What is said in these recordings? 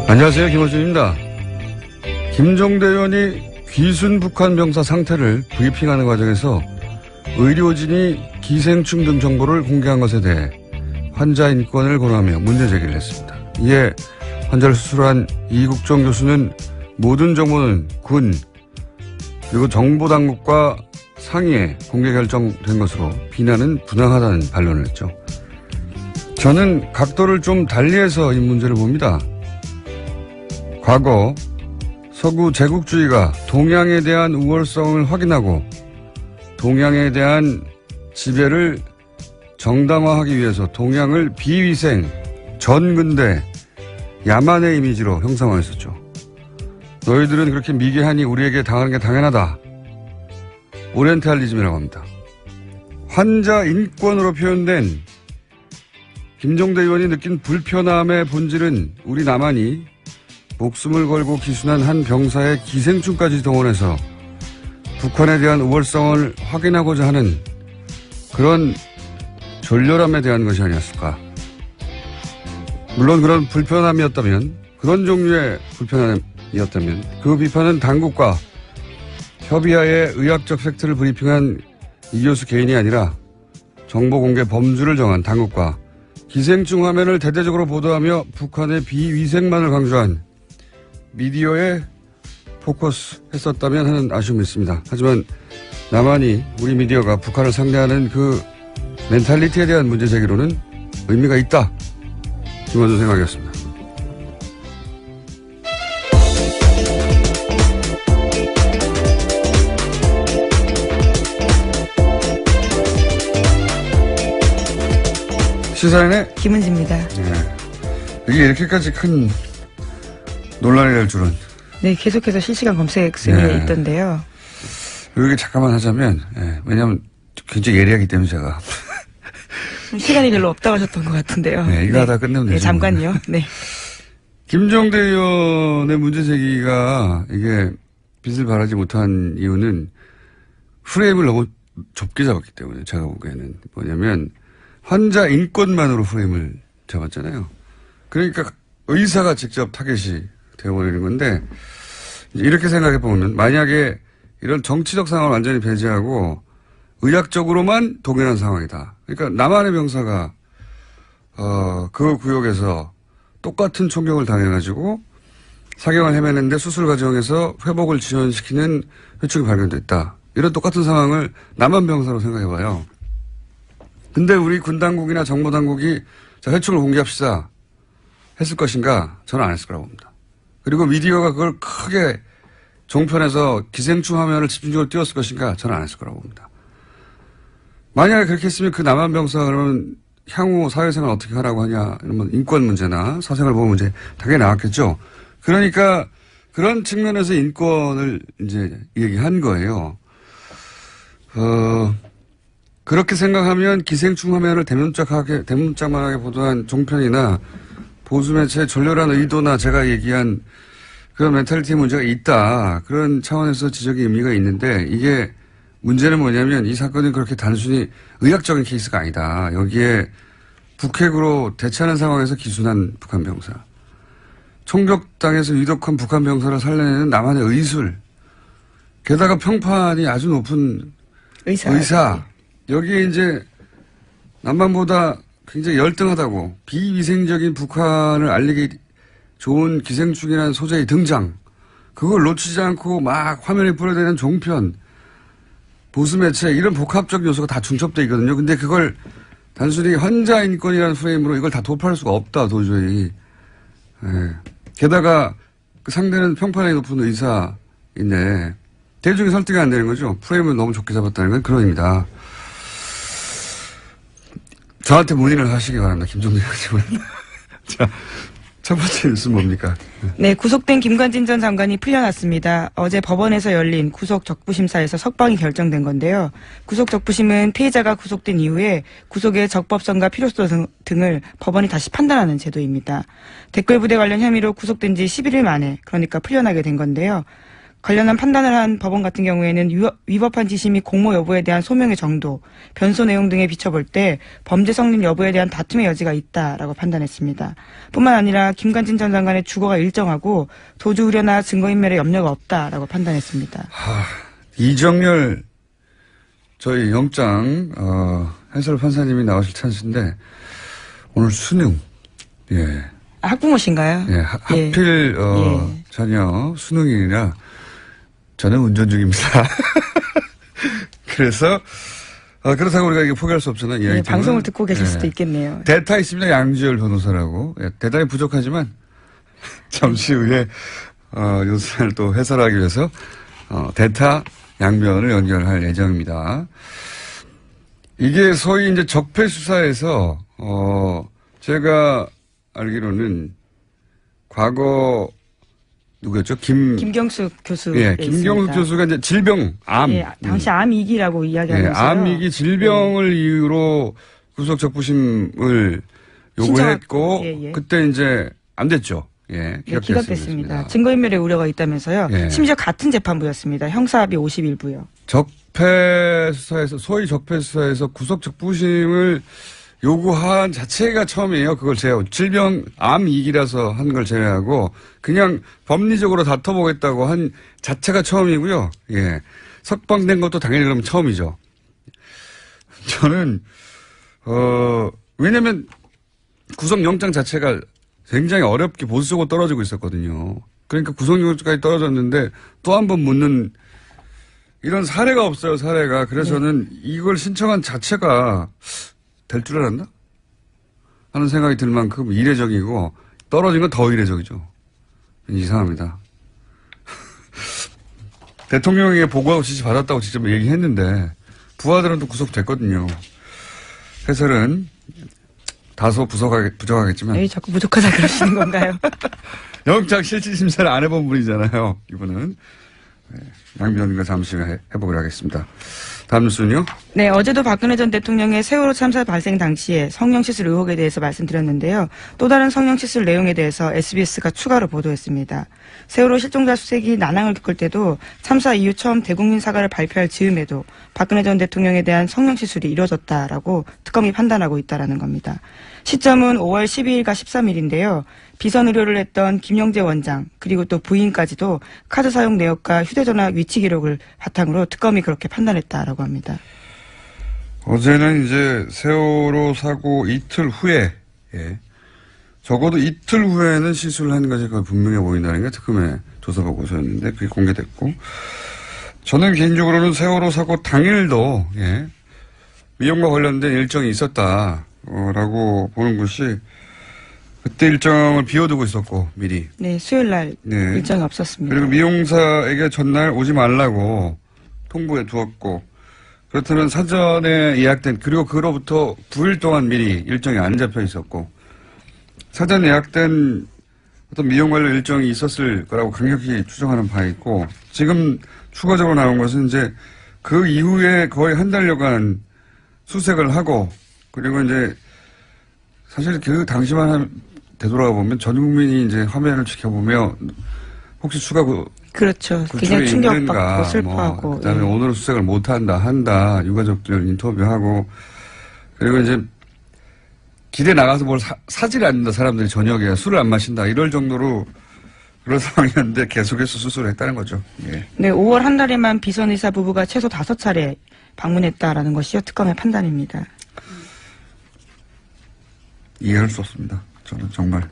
안녕하세요. 김호준입니다. 김종대 의원이 귀순 북한 병사 상태를 브리핑하는 과정에서 의료진이 기생충 등 정보를 공개한 것에 대해 환자 인권을 권하며 문제 제기를 했습니다. 이에 환자를 수술한 이국종 교수는 모든 정보는 군 그리고 정보당국과 상의에 공개 결정된 것으로 비난은 부당하다는 반론을 했죠. 저는 각도를 좀 달리해서 이 문제를 봅니다. 과거 서구 제국주의가 동양에 대한 우월성을 확인하고 동양에 대한 지배를 정당화하기 위해서 동양을 비위생, 전근대, 야만의 이미지로 형상화했었죠. 너희들은 그렇게 미개하니 우리에게 당하는 게 당연하다. 오리엔탈리즘이라고 합니다. 환자 인권으로 표현된 김종대 의원이 느낀 불편함의 본질은 우리 남한이 목숨을 걸고 기순한 한 병사의 기생충까지 동원해서 북한에 대한 우월성을 확인하고자 하는 그런 졸렬함에 대한 것이 아니었을까. 물론 그런 불편함이었다면, 그런 종류의 불편함이었다면 그 비판은 당국과 협의하에 의학적 팩트를 브리핑한 이 교수 개인이 아니라 정보 공개 범주를 정한 당국과 기생충 화면을 대대적으로 보도하며 북한의 비위생만을 강조한 미디어에 포커스했었다면 하는 아쉬움이 있습니다. 하지만 남한이 우리 미디어가 북한을 상대하는 그 멘탈리티에 대한 문제 제기로는 의미가 있다. 김원준 생각이었습니다. 시사인의 김은지입니다. 네. 이게 이렇게까지 큰 논란이 될 줄은. 네, 계속해서 실시간 검색 순위에 있던데요. 여기 잠깐만 하자면, 왜냐하면 굉장히 예리하기 때문에 제가. 시간이 별로 없다고 하셨던 것 같은데요. 네, 이거 하다 끝내면 되죠. 네, 잠깐요. 네. 김종대 의원의 문제 제기가 이게 빛을 발하지 못한 이유는 프레임을 너무 좁게 잡았기 때문에 제가 보기에는 뭐냐면 환자 인권만으로 프레임을 잡았잖아요. 그러니까 의사가 직접 타겟이 되어버리는 건데 이렇게 생각해 보면 만약에 이런 정치적 상황을 완전히 배제하고 의학적으로만 동일한 상황이다. 그러니까 남한의 병사가 그 구역에서 똑같은 총격을 당해가지고 사경을 헤매는데 수술 과정에서 회복을 지연시키는 회충이 발견됐다. 이런 똑같은 상황을 남한 병사로 생각해봐요. 근데 우리 군 당국이나 정보 당국이 자, 회충을 공개합시다. 했을 것인가? 저는 안 했을 거라고 봅니다. 그리고 미디어가 그걸 크게 종편에서 기생충 화면을 집중적으로 띄웠을 것인가? 저는 안 했을 거라고 봅니다. 만약에 그렇게 했으면 그 남한 병사 그러면 향후 사회생활 어떻게 하라고 하냐, 이런 인권 문제나 사생활 보호 문제 당연히 나왔겠죠. 그러니까 그런 측면에서 인권을 이제 얘기한 거예요. 그렇게 생각하면 기생충 화면을 대문짝만하게 보도한 종편이나 보수매체의 졸렬한 의도나 제가 얘기한 그런 멘탈리티 문제가 있다. 그런 차원에서 지적의 의미가 있는데 이게 문제는 뭐냐면 이 사건은 그렇게 단순히 의학적인 케이스가 아니다. 여기에 북핵으로 대처하는 상황에서 기순한 북한 병사. 총격당해서 위독한 북한 병사를 살려내는 남한의 의술. 게다가 평판이 아주 높은 의사. 여기에 이제 남한보다 굉장히 열등하다고 비위생적인 북한을 알리기 좋은 기생충이라는 소재의 등장. 그걸 놓치지 않고 막 화면에 뿌려대는 종편. 보수매체 이런 복합적 요소가 다 중첩되어 있거든요. 근데 그걸 단순히 환자 인권이라는 프레임으로 이걸 다 도파할 수가 없다 도저히. 게다가 그 상대는 평판이 높은 의사인데 대중이 설득이 안 되는 거죠. 프레임을 너무 좁게 잡았다는 건 그런 의미다. 저한테 문의를 하시기 바랍니다. 김종대 의원님. 자, 첫 번째 뉴스는 뭡니까? 네, 구속된 김관진 전 장관이 풀려났습니다. 어제 법원에서 열린 구속 적부심사에서 석방이 결정된 건데요. 구속 적부심은 피해자가 구속된 이후에 구속의 적법성과 필요성 등을 법원이 다시 판단하는 제도입니다. 댓글 부대 관련 혐의로 구속된 지 11일 만에 그러니까 풀려나게 된 건데요. 관련한 판단을 한 법원 같은 경우에는 위법한 지시 및 공모 여부에 대한 소명의 정도, 변소 내용 등에 비춰볼 때 범죄 성립 여부에 대한 다툼의 여지가 있다라고 판단했습니다. 뿐만 아니라 김관진 전 장관의 주거가 일정하고 도주 우려나 증거인멸의 염려가 없다라고 판단했습니다. 이정열 저희 영장 해설 판사님이 나오실 찬스인데 오늘 수능 예. 학부모신가요? 예, 하필 자녀 수능이라 저는 운전 중입니다. 그래서 그렇다고 우리가 이게 포기할 수 없잖아요. 네, 방송을 듣고 계실 수도 있겠네요. 대타 있습니다. 양지열 변호사라고. 예, 대단히 부족하지만 잠시 후에 요소를 또 해설하기 위해서 대타 양변을 연결할 예정입니다. 이게 소위 이제 적폐 수사에서 제가 알기로는 과거 누구였죠? 김경숙 교수. 예, 김경숙 교수가 이제 질병, 암. 예, 당시 암이기라고 이야기하면서요. 암이기 질병을 이유로 구속 적부심을 요구했고, 그때 이제 안 됐죠. 예, 기각됐습니다. 증거인멸의 우려가 있다면서요. 예. 심지어 같은 재판부였습니다. 형사합의 51부요. 적폐 수사에서, 소위 적폐 수사에서 구속 적부심을 요구한 자체가 처음이에요. 그걸 제외하고. 질병, 암이기라서 한 걸 제외하고, 그냥 법리적으로 다퉈보겠다고 한 자체가 처음이고요. 예. 석방된 것도 당연히 그럼 처음이죠. 저는, 왜냐면 구속영장 자체가 굉장히 어렵게 보수적으로 떨어지고 있었거든요. 그러니까 구속영장까지 떨어졌는데 또 한 번 묻는 이런 사례가 없어요, 사례가. 그래서 저는 이걸 신청한 자체가 될 줄 알았나? 하는 생각이 들 만큼 이례적이고 떨어진 건 더 이례적이죠. 이상합니다. 대통령에게 보고하고 지시 받았다고 직접 얘기했는데 부하들은 또 구속됐거든요. 해설은 다소 부족하겠지만. 에이, 자꾸 부족하다 그러시는 건가요? 영장 실질심사를 안 해본 분이잖아요. 이분은. 네, 양변과 잠시 후에 해보기로 하겠습니다. 다음 뉴스는요? 네, 어제도 박근혜 전 대통령의 세월호 참사 발생 당시에 성형시술 의혹에 대해서 말씀드렸는데요. 또 다른 성형시술 내용에 대해서 SBS가 추가로 보도했습니다. 세월호 실종자 수색이 난항을 겪을 때도 참사 이후 처음 대국민 사과를 발표할 즈음에도 박근혜 전 대통령에 대한 성형시술이 이뤄졌다라고 특검이 판단하고 있다라는 겁니다. 시점은 5월 12일과 13일인데요. 비선 의료를 했던 김영재 원장 그리고 또 부인까지도 카드 사용 내역과 휴대전화 위치 기록을 바탕으로 특검이 그렇게 판단했다라고 합니다. 어제는 이제 세월호 사고 이틀 후에 적어도 이틀 후에는 시술을 하는 것이 거의 분명해 보인다는 게 특검의 조사 보고서였는데 그게 공개됐고 저는 개인적으로는 세월호 사고 당일도 미용과 관련된 일정이 있었다라고 보는 것이 그때 일정을 비워두고 있었고 미리. 네, 수요일 날 일정이 없었습니다. 그리고 미용사에게 전날 오지 말라고 통보해 두었고 그렇다면 사전에 예약된 그리고 그로부터 9일 동안 미리 일정이 안 잡혀 있었고 사전 예약된 어떤 미용 관련 일정이 있었을 거라고 강력히 추정하는 바가 있고 지금 추가적으로 나온 것은 이제 그 이후에 거의 한 달여간 수색을 하고 그리고 이제 사실 그 당시만 되돌아가 보면 전 국민이 이제 화면을 지켜보며 혹시 추가 그렇죠. 굉장히 충격받고 슬퍼하고. 그다음에 오늘은 수색을 한다. 유가족들 인터뷰하고 그리고 이제 길에 나가서 뭘 사질 않는다. 사람들이 저녁에 술을 안 마신다. 이럴 정도로 그런 상황이었는데 계속해서 수술을 했다는 거죠. 예. 네, 5월 한 달에만 비선의사 부부가 최소 5차례 방문했다라는 것이요. 특검의 판단입니다. 이해할 수 없습니다. 저는 정말.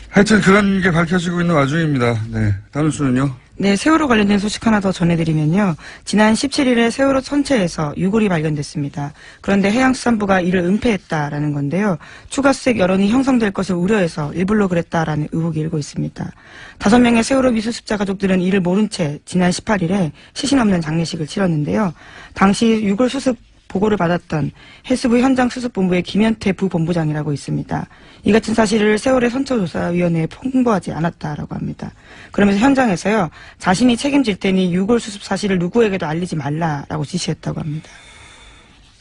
하여튼 그런 게 밝혀지고 있는 와중입니다. 네. 다음 뉴스는요? 네, 세월호 관련된 소식 하나 더 전해드리면요. 지난 17일에 세월호 선체에서 유골이 발견됐습니다. 그런데 해양수산부가 이를 은폐했다라는 건데요. 추가 수색 여론이 형성될 것을 우려해서 일부러 그랬다라는 의혹이 일고 있습니다. 5명의 세월호 미수습자 가족들은 이를 모른 채 지난 18일에 시신 없는 장례식을 치렀는데요. 당시 유골 수습 보고를 받았던 해수부 현장수습본부의 김현태 부본부장이라고 있습니다. 이 같은 사실을 세월의 선처조사위원회에 통보하지 않았다라고 합니다. 그러면서 현장에서요. 자신이 책임질 테니 유골 수습 사실을 누구에게도 알리지 말라라고 지시했다고 합니다.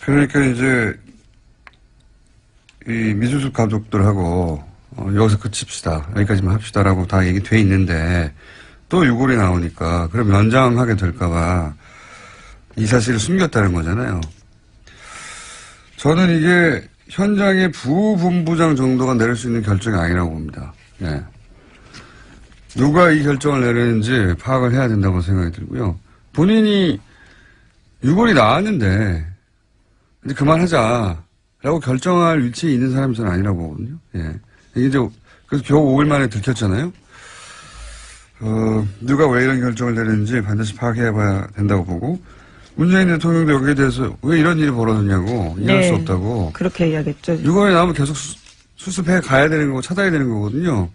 그러니까 이제 이 미수습 가족들하고 여기서 그칩시다. 여기까지만 합시다라고 다 얘기 돼 있는데 또 유골이 나오니까 그럼 연장하게 될까봐 이 사실을 숨겼다는 거잖아요. 저는 이게 현장의 부본부장 정도가 내릴 수 있는 결정이 아니라고 봅니다. 예. 누가 이 결정을 내리는지 파악을 해야 된다고 생각이 들고요. 본인이 유골이 나왔는데 이제 그만하자라고 결정할 위치에 있는 사람이 저는 아니라고 보거든요. 예. 이게 이제 그래서 겨우 5일 만에 들켰잖아요. 누가 왜 이런 결정을 내리는지 반드시 파악해 봐야 된다고 보고, 문재인 대통령도 여기에 대해서 왜 이런 일이 벌어졌냐고, 이해할 수 없다고. 그렇게 이야기했죠. 유골이 나오면 계속 수습해 가야 되는 거고, 찾아야 되는 거거든요.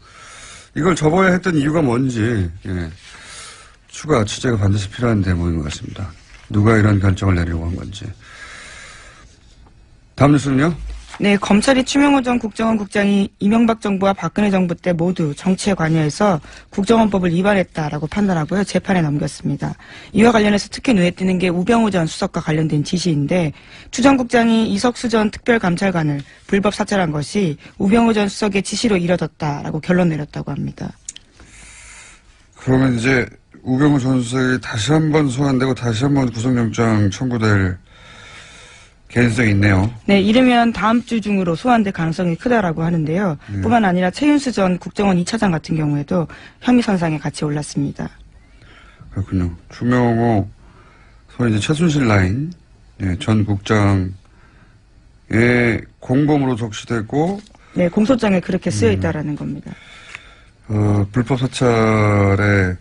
이걸 접어야 했던 이유가 뭔지, 예. 추가 취재가 반드시 필요한 대목인 것 같습니다. 누가 이런 결정을 내리려고 한 건지. 다음 뉴스는요? 네, 검찰이 추명호 전 국정원 국장이 이명박 정부와 박근혜 정부 때 모두 정치에 관여해서 국정원법을 위반했다라고 판단하고요. 재판에 넘겼습니다. 이와 관련해서 특히 눈에 띄는 게 우병우 전 수석과 관련된 지시인데 추 전 국장이 이석수 전 특별감찰관을 불법 사찰한 것이 우병우 전 수석의 지시로 이뤄졌다라고 결론 내렸다고 합니다. 그러면 이제 우병우 전 수석이 다시 한번 소환되고 다시 한번 구속영장 청구될 개연성이 있네요. 네, 이르면 다음 주 중으로 소환될 가능성이 크다라고 하는데요. 뿐만 아니라 최윤수 전 국정원 2차장 같은 경우에도 혐의 선상에 같이 올랐습니다. 그렇군요. 추명호, 소위 이제 최순실 라인, 예, 전 국장의 공범으로 적시되고, 네, 공소장에 그렇게 쓰여 있다라는 겁니다. 불법 사찰의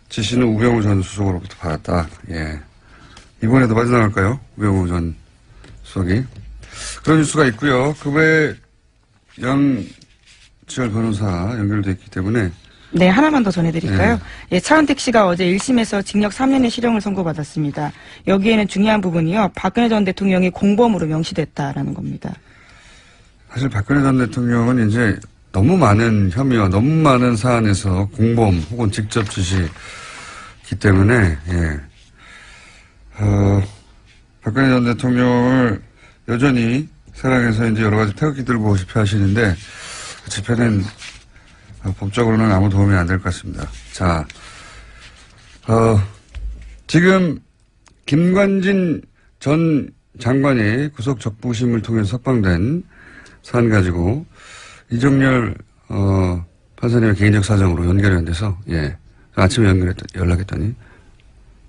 지시는 우병우 전 수석으로부터 받았다. 예. 이번에도 빠져나갈까요? 우병우 전 수석이. 그런 뉴스가 있고요. 그 외에 양지열 변호사 연결돼 있기 때문에. 네, 하나만 더 전해드릴까요? 예, 차은택 씨가 어제 1심에서 징역 3년의 실형을 선고받았습니다. 여기에는 중요한 부분이요. 박근혜 전 대통령이 공범으로 명시됐다라는 겁니다. 사실 박근혜 전 대통령은 이제 너무 많은 혐의와 너무 많은 사안에서 공범 혹은 직접 지시기 때문에, 예. 박근혜 전 대통령을 여전히 사랑해서 이제 여러 가지 태극기 들고 집회하시는데 그 집회는 법적으로는 아무 도움이 안 될 것 같습니다. 자, 지금 김관진 전 장관이 구속 적부심을 통해서 석방된 사안 가지고 이정열 판사님의 개인적 사정으로 연결이 안 돼서 예 아침에 연락했더니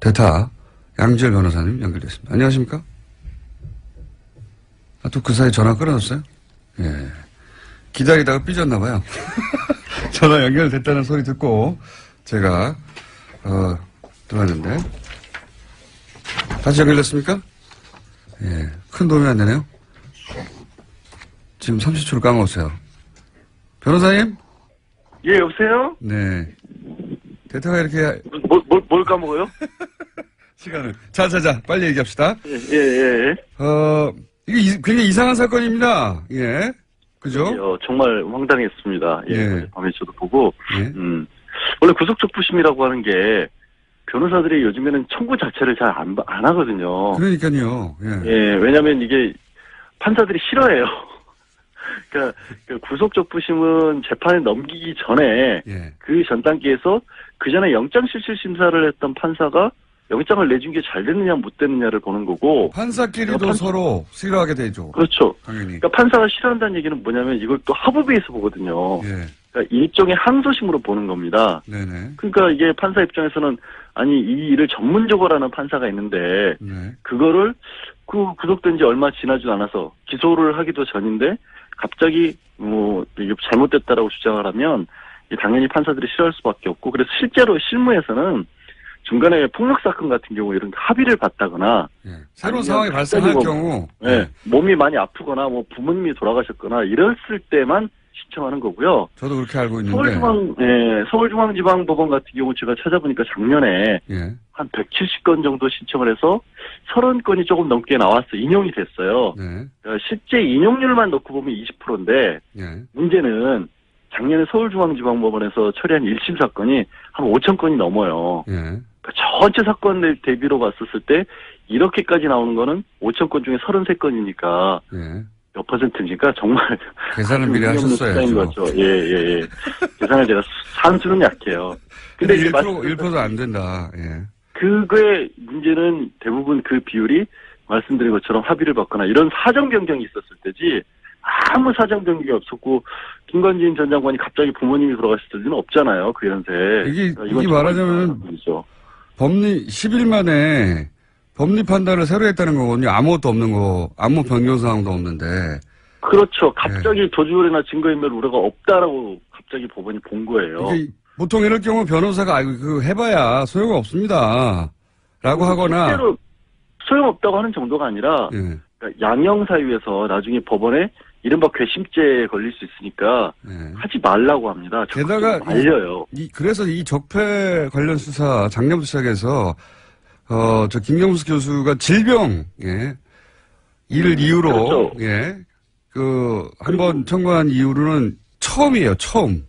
대타 양지열 변호사님 연결됐습니다. 안녕하십니까? 또 그 사이 전화 끊어졌어요? 예. 기다리다가 삐졌나 봐요. 전화 연결됐다는 소리 듣고 제가 들어왔는데 다시 연결됐습니까? 예. 큰 도움이 안 되네요. 지금 30초를 까먹었어요. 변호사님? 예, 여보세요? 네. 대타가 이렇게 뭘 까먹어요? 시간을. 자, 빨리 얘기합시다. 예. 이게 굉장히 이상한 사건입니다. 예. 그죠? 정말 황당했습니다. 예. 예. 어제 밤에 저도 보고, 예. 원래 구속적부심이라고 하는 게, 변호사들이 요즘에는 청구 자체를 잘 안 하거든요. 그러니까요. 예. 예, 왜냐면 이게 판사들이 싫어해요. 그러니까, 구속적부심은 재판에 넘기기 전에, 예. 그 전 단계에서 그 전에 영장실질심사를 했던 판사가 영장을 내준 게 잘 됐느냐 못 됐느냐를 보는 거고 판사끼리도 서로 싫어하게 되죠. 그렇죠. 당연히. 그러니까 판사가 싫어한다는 얘기는 뭐냐면 이걸 또 합의에서 보거든요. 예. 그러니까 일종의 항소심으로 보는 겁니다. 네네. 그러니까 이게 판사 입장에서는 아니 이 일을 전문적으로 하는 판사가 있는데 네. 그거를 구속된 지 얼마 지나지도 않아서 기소를 하기도 전인데 갑자기 이게 잘못됐다라고 주장을 하면 당연히 판사들이 싫어할 수밖에 없고 그래서 실제로 실무에서는 중간에 폭력 사건 같은 경우 이런 합의를 받다거나 예. 새로운 상황이 발생할 경우 예. 몸이 많이 아프거나 부모님이 돌아가셨거나 이랬을 때만 신청하는 거고요. 저도 그렇게 알고 있는데 서울중앙지방법원 같은 경우 제가 찾아보니까 작년에 예. 한 170건 정도 신청을 해서 30건이 조금 넘게 나왔어 인용이 됐어요. 네. 그러니까 실제 인용률만 놓고 보면 20%인데 예. 문제는 작년에 서울중앙지방법원에서 처리한 1심 사건이 한 5,000건이 넘어요. 예. 전체 사건 대비로 봤었을 때 이렇게까지 나오는 거는 5,000건 중에 33건이니까 예. 몇 퍼센트니까 정말 계산을 미리 하셨어야죠. 거죠. 예. 가장을 제가 산수는 약해요. 근데 이제 1%도 안 된다. 예. 그거의 문제는 대부분 그 비율이 말씀드린 것처럼 합의를 받거나 이런 사정 변경이 있었을 때지 아무 사정 변경이 없었고 김관진 전 장관이 갑자기 부모님이 돌아가셨을 리는 없잖아요. 그 연세에. 이게 말하자면 법리 10일 만에 법리 판단을 새로 했다는 거거든요. 아무것도 없는 거, 아무 변경 사항도 없는데. 그렇죠. 갑자기 도주거래나 증거인멸 우려가 없다라고 갑자기 법원이 본 거예요. 이게 보통 이럴 경우 변호사가 해봐야 소용 없습니다. 라고 하거나. 실제로 소용없다고 하는 정도가 아니라 예. 그러니까 양형사유에서 나중에 법원에 이른바 괘씸죄에 걸릴 수 있으니까 예. 하지 말라고 합니다. 게다가 말려요. 그래서 이 적폐 관련 수사 작년부터 시작해서 저 김경수 교수가 질병 이를 이유로 그렇죠. 한번 청구한 이후로는 처음이에요. 처음.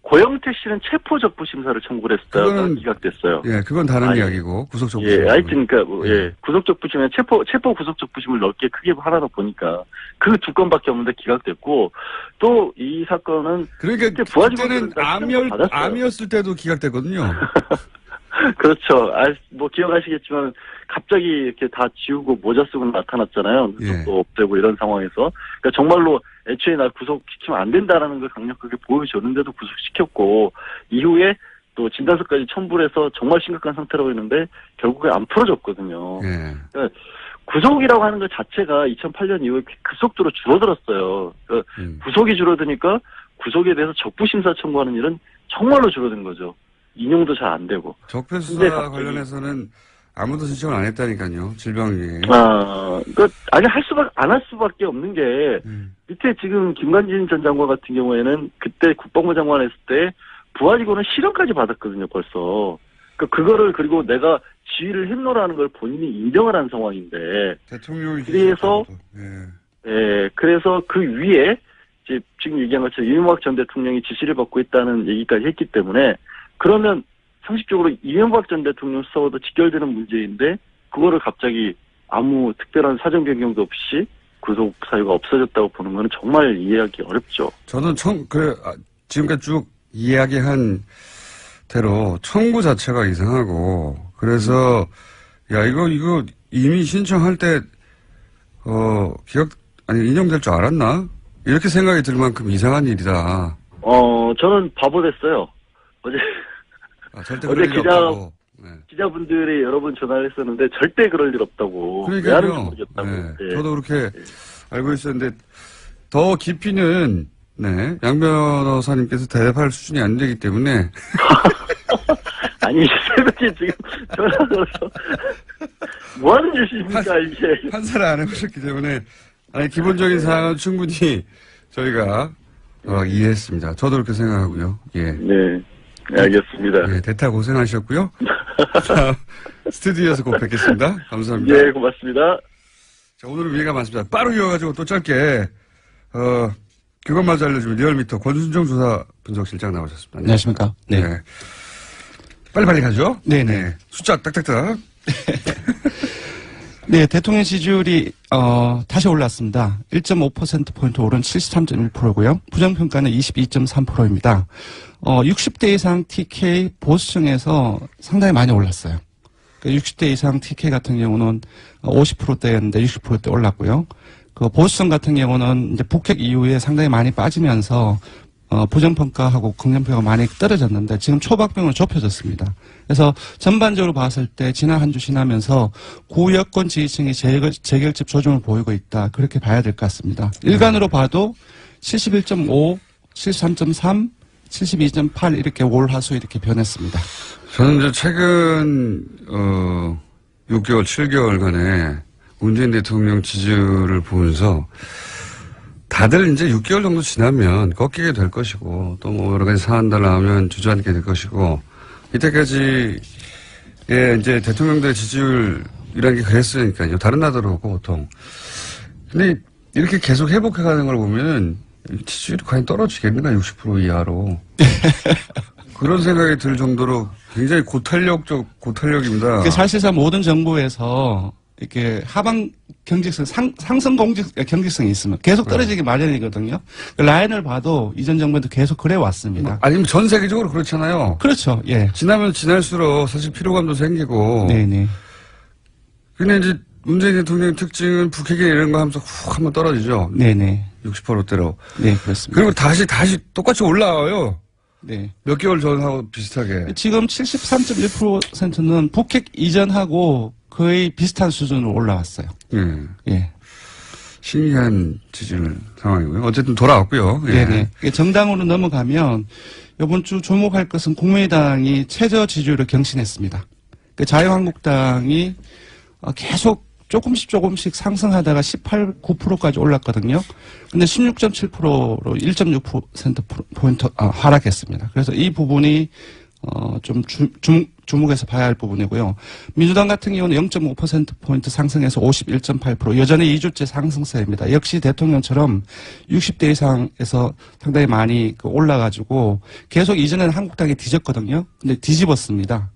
고영태 씨는 체포적부심사를 청구를 했다가 그거는 기각됐어요. 예, 그건 다른 이야기고 구속적부심. 예, 하여튼 그러니까 구속적부심에 체포 구속적부심을 넓게 크게 하나 더 보니까 그 두 건밖에 없는데 기각됐고 또 이 사건은 그러니까 그때는 암이었을 때도 기각됐거든요. 그렇죠. 뭐 기억하시겠지만 갑자기 이렇게 다 지우고 모자 쓰고 나타났잖아요. 구속도 없애고 이런 상황에서. 그러니까 정말로 애초에 날 구속시키면 안 된다라는 걸 강력하게 보여줬는데도 구속시켰고 이후에 또 진단서까지 첨부를 해서 정말 심각한 상태라고 했는데 결국에 안 풀어졌거든요. 그러니까 구속이라고 하는 것 자체가 2008년 이후에 급속도로 줄어들었어요. 그러니까 구속이 줄어드니까 구속에 대해서 적부심사 청구하는 일은 정말로 줄어든 거죠. 인용도 잘 안 되고. 적폐 수사 관련해서는 아무도 신청을 안 했다니까요. 질병위에. 아니 안 할 수밖에 없는 게 밑에 지금 김관진 전 장관 같은 경우에는 그때 국방부 장관 했을 때 부하직원은 실형까지 받았거든요. 벌써. 그거를 그리고 내가 지휘를 했노라는 걸 본인이 인정을 한 상황인데. 대통령이 그래서 그 위에 이제 지금 얘기한 것처럼 이명박 전 대통령이 지시를 받고 있다는 얘기까지 했기 때문에 그러면 상식적으로 이명박 전 대통령 수사와도 직결되는 문제인데 그거를 갑자기 아무 특별한 사정 변경도 없이 구속 사유가 없어졌다고 보는 건 정말 이해하기 어렵죠. 저는 지금까지 쭉 이야기한 대로 청구 자체가 이상하고 그래서 이거 이미 신청할 때 인용될 줄 알았나? 이렇게 생각이 들 만큼 이상한 일이다. 저는 바보 됐어요. 절대 그럴 일 없다고. 기자분들이 여러 번 전화를 했었는데 절대 그럴 일 없다고. 그러니까요. 왜 하는지 모르겠다고. 저도 그렇게 알고 있었는데 더 깊이는 양 변호사님께서 대답할 수준이 안 되기 때문에 아니 새벽에 지금 전화 걸어서 뭐 하는 짓입니까 이게. 판사를 안 해보셨기 때문에 기본적인 사항은 충분히 저희가 이해했습니다. 저도 그렇게 생각하고요. 예. 네. 알겠습니다. 예, 대타 고생하셨고요. 스튜디오에서 꼭 뵙겠습니다. 감사합니다. 예, 고맙습니다. 자, 오늘은 위가 많습니다. 빠르게 이어가지고 또 짧게, 그것마저 알려주면 리얼미터 권순정 조사 분석실장 나오셨습니다. 안녕하십니까. 네. 빨리빨리 가죠? 네네. 숫자 딱딱딱. 네, 대통령 지지율이, 다시 올랐습니다. 1.5%포인트 오른 73.1%고요. 부정평가는 22.3%입니다. 60대 이상 TK 보수층에서 상당히 많이 올랐어요. 60대 이상 TK 같은 경우는 50%대였는데 60%대 올랐고요. 보수층 같은 경우는 이제 북핵 이후에 상당히 많이 빠지면서 부정평가하고 긍정평가가 많이 떨어졌는데 지금 초박빙으로 좁혀졌습니다. 그래서 전반적으로 봤을 때 지난 한 주 지나면서 구여권 지지층이 재결집 조짐을 보이고 있다. 그렇게 봐야 될 것 같습니다. 일간으로 봐도 71.5, 73.3, 72.8 이렇게 올 하수 이렇게 변했습니다. 저는 이제 최근 6개월, 7개월간의 문재인 대통령 지지율을 보면서 다들 이제 6개월 정도 지나면 꺾이게 될 것이고 또 뭐 여러 가지 사안들 나오면 주저앉게 될 것이고 이때까지 이제 대통령들의 지지율이라는 게 그랬으니까요. 다른 나라도 그렇고 보통. 근데 이렇게 계속 회복해가는 걸 보면은 지지율이 과연 떨어지겠는가 60% 이하로. 그런 생각이 들 정도로 굉장히 고탄력입니다. 사실상 모든 정부에서 이렇게 하방 경직성, 상승 경직성이 있으면 계속 떨어지기 마련이거든요. 그 라인을 봐도 이전 정부도 계속 그래 왔습니다. 아니면 전 세계적으로 그렇잖아요. 그렇죠. 예. 지나면 지날수록 사실 피로감도 생기고. 네네. 근데 이제 문재인 대통령의 특징은 북핵이 이런 거 하면서 훅 한번 떨어지죠. 네네. 60%대로. 네, 그렇습니다. 그리고 다시 똑같이 올라와요. 네. 몇 개월 전하고 비슷하게. 지금 73.1%는 북핵 이전하고 거의 비슷한 수준으로 올라왔어요. 예. 예. 신기한 지지율 상황이고요. 어쨌든 돌아왔고요. 예. 네네. 정당으로 넘어가면 이번 주 주목할 것은 국민의당이 최저 지지율을 경신했습니다. 자유한국당이 계속 조금씩 상승하다가 18, 9%까지 올랐거든요. 근데 16.7%로 1.6%포인트 하락했습니다. 그래서 이 부분이 좀 주목해서 봐야 할 부분이고요. 민주당 같은 경우는 0.5%포인트 상승해서 51.8%, 여전히 2주째 상승세입니다. 역시 대통령처럼 60대 이상에서 상당히 많이 올라가지고 계속 이전에는 한국당이 뒤졌거든요. 근데 뒤집었습니다.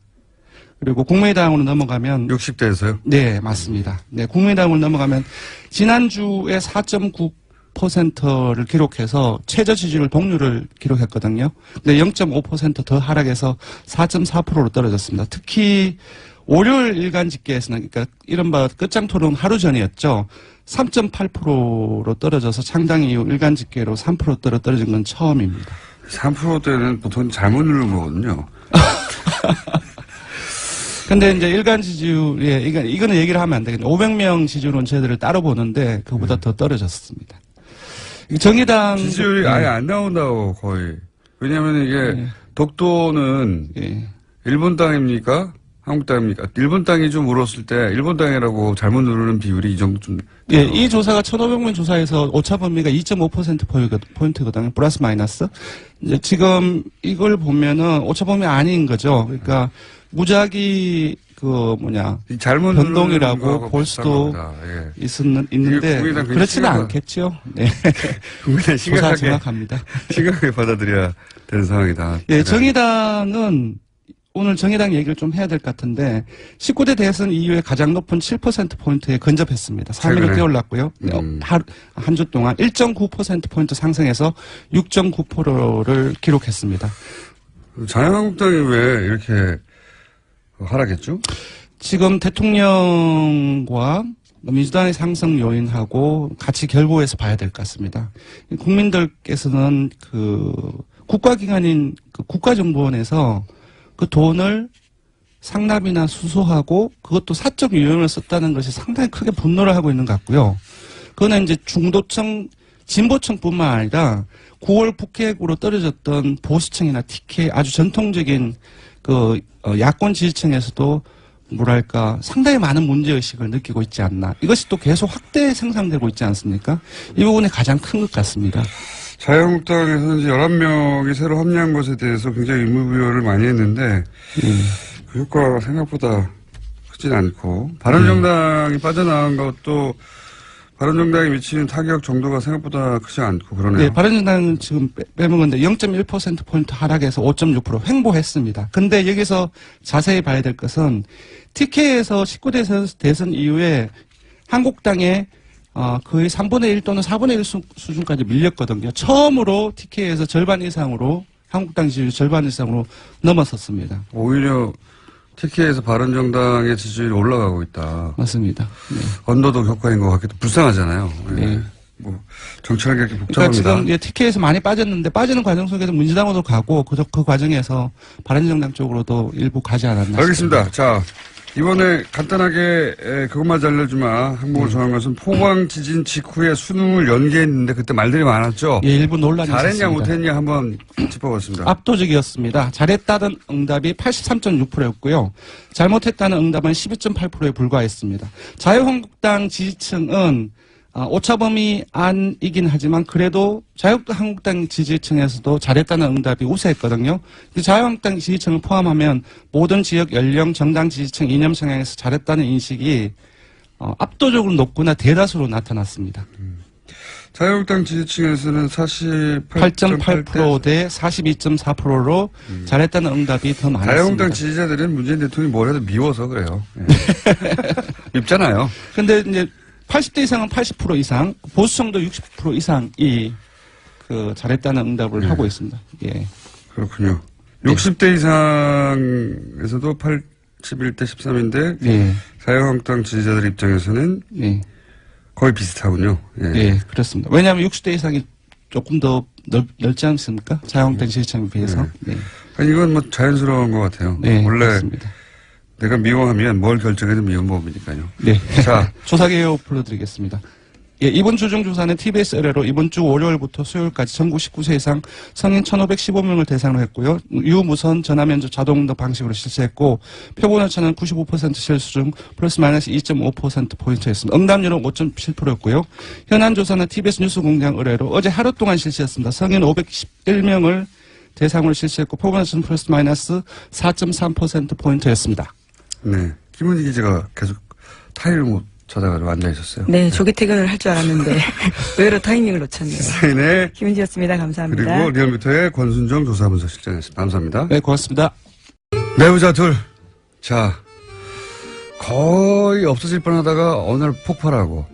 그리고 국민의당으로 넘어가면 60대에서요? 네, 맞습니다. 네, 국민의당으로 넘어가면 지난주에 4.9%를 기록해서 최저 지지율 동률을 기록했거든요. 근데 0.5% 더 하락해서 4.4%로 떨어졌습니다. 특히 월요일 일간 집계에서는 그러니까 이른바 끝장 토론 하루 전이었죠. 3.8%로 떨어져서 창당 이후 일간 집계로 3%대로 떨어진 건 처음입니다. 3%대는 보통 잘못 누른 거거든요. 근데 이제 일간 지지율에, 이거는 얘기를 하면 안 되겠네요. 500명 지지율은 저희들을 따로 보는데, 그보다 더 떨어졌습니다. 정의당. 지지율이 아예 안 나온다고, 거의. 왜냐면 이게, 독도는, 일본 땅입니까? 한국 땅입니까? 일본 땅이 좀 울었을 때, 일본 땅이라고 잘못 누르는 비율이 이 정도 좀. 예, 이 조사가 1,500명 조사에서 오차 범위가 2.5%포인트거든요. 플러스 마이너스. 이제 지금 이걸 보면은 오차 범위 아닌 거죠. 그러니까, 무작위 잘못 변동이라고 볼 수도 있는데 그렇지는 않겠죠. 네. 국민의 조사 정확합니다. 심각하게 받아들여야 되는 상황이다. 예, 정의당은 오늘 정의당 얘기를 좀 해야 될 것 같은데 19대 대선 이후에 가장 높은 7%포인트에 근접했습니다. 3위로 뛰어올랐고요. 한 주 동안 1.9%포인트 상승해서 6.9%를 기록했습니다. 자유한국당이 왜 이렇게 하락했죠? 지금 대통령과 민주당의 상승 요인하고 같이 결부해서 봐야 될 것 같습니다. 국민들께서는 국가기관인 국가정보원에서 그 돈을 상납이나 수수하고 그것도 사적 유용을 썼다는 것이 상당히 크게 분노를 하고 있는 것 같고요. 그거는 이제 중도층, 진보층뿐만 아니라 9월 북핵으로 떨어졌던 보수층이나 TK 아주 전통적인 야권 지지층에서도 뭐랄까 상당히 많은 문제의식을 느끼고 있지 않나. 이것이 또 계속 확대 생산되고 있지 않습니까? 이 부분이 가장 큰 것 같습니다. 자유한국당에서는 이제 11명이 새로 합류한 것에 대해서 굉장히 의무부여를 많이 했는데 그 효과가 생각보다 크진 않고 바른정당이 빠져나간 것도 바른정당이 미치는 타격 정도가 생각보다 크지 않고 그러네요. 네, 바른정당은 지금 빼먹었는데 0.1%포인트 하락해서 5.6% 횡보했습니다. 근데 여기서 자세히 봐야 될 것은 TK에서 19대 대선 이후에 한국당에 거의 3분의 1 또는 4분의 1 수준까지 밀렸거든요. 처음으로 TK에서 절반 이상으로 한국당 지지율 절반 이상으로 넘어섰습니다. 오히려 TK에서 바른정당의 지지율이 올라가고 있다. 맞습니다. 네. 언더독 효과인 것 같기도 불쌍하잖아요. 네. 정치라는 게 이렇게 복잡합니다. 그러니까 지금 TK에서 많이 빠졌는데 빠지는 과정 속에서 민주당으로 가고 그 과정에서 바른정당 쪽으로도 일부 가지 않았나 알겠습니다. 싶습니다. 자, 이번에 간단하게 그것만 알려주마 항목을 정한 것은 포항 지진 직후에 수능을 연기했는데 그때 말들이 많았죠. 예, 일부 논란이 잘했냐 있었습니다. 못했냐 한번 짚어봤습니다. 압도적이었습니다. 잘했다는 응답이 83.6%였고요. 잘못했다는 응답은 12.8%에 불과했습니다. 자유한국당 지지층은 오차범위 안이긴 하지만 그래도 자유한국당 지지층에서도 잘했다는 응답이 우세했거든요. 자유한국당 지지층을 포함하면 모든 지역 연령 정당 지지층 이념 성향에서 잘했다는 인식이 압도적으로 높거나 대다수로 나타났습니다. 자유한국당 지지층에서는 48.8% 대 42.4%로 잘했다는 응답이 더 많았습니다. 자유한국당 지지자들은 문재인 대통령이 뭘 해도 미워서 그래요. 네. 입잖아요. 근데 이제 80대 이상은 80% 이상, 보수층도 60% 이상이 잘했다는 응답을 네. 하고 있습니다. 예. 그렇군요. 60대 이상에서도 81대 13인데 예. 자유한국당 지지자들 입장에서는 예. 거의 비슷하군요. 예. 예, 그렇습니다. 왜냐하면 60대 이상이 조금 더 넓지 않습니까? 자유한국당 지지층에 비해서. 네. 아니, 이건 뭐 자연스러운 것 같아요. 네, 원래 그렇습니다. 내가 미워하면 뭘 결정해도 미운 법이니까요. 네. 자, 조사 개요 불러드리겠습니다. 예, 이번 주 중조사는 TBS 의뢰로 이번 주 월요일부터 수요일까지 전국 19세 이상 성인 1,515명을 대상으로 했고요. 유무선 전화면접 자동응답 방식으로 실시했고 표본 오차는 95% 실수 중 플러스 마이너스 2.5%포인트였습니다. 응답률은 5.7%였고요. 현안 조사는 TBS 뉴스공장 의뢰로 어제 하루 동안 실시했습니다. 성인 511명을 대상으로 실시했고 표본 오차는 플러스 마이너스 4.3%포인트였습니다. 네. 김은희 기자가 계속 타이를 못 찾아가지고 앉아 있었어요. 네, 조기 퇴근을 할 줄 알았는데 의외로 타이밍을 놓쳤네요. 사인의 김은지였습니다. 감사합니다. 그리고 리얼미터의 권순정 조사분석실장이었습니다. 감사합니다. 네, 고맙습니다. 내부자 둘. 자, 거의 없어질 뻔하다가 어느 날 폭발하고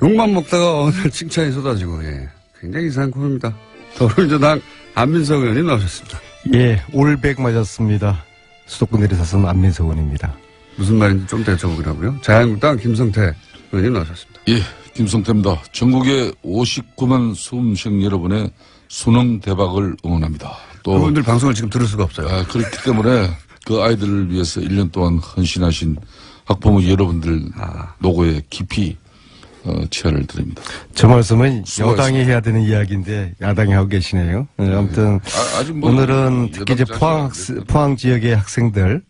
욕만 먹다가 어느 날 칭찬이 쏟아지고 예. 굉장히 이상한 코너입니다. 더불어민주당 안민석 의원님 나오셨습니다. 예, 올백 맞았습니다. 수도권 내리사선 안민석 의원입니다. 무슨 말인지 좀 더 여쭤보기라고요. 자유한국당 김성태 의원님 나오셨습니다. 예, 김성태입니다. 전국의 59만 수험생 여러분의 수능 대박을 응원합니다. 또 그분들 방송을 지금 들을 수가 없어요. 그렇기 때문에 그 아이들을 위해서 1년 동안 헌신하신 학부모 여러분들 노고에 깊이 치아를 드립니다. 저 말씀은 수고하셨습니다. 여당이 해야 되는 이야기인데 야당이 하고 계시네요. 아무튼 아직 뭐 오늘은 특히 이제 포항 지역의 학생들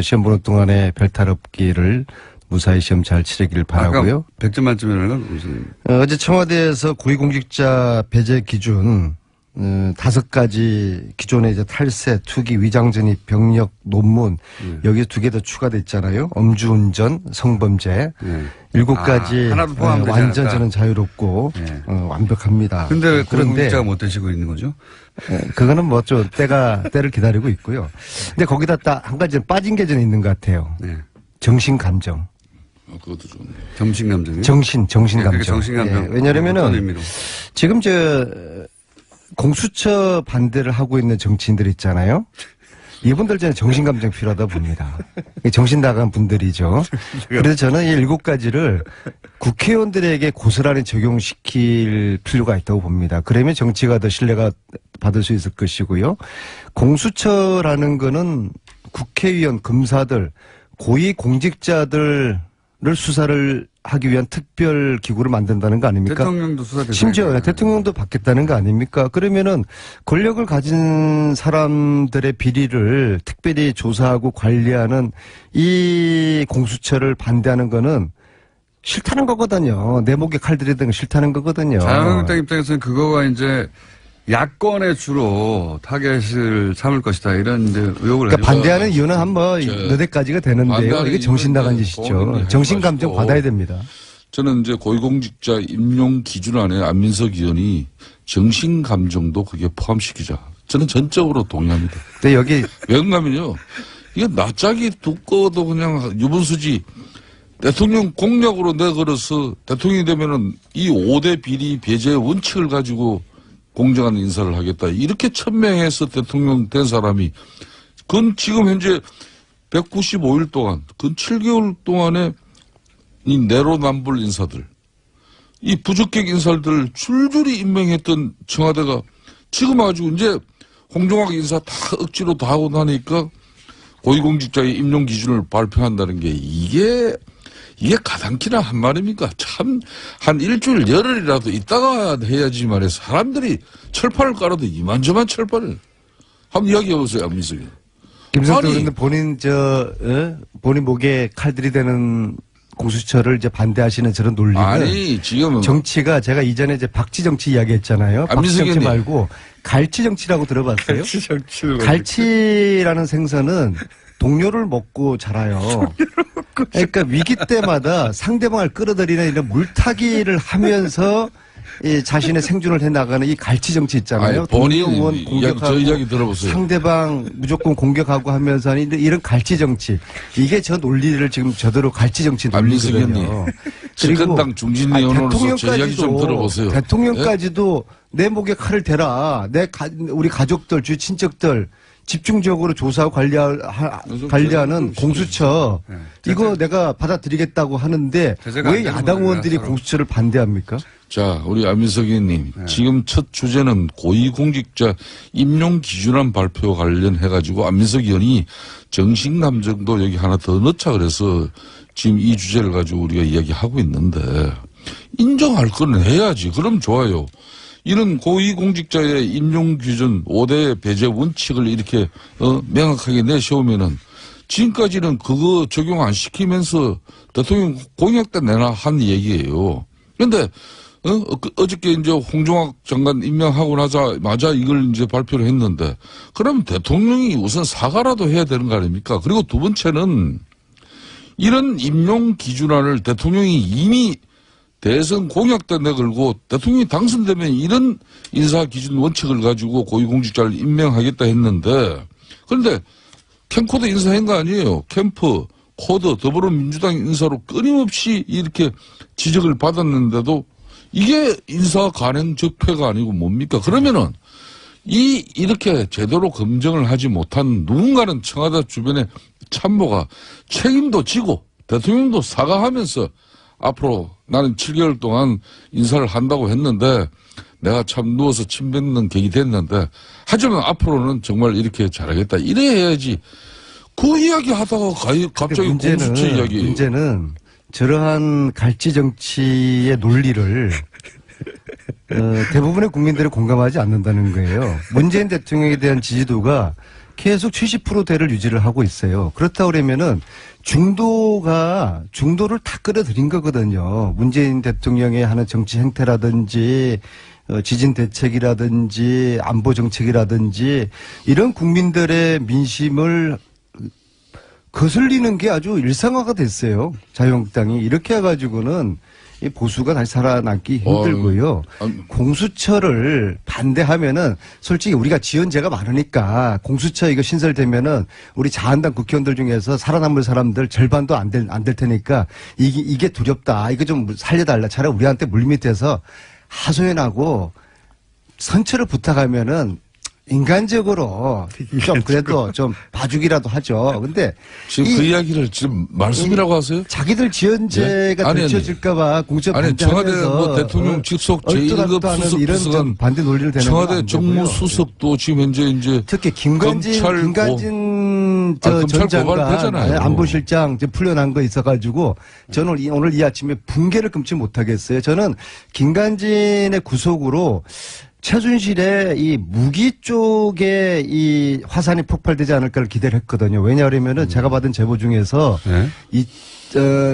시험 보는 동안에 별탈 없기를 무사히 시험 잘 치르기를 바라고요. 100점 만점이라는 건 무슨 어제 청와대에서 고위공직자 배제 기준 5가지 기존의 이제 탈세, 투기, 위장전입, 병력, 논문 여기 2개 더 추가됐잖아요. 엄주운전, 성범죄 7가지 하나도 포함되지 완전 않았다. 저는 자유롭고 네. 완벽합니다. 근데 왜 그런데 고위공직자가 못 되시고 있는 거죠? 그거는 뭐 좀 때를 기다리고 있고요. 근데 거기다 딱 한 가지 빠진 게 좀 있는 것 같아요. 네. 정신 감정. 그것도 좋네요. 정신감정이요? 정신 그게 감정. 정신감정. 예, 왜냐하면은 어떤 의미로? 지금 공수처 반대를 하고 있는 정치인들 있잖아요. 이분들 저는 정신감정 필요하다 봅니다. 정신 나간 분들이죠. 그래서 저는 이 7가지를 국회의원들에게 고스란히 적용시킬 필요가 있다고 봅니다. 그러면 정치가 더 신뢰가 받을 수 있을 것이고요. 공수처라는 거는 국회의원, 검사들, 고위 공직자들을 수사를 하기 위한 특별 기구를 만든다는 거 아닙니까? 대통령도 수사 대상이잖아요. 심지어 대통령도 받겠다는 거 아닙니까? 그러면은 권력을 가진 사람들의 비리를 특별히 조사하고 관리하는 이 공수처를 반대하는 거는 싫다는 거거든요. 내 목에 칼 들이대는 거 싫다는 거거든요. 자유한국당 입장에서는 그거가 이제 야권에 주로 타겟을 삼을 것이다 이런 이제 의혹을 그러니까 가지고 반대하는 이유는 한번 몇 가지가 되는데요. 반대하는 이게 정신 이유는 나간 이제 짓이죠. 본인이 정신 감정 하지 받아야 마시고. 됩니다. 저는 이제 고위공직자 임용 기준 안에 안민석 의원이 정신 감정도 그게 포함시키자. 저는 전적으로 동의합니다. 근데 여기 왜냐면요, 이게 낯짝이 두꺼워도 그냥 유분수지. 대통령 공약으로 내걸어서 대통령이 되면은 이 5대 비리 배제 원칙을 가지고 공정한 인사를 하겠다. 이렇게 천명해서 대통령 된 사람이 그건 지금 현재 195일 동안, 그 7개월 동안에 이 내로남불 인사들, 이 부적격 인사들 줄줄이 임명했던 청와대가 지금 아주 이제 홍종학 인사 다 억지로 다 하고 나니까 고위공직자의 임용 기준을 발표한다는 게 이게 가당키나 한 말입니까? 참, 한 일주일 열흘이라도 있다가 해야지 말해. 사람들이 철판을 깔아도 이만저만 철판을. 한번 이야기해보세요, 안민석이. 김성태 아니. 의원님 본인 목에 칼들이 되는 공수처를 이제 반대하시는 저런 논리는 아니, 지금은. 정치가 제가 이전에 이제 박쥐 정치 이야기했잖아요. 박쥐 안민석 정치 의원님. 말고 갈치 정치라고 들어봤어요? 정치를 갈치라는 생선은 동료를 먹고 자라요. 그러니까 위기 때마다 상대방을 끌어들이는 이런 물타기를 하면서 이 자신의 생존을 해나가는 이 갈치 정치 있잖아요. 아니, 본인 의원 이야기, 공격하고 저 이야기 들어보세요. 상대방 무조건 공격하고 하면서 하는 이런 갈치 정치. 이게 저 논리를 지금 저대로 갈치 정치 안민석 논리거든요. 의원님, 집권당 중진 의원으로서 저 이야기 좀 들어보세요. 대통령까지도 내 목에 칼을 대라. 우리 가족들, 주위 친척들 집중적으로 조사하고 관리하는 공수처 이거 내가 받아들이겠다고 하는데 왜 야당 의원들이 공수처를 반대합니까? 자, 우리 안민석 의원님, 지금 첫 주제는 고위공직자 임용 기준안 발표 관련해가지고 안민석 의원이 정신감정도 여기 하나 더 넣자 그래서 지금 이 주제를 가지고 우리가 이야기하고 있는데 인정할 건 해야지. 그럼 좋아요. 이런 고위공직자의 임용 기준 5대 배제 원칙을 이렇게 명확하게 내세우면은 지금까지는 그거 적용 안 시키면서 대통령 공약 때 내나 한 얘기예요. 그런데 어저께 이제 홍종학 장관 임명하고 나자마자 이걸 이제 발표를 했는데 그러면 대통령이 우선 사과라도 해야 되는 거 아닙니까? 그리고 두 번째는 이런 임용 기준안을 대통령이 이미 대선 공약 때 내걸고 대통령이 당선되면 이런 인사 기준 원칙을 가지고 고위공직자를 임명하겠다 했는데 그런데 캠코드 인사한 거 아니에요. 캠프, 코드, 더불어민주당 인사로 끊임없이 이렇게 지적을 받았는데도 이게 인사 간행 적폐가 아니고 뭡니까? 그러면은 이렇게 제대로 검증을 하지 못한 누군가는 청와대 주변의 참모가 책임도 지고 대통령도 사과하면서 앞으로 나는 7개월 동안 인사를 한다고 했는데 내가 참 누워서 침 뱉는 격이 됐는데 하지만 앞으로는 정말 이렇게 잘하겠다. 이래 해야지. 그 이야기 하다가 갑자기 공수처 이야기. 문제는 저러한 갈치 정치의 논리를 대부분의 국민들이 공감하지 않는다는 거예요. 문재인 대통령에 대한 지지도가 계속 70%대를 유지를 하고 있어요. 그렇다 그러면은 중도를 다 끌어들인 거거든요. 문재인 대통령의 하는 정치 행태라든지 지진 대책이라든지 안보 정책이라든지 이런 국민들의 민심을 거슬리는 게 아주 일상화가 됐어요. 자유한국당이 이렇게 해가지고는 이 보수가 다시 살아남기 힘들고요. 공수처를 반대하면은 솔직히 우리가 지연제가 많으니까 공수처 이거 신설되면은 우리 자한당 국회의원들 중에서 살아남을 사람들 절반도 안 될 테니까 이게 두렵다. 이거 좀 살려달라. 차라리 우리한테 물밑에서 하소연하고 선처를 부탁하면은 인간적으로 좀 그래도 좀 봐주기라도 하죠. 근데 지금 그 이야기를 지금 말씀이라고 하세요? 자기들 지연제가 들춰질까봐 공수처 청와대 반대하면서 대통령 직속 제1급 수석 비서관 반대 논리를 대는 청와대 정무수석도 지금 현재 이제 특히 김관진 전 장관 안보실장 풀려난 거 있어가지고 저는 오늘 이 아침에 붕괴를 금치 못하겠어요. 저는 김관진의 구속으로 최순실의 이 무기 쪽에 이 화산이 폭발되지 않을까를 기대를 했거든요. 왜냐하면은 제가 받은 제보 중에서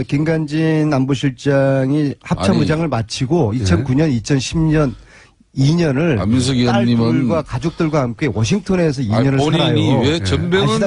김관진 안보실장이 합참의장을 마치고 2009년, 2010년 2년을 안민석 의원님은 딸들과 가족들과 함께 워싱턴에서 2년을 본인이 살아요. 왜 전병헌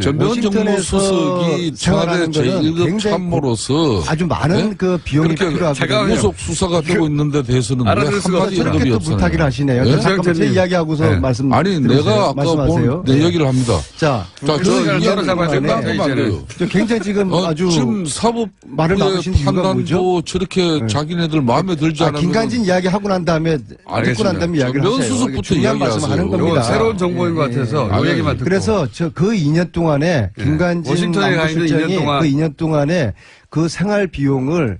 정무수석이 청와대 제1급 참모로서 아주 많은 그 비용이 필요하거든요. 구속 수사가 되고 있는데 대해서는 왜 한마디 언급이 또 없어요? 부탁을 하시네요. 네? 잠깐만 제 이야기하고서 말씀. 아니 내가 아까 본 내 얘기를 합니다. 자, 저 이야기를 하면 돼요. 굉장히 지금 아주 지금 사법 말을 나누신 이유가 뭐죠? 판단도 저렇게 자기네들 마음에 들지 않으면 김관진 이야기 하고 난 다음에 듣고 난 다음에 이야기를 하세요. 중요한 말씀하는 겁니다. 새로운 정보인 것 같아서 이 얘기만 듣고. 그래서 그 2년 동안에 김관진 안보실장이 그 2년 동안에 그 생활 비용을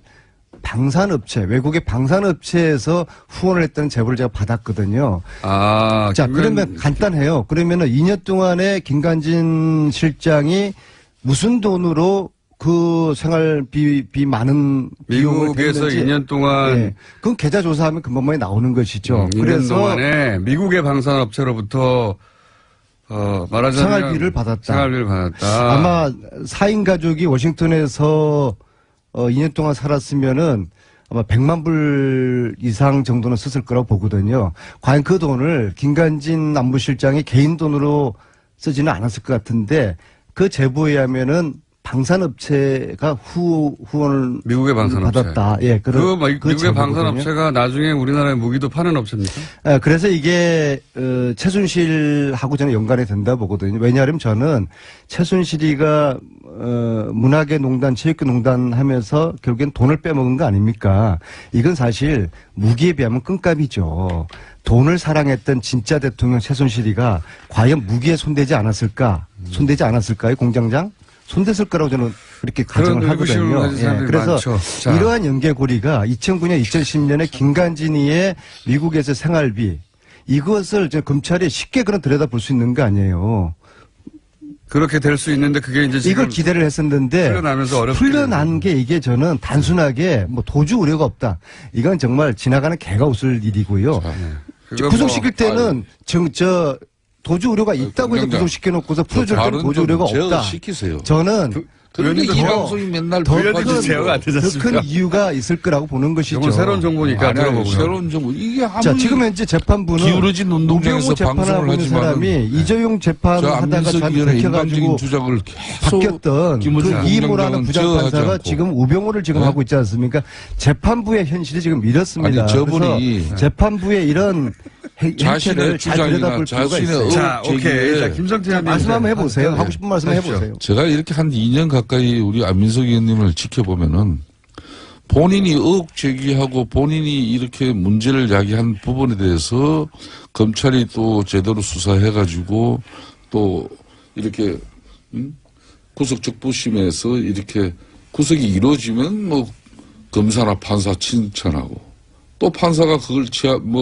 외국의 방산업체에서 후원을 했다는 제보를 제가 받았거든요. 자, 그러면 간단해요. 그러면은 2년 동안에 김관진 실장이 무슨 돈으로 그 생활비 많은 미국에서 2년 동안 그건 계좌 조사하면 금방만에 나오는 것이죠. 2년 그래서 동안에 미국의 방산업체로부터 말하자면 생활비를 받았다. 아마 4인 가족이 워싱턴에서 2년 동안 살았으면은 아마 100만 불 이상 정도는 썼을 거라고 보거든요. 과연 그 돈을 김관진 안보실장이 개인 돈으로 쓰지는 않았을 것 같은데 그 제보에 의하면은 방산업체가 후원을 미국의 방산업체. 받았다. 예, 그런 미국의 제보거든요. 방산업체가 나중에 우리나라에 무기도 파는 업체입니까? 그래서 이게 최순실하고 저는 연관이 된다 보거든요. 왜냐하면 저는 최순실이가 문화계 농단, 체육계 농단 하면서 결국엔 돈을 빼먹은 거 아닙니까? 이건 사실 무기에 비하면 끈값이죠. 돈을 사랑했던 진짜 대통령 최순실이가 과연 무기에 손대지 않았을까요, 공장장? 손댔을 거라고 저는 그렇게 가정을 하거든요. 예, 그래서 이러한 연계고리가 2009년, 2010년에 김관진이의 미국에서 생활비 이것을 이제 검찰이 쉽게 그런 들여다볼 수 있는 거 아니에요. 그렇게 될 수 있는데 그게 이제 지금 이걸 기대를 했었는데 풀려나면서 어렵게 풀려난 게 이게 저는 단순하게 뭐 도주 우려가 없다. 이건 정말 지나가는 개가 웃을 일이고요. 구속시킬 때는 도주 우려가 있다고 해서 구속시켜놓고서 풀어줄 때는 도주 우려가 없다. 시키세요. 저는 그런데 이 방송이 맨날 더 제어가 안 되지 않습니까? 큰 이유가 있을 거라고 보는 것이죠. 이건 새로운 정보니까 들어보고요. 새로운 정보. 이게 아무리 자, 지금 현재 재판부는 기울어진 운동장에서 노병호 재판을 방송을 하고 있는 하지만 사람이 이재용 재판하다가 저한테 들켜가지고 주장을 계속 바뀌었던 김어준 그 이모라는 공장장은 부장판사가 제어하지 않고. 지금 우병호를 지금 네? 하고 있지 않습니까? 재판부의 현실이 지금 이렇습니다. 아니, 저분이 그래서 재판부의 이런 행태를 잘 들여다볼 필요가 자신의 있어요. 자, 오케이. 제기에 자, 김성태 의원님. 말씀 한번 해보세요. 네. 하고 싶은 말씀 해보세요. 제가 이렇게 한 2년 가까이 우리 안민석 의원님을 지켜보면은 본인이 의혹 제기하고 본인이 이렇게 문제를 야기한 부분에 대해서 검찰이 또 제대로 수사해가지고 또 이렇게 구속적부심에서 이렇게 구속이 이루어지면 뭐 검사나 판사 칭찬하고 또 판사가 그걸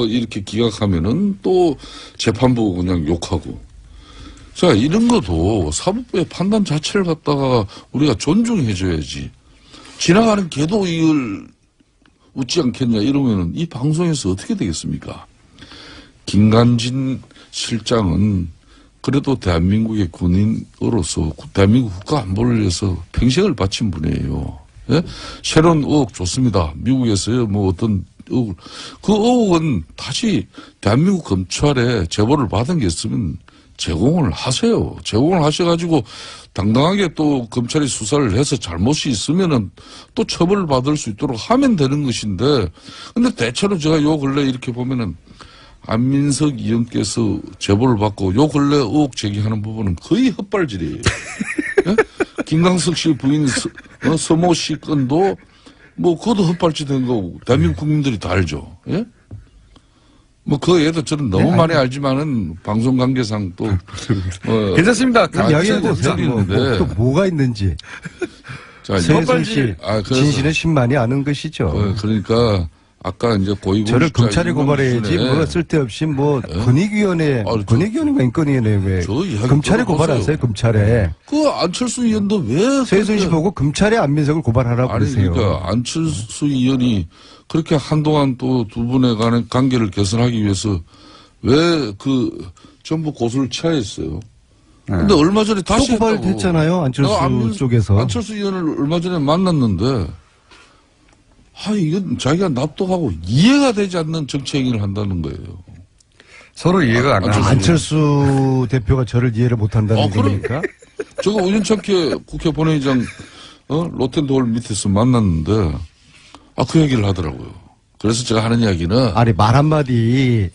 이렇게 기각하면은 또 재판부 그냥 욕하고. 자, 이런 것도 사법부의 판단 자체를 갖다가 우리가 존중해줘야지. 지나가는 개도 이걸 웃지 않겠냐 이러면은 이 방송에서 어떻게 되겠습니까? 김관진 실장은 그래도 대한민국의 군인으로서 대한민국 국가 안보를 위해서 평생을 바친 분이에요. 예? 새로운 의혹 좋습니다. 미국에서요, 뭐 어떤 의혹을. 그 의혹은 다시 대한민국 검찰에 제보를 받은 게 있으면 제공을 하세요. 제공을 하셔가지고 당당하게 또 검찰이 수사를 해서 잘못이 있으면은 또 처벌을 받을 수 있도록 하면 되는 것인데, 근데 대체로 제가 요 근래 이렇게 보면은 안민석 의원께서 제보를 받고 요 근래 의혹 제기하는 부분은 거의 헛발질이에요. 예? 김광석 씨 부인 서모 씨 건도 뭐 그것도 헛발질 된 거고 대한민국 국민들이 다 알죠. 예? 뭐 그 애도 저는 너무 많이 알지만은 방송 관계상 또 괜찮습니다. 이야기해보세요. 또 뭐가 있는지. 자, 최순실 진실은 신만이 아는 것이죠. 그러니까 아까 이제 고위공직자 저를 검찰에 고발해야지 뭐 쓸데없이 뭐 권익위원회 권익위원회가 인권위원회 왜 검찰에 고발하세요. 검찰에. 그 안철수 의원도 왜 최순실 보고 검찰에 안민석을 고발하라고 그러세요. 그러니까 안철수 의원이 그렇게 한동안 또 두 분의 간의 관계를 개선하기 위해서 왜 그 전부 고소를 취하했어요. 근데 얼마 전에 다시 또 고발됐잖아요. 안철수 쪽에서. 안철수 의원을 얼마 전에 만났는데 이건 자기가 납득하고 이해가 되지 않는 정치 행위를 한다는 거예요. 서로 이해가 안 가요. 안철수 대표가 저를 이해를 못한다는 겁니까? 저거 우연찮게 국회 본회의장 로텐도홀 밑에서 만났는데 그 얘기를 하더라고요. 그래서 제가 하는 이야기는 아니 말 한마디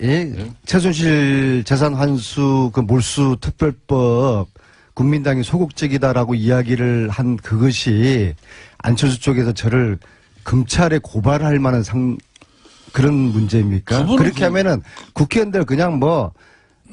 최순실 재산 환수 그 몰수 특별법 국민당이 소극적이다라고 이야기를 한 그것이 안철수 쪽에서 저를 검찰에 고발할 만한 그런 문제입니까? 그렇게 하면은 국회의원들 그냥 뭐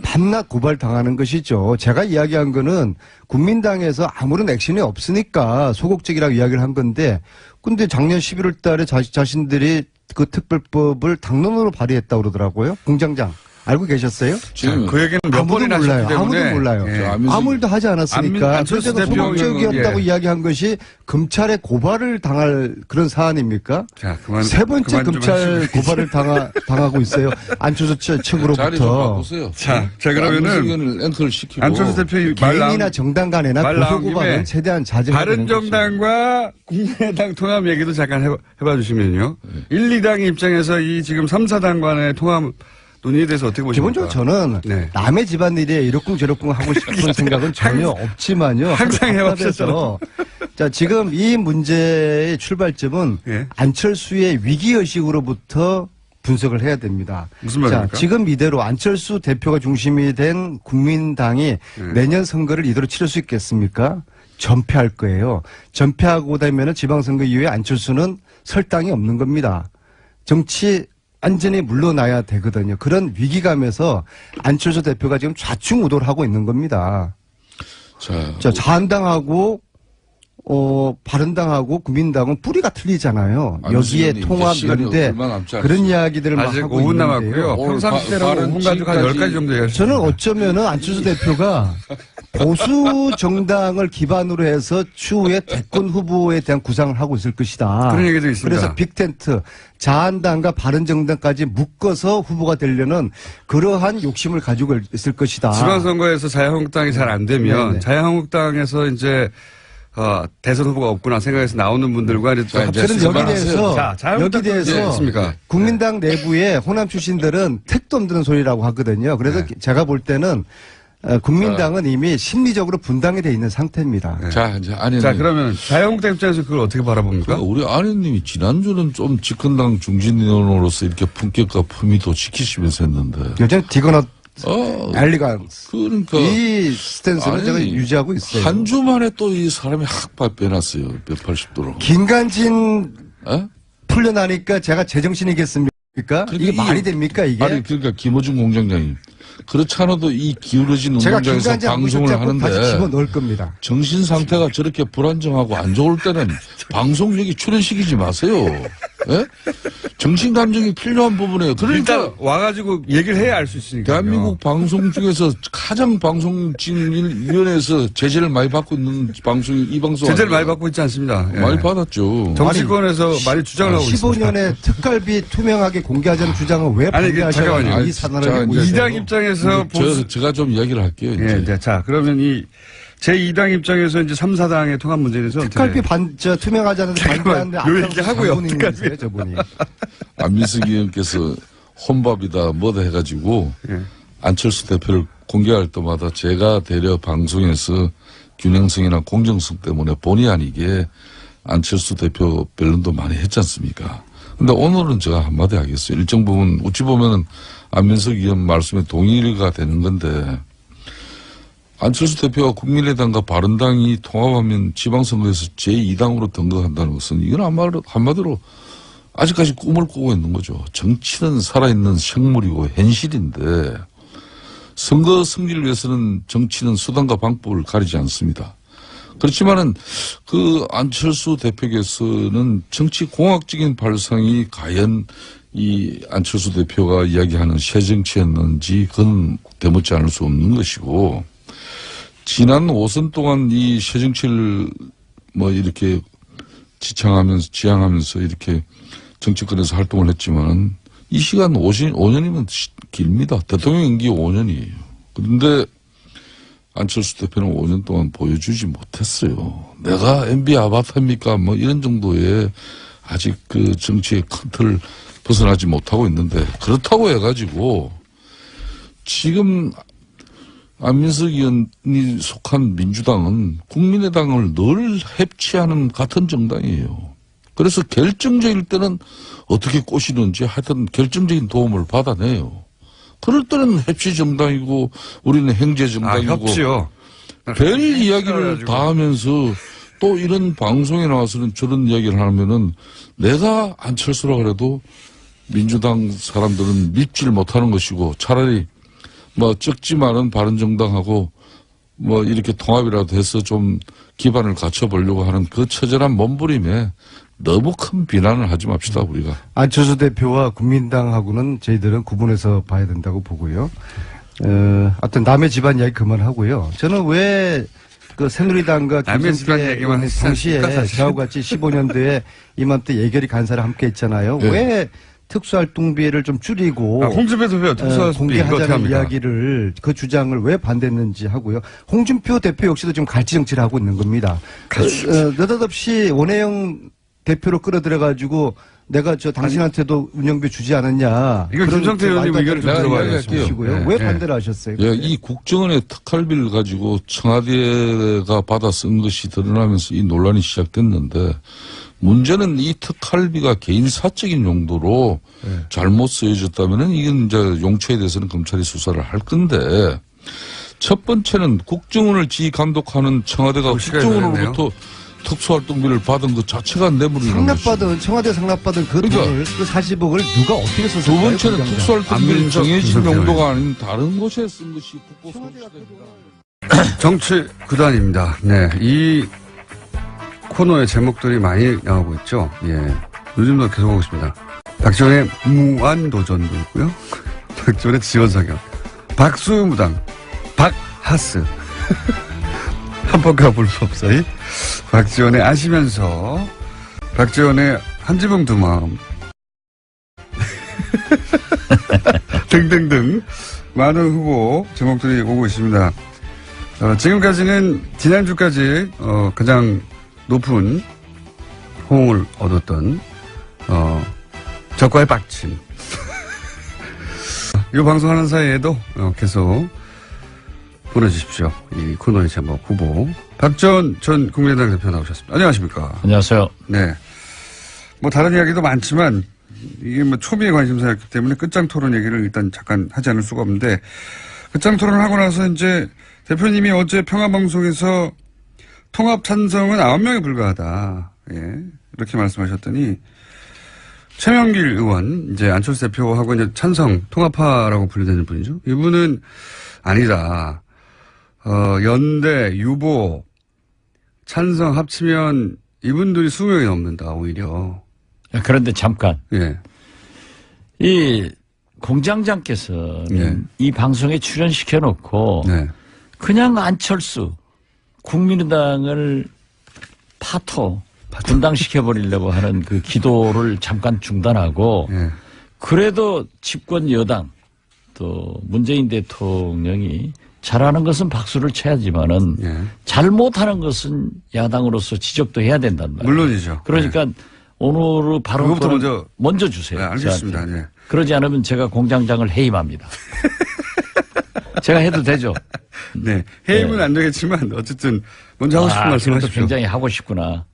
밤낮 고발 당하는 것이죠. 제가 이야기한 거는 국민당에서 아무런 액션이 없으니까 소극적이라고 이야기를 한 건데, 근데 작년 11월 달에 자신들이 그 특별법을 당론으로 발의했다고 그러더라고요. 공장장. 알고 계셨어요? 지금 그 얘기는 몇 번이나 하셨기 때문에. 아무도 몰라요. 예. 아무 일도 하지 않았으니까. 안철수 그래서 소극적이었다고 예. 이야기한 것이 검찰에 고발을 당할 그런 사안입니까? 자, 세 번째 검찰 고발을 당하고 있어요. 안철수 자리 좀 측으로부터. 바꾸세요. 자, 그러면은 의원을 앵커를 시키고 안철수 대표의 말 나온 개인이나 정당 간에나 말 나온 고소고발은 김에 최대한 자제해야 되는 것이죠. 바른정당과 국민의당 통합 얘기도 잠깐 해봐 주시면요. 1, 2당의 입장에서 이 지금 3, 4당 간의 통합 논의에 대해서 어떻게 보십니까? 기본적으로 저는 네. 남의 집안일에 이러쿵저러쿵 하고 싶은 생각은 전혀 없지만요. 항상 해왔었죠. 자, 지금 이 문제의 출발점은 예. 안철수의 위기의식으로부터 분석을 해야 됩니다. 무슨 말입니까? 자, 지금 이대로 안철수 대표가 중심이 된 국민당이 내년 선거를 이대로 치를 수 있겠습니까? 전패할 거예요. 전패하고 나면은 지방선거 이후에 안철수는 설 땅이 없는 겁니다. 정치 완전히 물러나야 되거든요. 그런 위기감에서 안철수 대표가 지금 좌충우돌 하고 있는 겁니다. 자, 자한당하고 바른당하고 국민당은 뿌리가 틀리잖아요. 여기에 통합, 연대 그런 이야기들을 막 아직 하고 5분 있는데요. 남았고요. 평상시대로 5분 가지고 한 10가지 정도 얘기하시죠. 저는 어쩌면은 안철수 대표가 보수 정당을 기반으로 해서 추후에 대권 후보에 대한 구상을 하고 있을 것이다. 그런 얘기도 있습니다. 그래서 빅텐트, 자한당과 바른정당까지 묶어서 후보가 되려는 그러한 욕심을 가지고 있을 것이다. 지방선거에서 자유한국당이 잘 안 되면 네네. 자유한국당에서 이제 대선 후보가 없구나 생각해서 나오는 분들과 이제 또 저는 여기 대해서 자유한국당 있습니까? 국민당 내부의 호남 출신들은 택도 없는 소리라고 하거든요. 그래서 제가 볼 때는 국민당은 이미 심리적으로 분당이 돼 있는 상태입니다. 네. 자, 이제 아니. 자, 그러면 자유한국당 입장에서 그걸 어떻게 바라봅니까? 우리 아내님이 지난주는 좀 집권당 중진위원으로서 이렇게 품격과 품위도 지키시면서 했는데. 요즘 디거넛 엘리간스. 그러니까. 이 스탠스를 제가 유지하고 있어요. 한 주 만에 또 이 사람이 확 빼놨어요. 180도로. 김관진 에? 풀려나니까 제가 제정신이겠습니까? 이게 말이 됩니까, 이게? 아니, 그러니까 김어준 공장장님. 그렇지 않아도 이 기울어진 제가 운동장에서 김관진 방송을 하는데 다시 집어넣을 겁니다. 정신 상태가 저렇게 불안정하고 안 좋을 때는 방송 여기 출연시키지 마세요. 예? 정신 감정이 필요한 부분이에요. 그러니까 일단 와가지고 얘기를 해야 알 수 있으니까. 대한민국 방송 중에서 가장 방송진위원회에서 제재를 많이 받고 있는 방송이 이 방송 제재를 아니에요? 많이 받고 있지 않습니다. 예. 많이 받았죠. 정치권에서 많이 주장을 하고 있습니다. 15년에 특갈비 투명하게 공개하자는 주장을 왜 아니, 반대하셨는지 잠깐만요. 이 산하를 자, 이당 입장에서 제가 좀 이야기를 할게요. 예, 이제. 자, 그러면 제2당 입장에서 이제 3, 4당의 통합 문제에 대해서 특갈비 투명하자는 반대하는데 요 얘기 하고요. 특갈비 저분이. 안민석 의원께서 혼밥이다 뭐다 해가지고 예. 안철수 대표를 공개할 때마다 제가 대려 방송에서 균형성이나 공정성 때문에 본의 아니게 안철수 대표 변론도 많이 했지 않습니까? 근데 오늘은 제가 한마디 하겠어요. 일정 부분 어찌 보면은 안민석 의원 말씀에 동의가 되는 건데 안철수 대표가 국민의당과 바른당이 통합하면 지방선거에서 제2당으로 등극한다는 것은 이건 한마디로 아직까지 꿈을 꾸고 있는 거죠. 정치는 살아있는 생물이고 현실인데 선거 승리를 위해서는 정치는 수단과 방법을 가리지 않습니다. 그렇지만은 그 안철수 대표께서는 정치 공학적인 발상이 과연 이 안철수 대표가 이야기하는 새정치였는지 그건 되묻지 않을 수 없는 것이고 지난 5선 동안 이 새정치를 뭐 이렇게 지향하면서 이렇게 정치권에서 활동을 했지만은 이 시간 5년이면 길입니다. 대통령 임기 5년이에요. 그런데 안철수 대표는 5년 동안 보여주지 못했어요. 내가 MB 아바타입니까? 뭐 이런 정도의 아직 그 정치의 큰 틀을 벗어나지 못하고 있는데 그렇다고 해가지고 지금 안민석 의원이 속한 민주당은 국민의당을 늘 해치하는 같은 정당이에요. 그래서 결정적일 때는 어떻게 꼬시는지 하여튼 결정적인 도움을 받아내요. 그럴 때는 heb시 정당이고 우리는 행제 정당이고 협치요. 별 이야기를 다 하면서 또 이런 방송에 나와서는 저런 이야기를 하면은 내가 안철수라 그래도 민주당 사람들은 믿지를 못하는 것이고 차라리 뭐 적지만은 바른정당하고 뭐 이렇게 통합이라도 해서 좀 기반을 갖춰보려고 하는 그 처절한 몸부림에 너무 큰 비난을 하지 맙시다 우리가. 안철수 대표와 국민당하고는 저희들은 구분해서 봐야 된다고 보고요. 하여튼 남의 집안 이야기 그만하고요. 저는 왜 그 새누리당과 남의 집안 얘기만 당시에 했으니까 저하고 같이 15년도에 이맘때 예결위 간사를 함께 했잖아요. 네. 왜 특수활동비를 좀 줄이고 홍준표 대표 특수활동비 이거 어떻게 공개하자는 합니까? 이야기를 그 주장을 왜 반대했는지 하고요. 홍준표 대표 역시도 지금 갈치 정치를 하고 있는 겁니다. 느닷없이 원혜영 대표로 끌어들여가지고 내가 당신한테도 운영비 주지 않았냐. 이거 김성태 의원님 의견을 좀 내가 들어봐야 이야기할게요. 시고요. 네, 왜 네. 반대를 하셨어요? 예, 이 국정원의 특활비를 가지고 청와대가 받아 쓴 것이 드러나면서 이 논란이 시작됐는데 문제는 이 특활비가 개인 사적인 용도로 잘못 쓰여졌다면은 이건 이제 용처에 대해서는 검찰이 수사를 할 건데 첫 번째는 국정원을 지휘 감독하는 청와대가 시간이 국정원으로부터 특수활동비를 받은 것 자체가 뇌물이라는 것이죠. 청와대 상납받은 그 그러니까 돈을, 그 40억을 누가 어떻게 썼을까요? 두 번째는 공장장? 특수활동비는 안민석 정해진 부서장이. 용도가 아닌 다른 곳에 쓴 것이 국고소득입니다. 정치 구단입니다. 네. 이 코너의 제목들이 많이 나오고 있죠. 예. 요즘도 계속 오고 있습니다. 박지원의 무한도전도 있고요. 박지원의 지원사격. 박수무당. 박하스. 한번가 볼 수 없어요. 박지원의 아시면서. 박지원의 한지붕 두 마음. 등등등. 많은 후보 제목들이 오고 있습니다. 지금까지는 지난주까지 가장 높은 호응을 얻었던 적과의 빡침. 이 방송하는 사이에도 계속 보내주십시오. 이 코너의 제목 후보 박지원 전 국민의당 대표 나오셨습니다. 안녕하십니까? 안녕하세요. 네. 뭐 다른 이야기도 많지만 이게 뭐 초미의 관심사였기 때문에 끝장 토론 얘기를 일단 잠깐 하지 않을 수가 없는데 끝장 토론을 하고 나서 이제 대표님이 어제 평화방송에서 통합 찬성은 9명에 불과하다. 예. 이렇게 말씀하셨더니 최명길 의원, 이제 안철수 대표하고 이제 찬성, 통합파라고 분류되는 분이죠. 이분은 아니다. 연대, 유보, 찬성 합치면 이분들이 20명이 넘는다, 오히려. 그런데 잠깐. 예. 이 공장장께서는 네. 이 방송에 출연시켜 놓고 네. 그냥 안철수 국민의당을 분당시켜버리려고 하는 그 기도를 잠깐 중단하고 예. 그래도 집권 여당 또 문재인 대통령이 잘하는 것은 박수를 쳐야지만은 예. 잘못하는 것은 야당으로서 지적도 해야 된단 말이에요. 물론이죠. 그러니까 오늘의 그거부터 발언권은 먼저 주세요. 네, 알겠습니다. 저한테. 네. 그러지 않으면 제가 공장장을 해임합니다. 제가 해도 되죠? 네. 해임은 안 되겠지만 어쨌든 먼저 하고 싶은 그래도 말씀하십시오. 굉장히 하고 싶구나.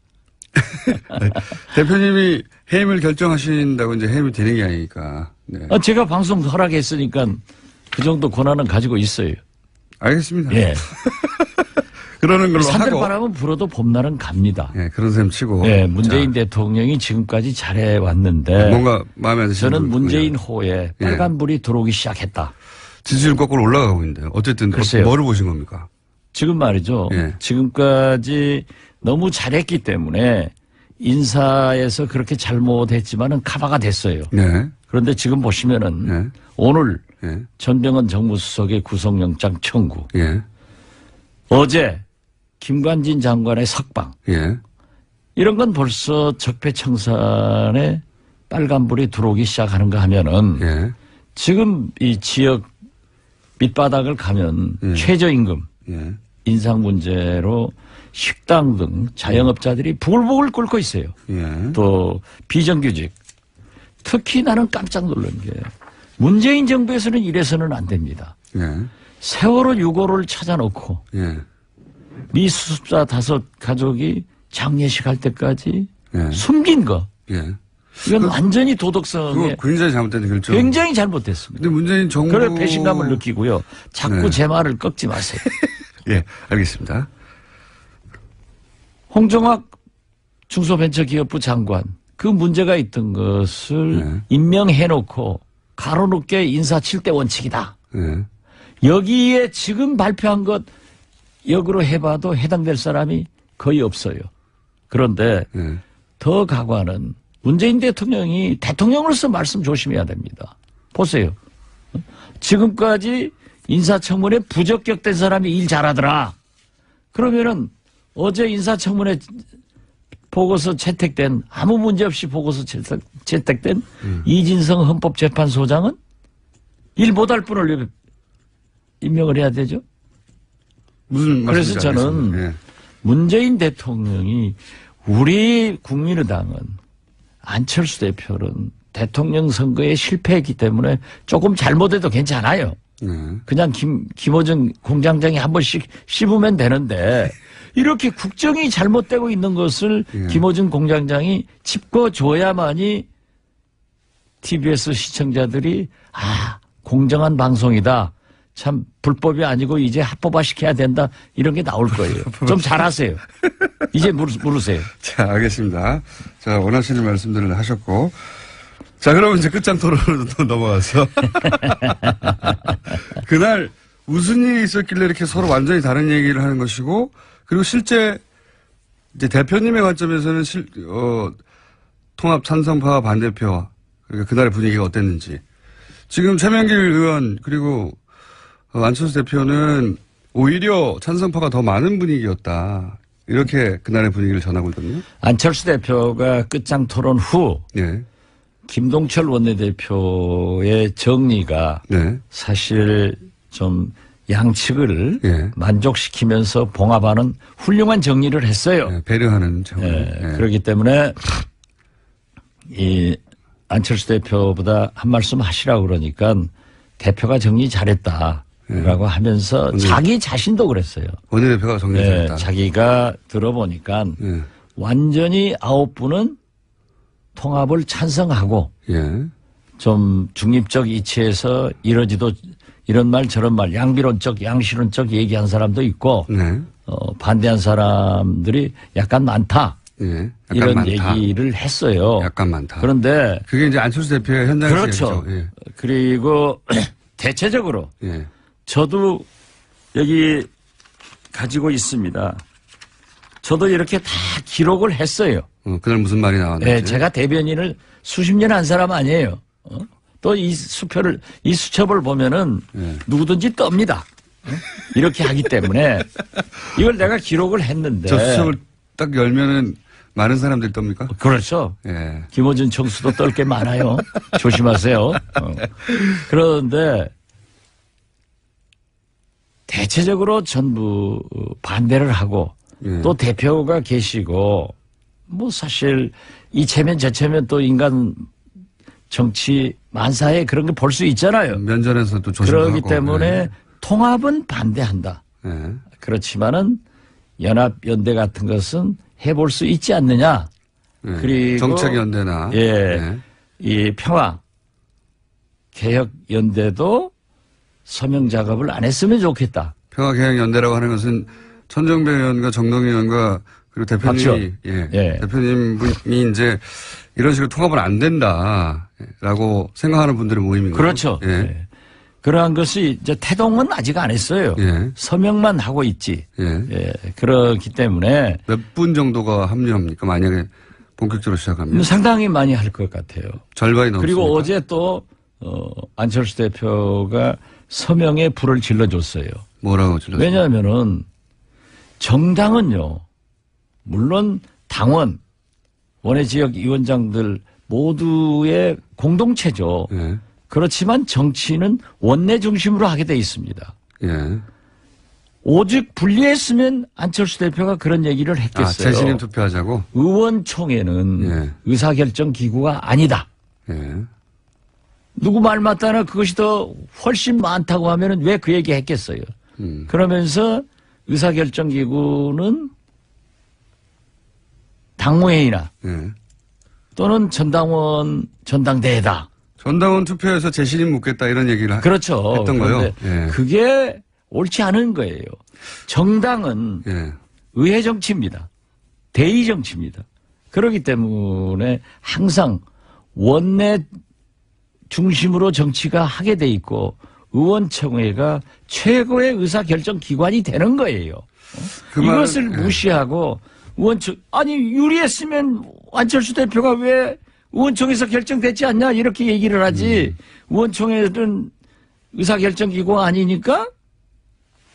네. 대표님이 해임을 결정하신다고 이제 해임이 되는 게 아니니까. 네. 제가 방송 허락했으니까 그 정도 권한은 가지고 있어요. 알겠습니다. 예. 그러는 걸로 하고. 산들바람은 불어도 봄날은 갑니다. 예, 그런 셈 치고. 예, 문재인 자, 대통령이 지금까지 잘해왔는데 뭔가 마음에 안 드시는 저는 부분이요. 문재인 호에 빨간불이 들어오기 시작했다. 지지율 거꾸로 올라가고 있는데요. 어쨌든 글쎄요. 뭐를 보신 겁니까? 지금 말이죠. 예. 지금까지 너무 잘했기 때문에 인사에서 그렇게 잘못했지만은 카바가 됐어요. 네. 그런데 지금 보시면은 네. 오늘 예. 전병헌 정무수석의 구속영장 청구, 예. 어제 김관진 장관의 석방, 예. 이런 건 벌써 적폐청산에 빨간불이 들어오기 시작하는가 하면은 예. 지금 이 지역 밑바닥을 가면 최저임금 예. 인상 문제로 식당 등 자영업자들이 부글부글 끓고 있어요. 예. 또 비정규직. 특히 나는 깜짝 놀란 게 문재인 정부에서는 이래서는 안 됩니다. 예. 세월호 6호를 찾아놓고 예. 미수습자 5 가족이 장례식 할 때까지 예. 숨긴 거. 예. 이건 완전히 그거 도덕성에 굉장히 잘못된 결정. 굉장히 잘못됐습니다. 근데 문재인 정부. 그래 배신감을 느끼고요. 자꾸 네. 제 말을 꺾지 마세요. 예. 알겠습니다. 홍정학 중소벤처기업부 장관 그 문제가 있던 것을 네. 임명해놓고 가로놓게 인사 7대 원칙이다. 예. 여기에 지금 발표한 것 역으로 해봐도 해당될 사람이 거의 없어요. 그런데 예. 더 가관은 문재인 대통령이 대통령으로서 말씀 조심해야 됩니다. 보세요. 지금까지 인사청문회 부적격된 사람이 일 잘하더라. 그러면은 어제 인사청문회 보고서 채택된 아무 문제 없이 보고서 채택된 이진성 헌법재판소장은 일 못할 분을 임명을 해야 되죠. 무슨 그래서 말씀인지 저는 알겠습니다. 예. 문재인 대통령이 우리 국민의당은 안철수 대표는 대통령 선거에 실패했기 때문에 조금 잘못해도 괜찮아요. 그냥 김어준 공장장이 한 번씩 씹으면 되는데 이렇게 국정이 잘못되고 있는 것을 김어준 공장장이 짚어줘야만이 TBS 시청자들이 공정한 방송이다. 참 불법이 아니고 이제 합법화 시켜야 된다. 이런 게 나올 거예요. 좀 잘하세요. 이제 물으세요. 자, 알겠습니다. 자, 원하시는 말씀들을 하셨고. 자, 그러면 이제 끝장 토론으로 또 넘어가서. 그날 무슨 일이 있었길래 이렇게 서로 완전히 다른 얘기를 하는 것이고, 그리고 실제 이제 대표님의 관점에서는 통합 찬성파와 반대표, 그러니까 그날의 분위기가 어땠는지. 지금 최명길 의원, 그리고 안철수 대표는 오히려 찬성파가 더 많은 분위기였다. 이렇게 그날의 분위기를 전하고 있거든요. 안철수 대표가 끝장 토론 후 네. 김동철 원내대표의 정리가 네. 사실 좀 양측을 네. 만족시키면서 봉합하는 훌륭한 정리를 했어요. 네, 배려하는 정리. 네. 그렇기 때문에 이 안철수 대표보다 한 말씀 하시라고 그러니까 대표가 정리 잘했다. 라고 하면서 자기 자신도 그랬어요. 원내대표가 정리 잘했다. 자기가 들어보니까 완전히 9분은 통합을 찬성하고 좀 중립적 이치에서 이러지도 이런 말 저런 말 양비론적 양실론적 얘기한 사람도 있고 반대한 사람들이 약간 많다. 약간 이런 많다. 얘기를 했어요. 약간 많다. 그런데 그게 이제 안철수 대표의 현장에서 그렇죠. 그리고 대체적으로 저도 여기 가지고 있습니다. 저도 이렇게 다 기록을 했어요. 그날 무슨 말이 나왔는지. 네, 제가 대변인을 수십 년 한 사람 아니에요. 또 이 수첩을 보면은 누구든지 떱니다. 이렇게 하기 때문에 이걸 내가 기록을 했는데. 저 수첩을 딱 열면은 많은 사람들이 떱니까? 그렇죠. 예. 김어준 총수도 떨 게 많아요. 조심하세요. 그런데 대체적으로 전부 반대를 하고 또 대표가 계시고 뭐 사실 이체면 저체면 또 인간 정치 만사에 그런 게 볼 수 있잖아요. 면전에서도 조심하고. 그렇기 때문에 통합은 반대한다. 그렇지만은 연합연대 같은 것은 해볼 수 있지 않느냐. 그리고 정책연대나 이 평화 개혁연대도 서명 작업을 안 했으면 좋겠다. 평화개혁연대라고 하는 것은 천정배 의원과 정동희 의원과 그리고 대표님이 대표님이 이제 이런 식으로 통합은 안 된다라고 생각하는 분들의 모임인 거죠. 그렇죠. 그러한 것이 이제 태동은 아직 안 했어요. 서명만 하고 있지. 그렇기 때문에 몇 분 정도가 합류합니까? 만약에 본격적으로 시작하면 상당히 많이 할 것 같아요. 절반이 넘습니까? 그리고 어제 또 안철수 대표가 서명에 불을 질러줬어요. 뭐라고 질렀어요? 왜냐하면은 정당은요, 물론 당원, 원외 지역 위원장들 모두의 공동체죠. 그렇지만 정치는 원내 중심으로 하게 돼 있습니다. 오직 분리했으면 안철수 대표가 그런 얘기를 했겠어요. 재신임 투표하자고? 의원총회는 의사결정 기구가 아니다. 누구 말 맞다나 그것이 더 훨씬 많다고 하면은 왜 그 얘기 했겠어요. 그러면서 의사결정 기구는 당무회의나 또는 전당원 전당대회다. 전당원 투표에서 재신임 묻겠다 이런 얘기를 그렇죠. 했던 거요. 그게 옳지 않은 거예요. 정당은 의회 정치입니다. 대의 정치입니다. 그렇기 때문에 항상 원내 중심으로 정치가 하게 돼 있고 의원총회가 최고의 의사결정 기관이 되는 거예요. 이것을 무시하고 아니 유리했으면 안철수 대표가 왜 의원총회에서 결정됐지 않냐 이렇게 얘기를 하지. 의원총회는 의사결정기구가 아니니까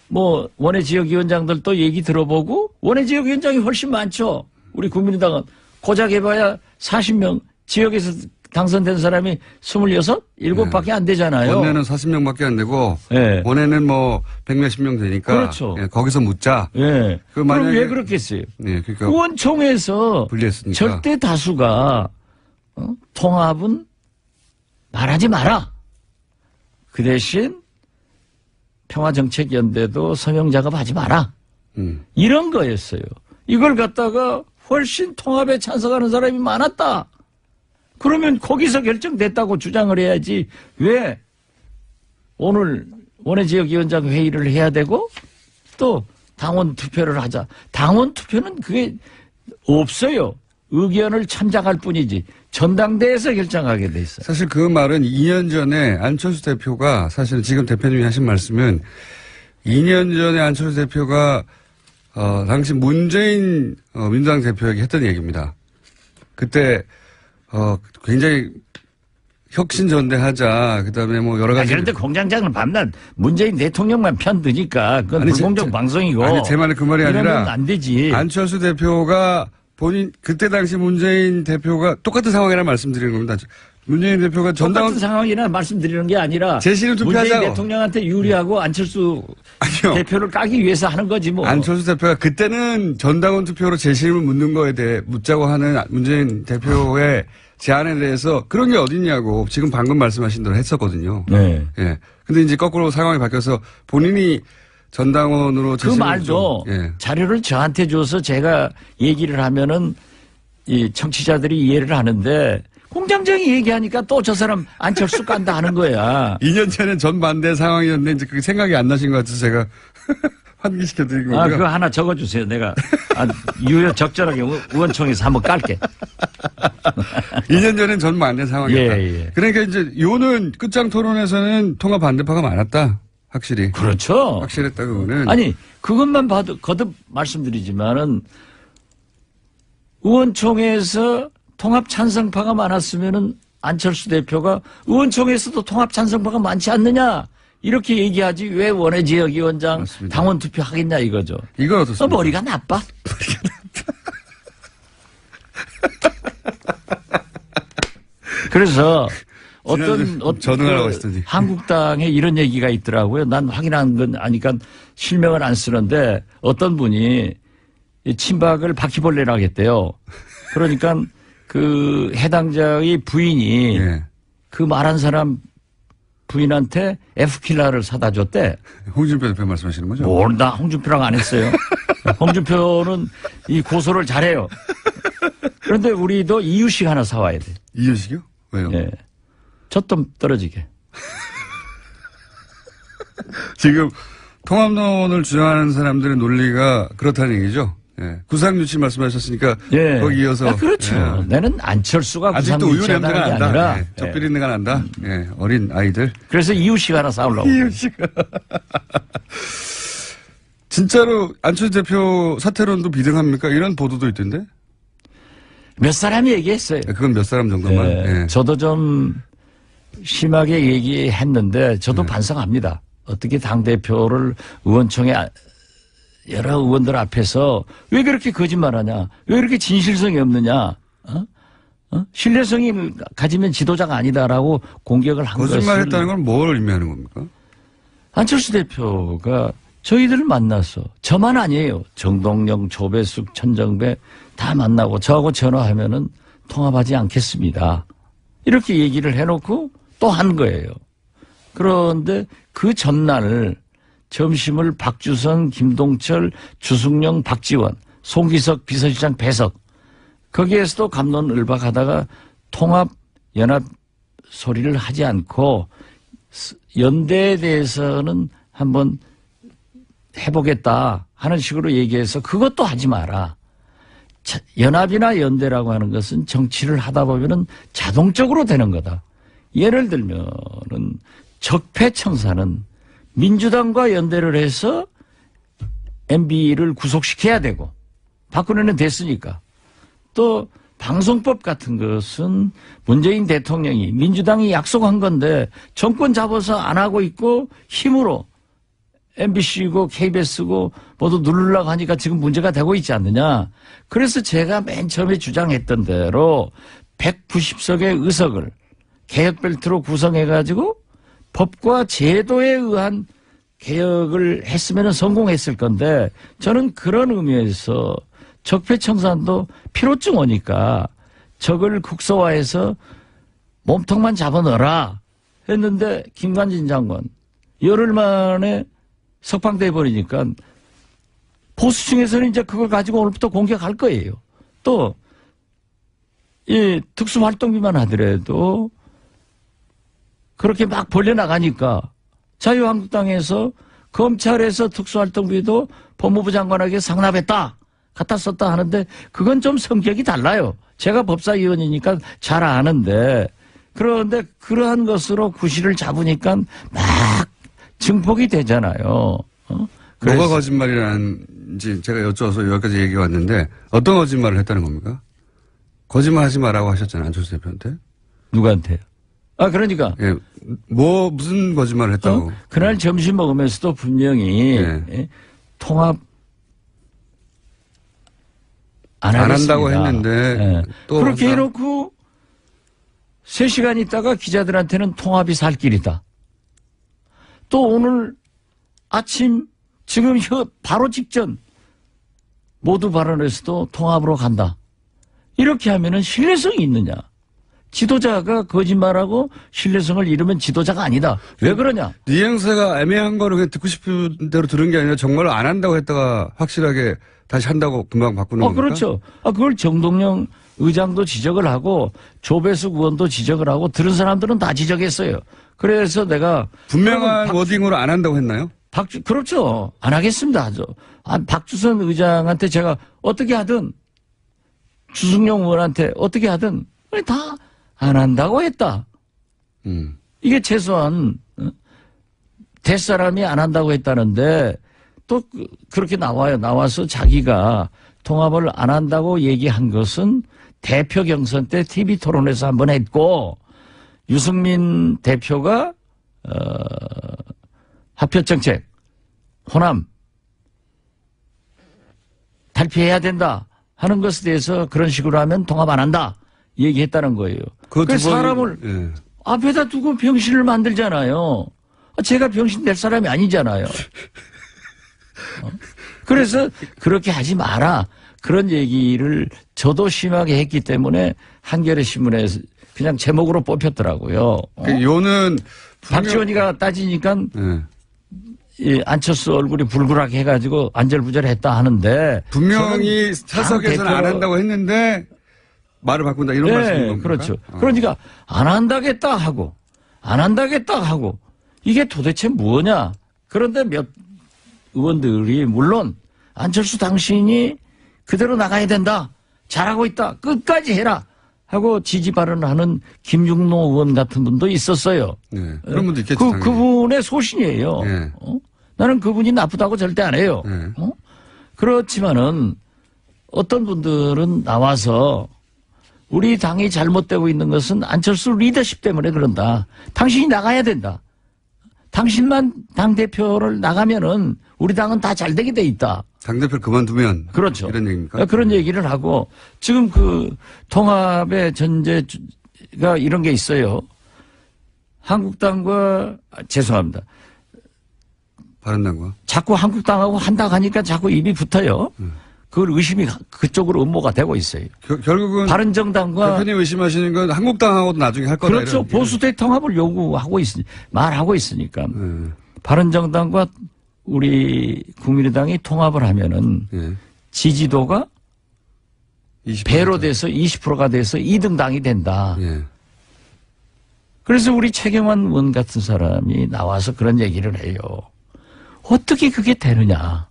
뭐 원외 지역위원장들도 얘기 들어보고 원외 지역위원장이 훨씬 많죠. 우리 국민의당은 고작 해봐야 40명 지역에서 당선된 사람이 26, 7밖에 안 되잖아요. 원내는 40명밖에 안 되고 원내는 뭐 100몇십 명 되니까 그렇죠. 거기서 묻자. 그럼 왜 그렇겠어요? 그러니까 의원총회에서 분리했으니까. 절대 다수가 통합은 말하지 마라. 그 대신 평화정책연대도 서명 작업하지 마라. 이런 거였어요. 이걸 갖다가 훨씬 통합에 찬성하는 사람이 많았다. 그러면 거기서 결정됐다고 주장을 해야지 왜 오늘 원외지역위원장 회의를 해야 되고 또 당원 투표를 하자. 당원 투표는 그게 없어요. 의견을 참작할 뿐이지 전당대회에서 결정하게 돼 있어요. 사실 그 말은 2년 전에 안철수 대표가 사실은 지금 대표님이 하신 말씀은 2년 전에 안철수 대표가 당시 문재인 민주당 대표에게 했던 얘기입니다. 그때 굉장히 혁신전대하자. 그다음에 뭐 여러 가지. 그런데 공장장은 밤낮 문재인 대통령만 편드니까 그건 아니, 불공정 방송이고. 아니 제 말은 그 말이 아니라 안 되지. 안철수 대표가 본인 그때 당시 문재인 대표가 똑같은 상황이라 말씀드리는 겁니다. 문재인 대표가 전당원 똑같은 상황이나 말씀드리는 게 아니라 제시는 투표하자고. 문재인 대통령한테 유리하고 안철수 아니요. 대표를 까기 위해서 하는 거지 뭐. 안철수 대표가 그때는 전당원 투표로 재심을 묻는 거에 대해 묻자고 하는 문재인 대표의 제안에 대해서 그런 게 어딨냐고 지금 방금 말씀하신 대로 했었거든요. 네. 예. 근데 이제 거꾸로 상황이 바뀌어서 본인이 전당원으로 그 재심을 말도 예. 자료를 저한테 줘서 제가 얘기를 하면은 이 청취자들이 이해를 하는데 공장장이 얘기하니까 또 저 사람 안철수 깐다 하는 거야. 2년 전에 전반대 상황이었는데 이제 그게 생각이 안 나신 것 같아서 제가 환기시켜 드린 거고요. 그거 하나 적어주세요. 내가 유효 적절하게 의원총회에서 한번 깔게. 2년 전엔 전반대 상황이었다. 예. 그러니까 이제 요는 끝장 토론에서는 통합 반대파가 많았다. 확실히. 그렇죠. 확실했다 그거는. 아니 그것만 봐도 거듭 말씀드리지만은 의원총회에서 통합 찬성파가 많았으면은 안철수 대표가 의원총회에서도 통합 찬성파가 많지 않느냐 이렇게 얘기하지 왜 원외지역위원장 맞습니다. 당원 투표 하겠냐 이거죠. 이건 어떻습니까? 머리가 나빠. 그래서 어떤 전응하라고 하시더니. 한국당에 이런 얘기가 있더라고요. 난 확인한 건 아니까 실명을 안 쓰는데 어떤 분이 이 친박을 바퀴벌레라고 했대요. 그러니까 그 해당자의 부인이 예. 그 말한 사람 부인한테 F킬러를 사다 줬대. 홍준표 대표 말씀하시는 거죠? 나 홍준표랑 안 했어요. 홍준표는 이 고소를 잘해요. 그런데 우리도 이유식 하나 사와야 돼. 이유식이요? 왜요? 예. 젖돈 떨어지게. 지금 통합론을 주장하는 사람들의 논리가 그렇다는 얘기죠. 예. 구상유치 말씀하셨으니까 예. 거기 이어서 그렇죠. 예. 나는 안철수가 아직도 우유 냄새가 구상유치하다는 게 난다. 아니라 예. 젖 비린내가 난다. 예. 어린 아이들. 그래서 이유식 하나 싸우려고. 진짜로 안철수 대표 사퇴론도 비등합니까? 이런 보도도 있던데. 몇 사람이 얘기했어요. 그건 몇 사람 정도만. 예. 예. 저도 좀 심하게 얘기했는데 저도 반성합니다. 어떻게 당대표를 의원총회 여러 의원들 앞에서 왜 그렇게 거짓말하냐? 왜 그렇게 진실성이 없느냐? 신뢰성이 가지면 지도자가 아니다라고 공격을 한 것을. 거짓말했다는 건 뭘 의미하는 겁니까? 안철수 대표가 저희들을 만나서 저만 아니에요. 정동영, 조배숙, 천정배 다 만나고 저하고 전화하면은 통합하지 않겠습니다. 이렇게 얘기를 해놓고 또 한 거예요. 그런데 그 전날 점심을 박주선, 김동철, 주승용, 박지원, 송기석 비서실장 배석 거기에서도 갑론을박하다가 통합 연합 소리를 하지 않고 연대에 대해서는 한번 해보겠다 하는 식으로 얘기해서 그것도 하지 마라. 연합이나 연대라고 하는 것은 정치를 하다 보면은 자동적으로 되는 거다. 예를 들면은 적폐청사는 민주당과 연대를 해서 MB를 구속시켜야 되고 박근혜는 됐으니까 또 방송법 같은 것은 문재인 대통령이 민주당이 약속한 건데 정권 잡아서 안 하고 있고 힘으로 MBC고 KBS고 모두 누르려고 하니까 지금 문제가 되고 있지 않느냐. 그래서 제가 맨 처음에 주장했던 대로 190석의 의석을 개혁벨트로 구성해가지고 법과 제도에 의한 개혁을 했으면 성공했을 건데 저는 그런 의미에서 적폐청산도 필요증 오니까 적을 국소화해서 몸통만 잡아넣어라 했는데 김관진 장관 열흘 만에 석방돼 버리니까 보수층에서는 이제 그걸 가지고 오늘부터 공격할 거예요. 또 이 특수활동비만 하더라도 그렇게 막 벌려나가니까 자유한국당에서 검찰에서 특수활동비도 법무부 장관에게 상납했다. 갖다 썼다 하는데 그건 좀 성격이 달라요. 제가 법사위원이니까 잘 아는데 그런데 그러한 것으로 구실을 잡으니까 막 증폭이 되잖아요. 뭐가 거짓말이라는지 제가 여쭤서 여기까지 얘기가 왔는데 어떤 거짓말을 했다는 겁니까? 거짓말하지 말라고 하셨잖아요. 안철수 대표한테. 누구한테요? 아 그러니까 예, 무슨 거짓말을 했다고? 그날 점심 먹으면서도 분명히 예. 통합 안 한다고 하겠습니다. 했는데 예. 또 그렇게 한다? 해놓고 3시간 있다가 기자들한테는 통합이 살 길이다. 또 오늘 아침 지금 바로 직전 모두 발언에서도 통합으로 간다. 이렇게 하면은 신뢰성이 있느냐. 지도자가 거짓말하고 신뢰성을 잃으면 지도자가 아니다. 왜 그러냐? 뉘앙스가 애매한 거를 그냥 듣고 싶은 대로 들은 게 아니라 정말로 안 한다고 했다가 확실하게 다시 한다고 금방 바꾸는 겁니까? 그렇죠. 그걸 정동영 의장도 지적을 하고 조배숙 의원도 지적을 하고 들은 사람들은 다 지적했어요. 그래서 내가 분명한 워딩으로 안 한다고 했나요? 그렇죠. 안 하겠습니다. 박주선 의장한테 제가 어떻게 하든 주승용 의원한테 어떻게 하든 다 안 한다고 했다. 이게 최소한 대사람이 안 한다고 했다는데 또 그렇게 나와서 자기가 통합을 안 한다고 얘기한 것은 대표 경선 때 TV 토론에서 한번 했고 유승민 대표가 합표정책 호남 탈피해야 된다 하는 것에 대해서 그런 식으로 하면 통합 안 한다 얘기했다는 거예요. 그래서 사람을 예. 앞에다 두고 병신을 만들잖아요. 제가 병신 될 사람이 아니잖아요. 그래서 그렇게 하지 마라. 그런 얘기를 저도 심하게 했기 때문에 한겨레 신문에서 그냥 제목으로 뽑혔더라고요. 요는 박지원이가 따지니까 예. 이 안철수 얼굴이 불그랗게 해가지고 안절부절했다 하는데 분명히 사석에서는 안 한다고 했는데 말을 바꾼다 이런 말씀인 겁니까? 그렇죠. 그러니까 안 한다겠다 하고 안 한다겠다 하고 이게 도대체 뭐냐. 그런데 몇 의원들이 물론 안철수 당신이 그대로 나가야 된다. 잘하고 있다. 끝까지 해라. 하고 지지 발언을 하는 김중노 의원 같은 분도 있었어요. 네. 그런 분도 있겠죠. 그분의 소신이에요. 네. 나는 그분이 나쁘다고 절대 안 해요. 네. 그렇지만은 어떤 분들은 나와서 우리 당이 잘못되고 있는 것은 안철수 리더십 때문에 그런다. 당신이 나가야 된다. 당신만 당대표를 나가면은 우리 당은 다 잘되게 돼 있다. 당대표를 그만두면. 그렇죠. 이런 얘기입니까? 그런 얘기를 하고 지금 그 통합의 전제가 이런 게 있어요. 한국당과 죄송합니다. 바른당과. 자꾸 한국당하고 한다고 하니까 자꾸 입이 붙어요. 그걸 의심이 그쪽으로 음모가 되고 있어요. 결국은 바른정당과 대표님 의심하시는 건 한국당하고도 나중에 할 거다. 그렇죠. 보수 대통합을 요구하고 말하고 있으니까 바른정당과 우리 국민의당이 통합을 하면은 지지도가 20%. 배로 돼서 20%가 돼서 2등 당이 된다. 예. 그래서 우리 최경환 의원 같은 사람이 나와서 그런 얘기를 해요. 어떻게 그게 되느냐.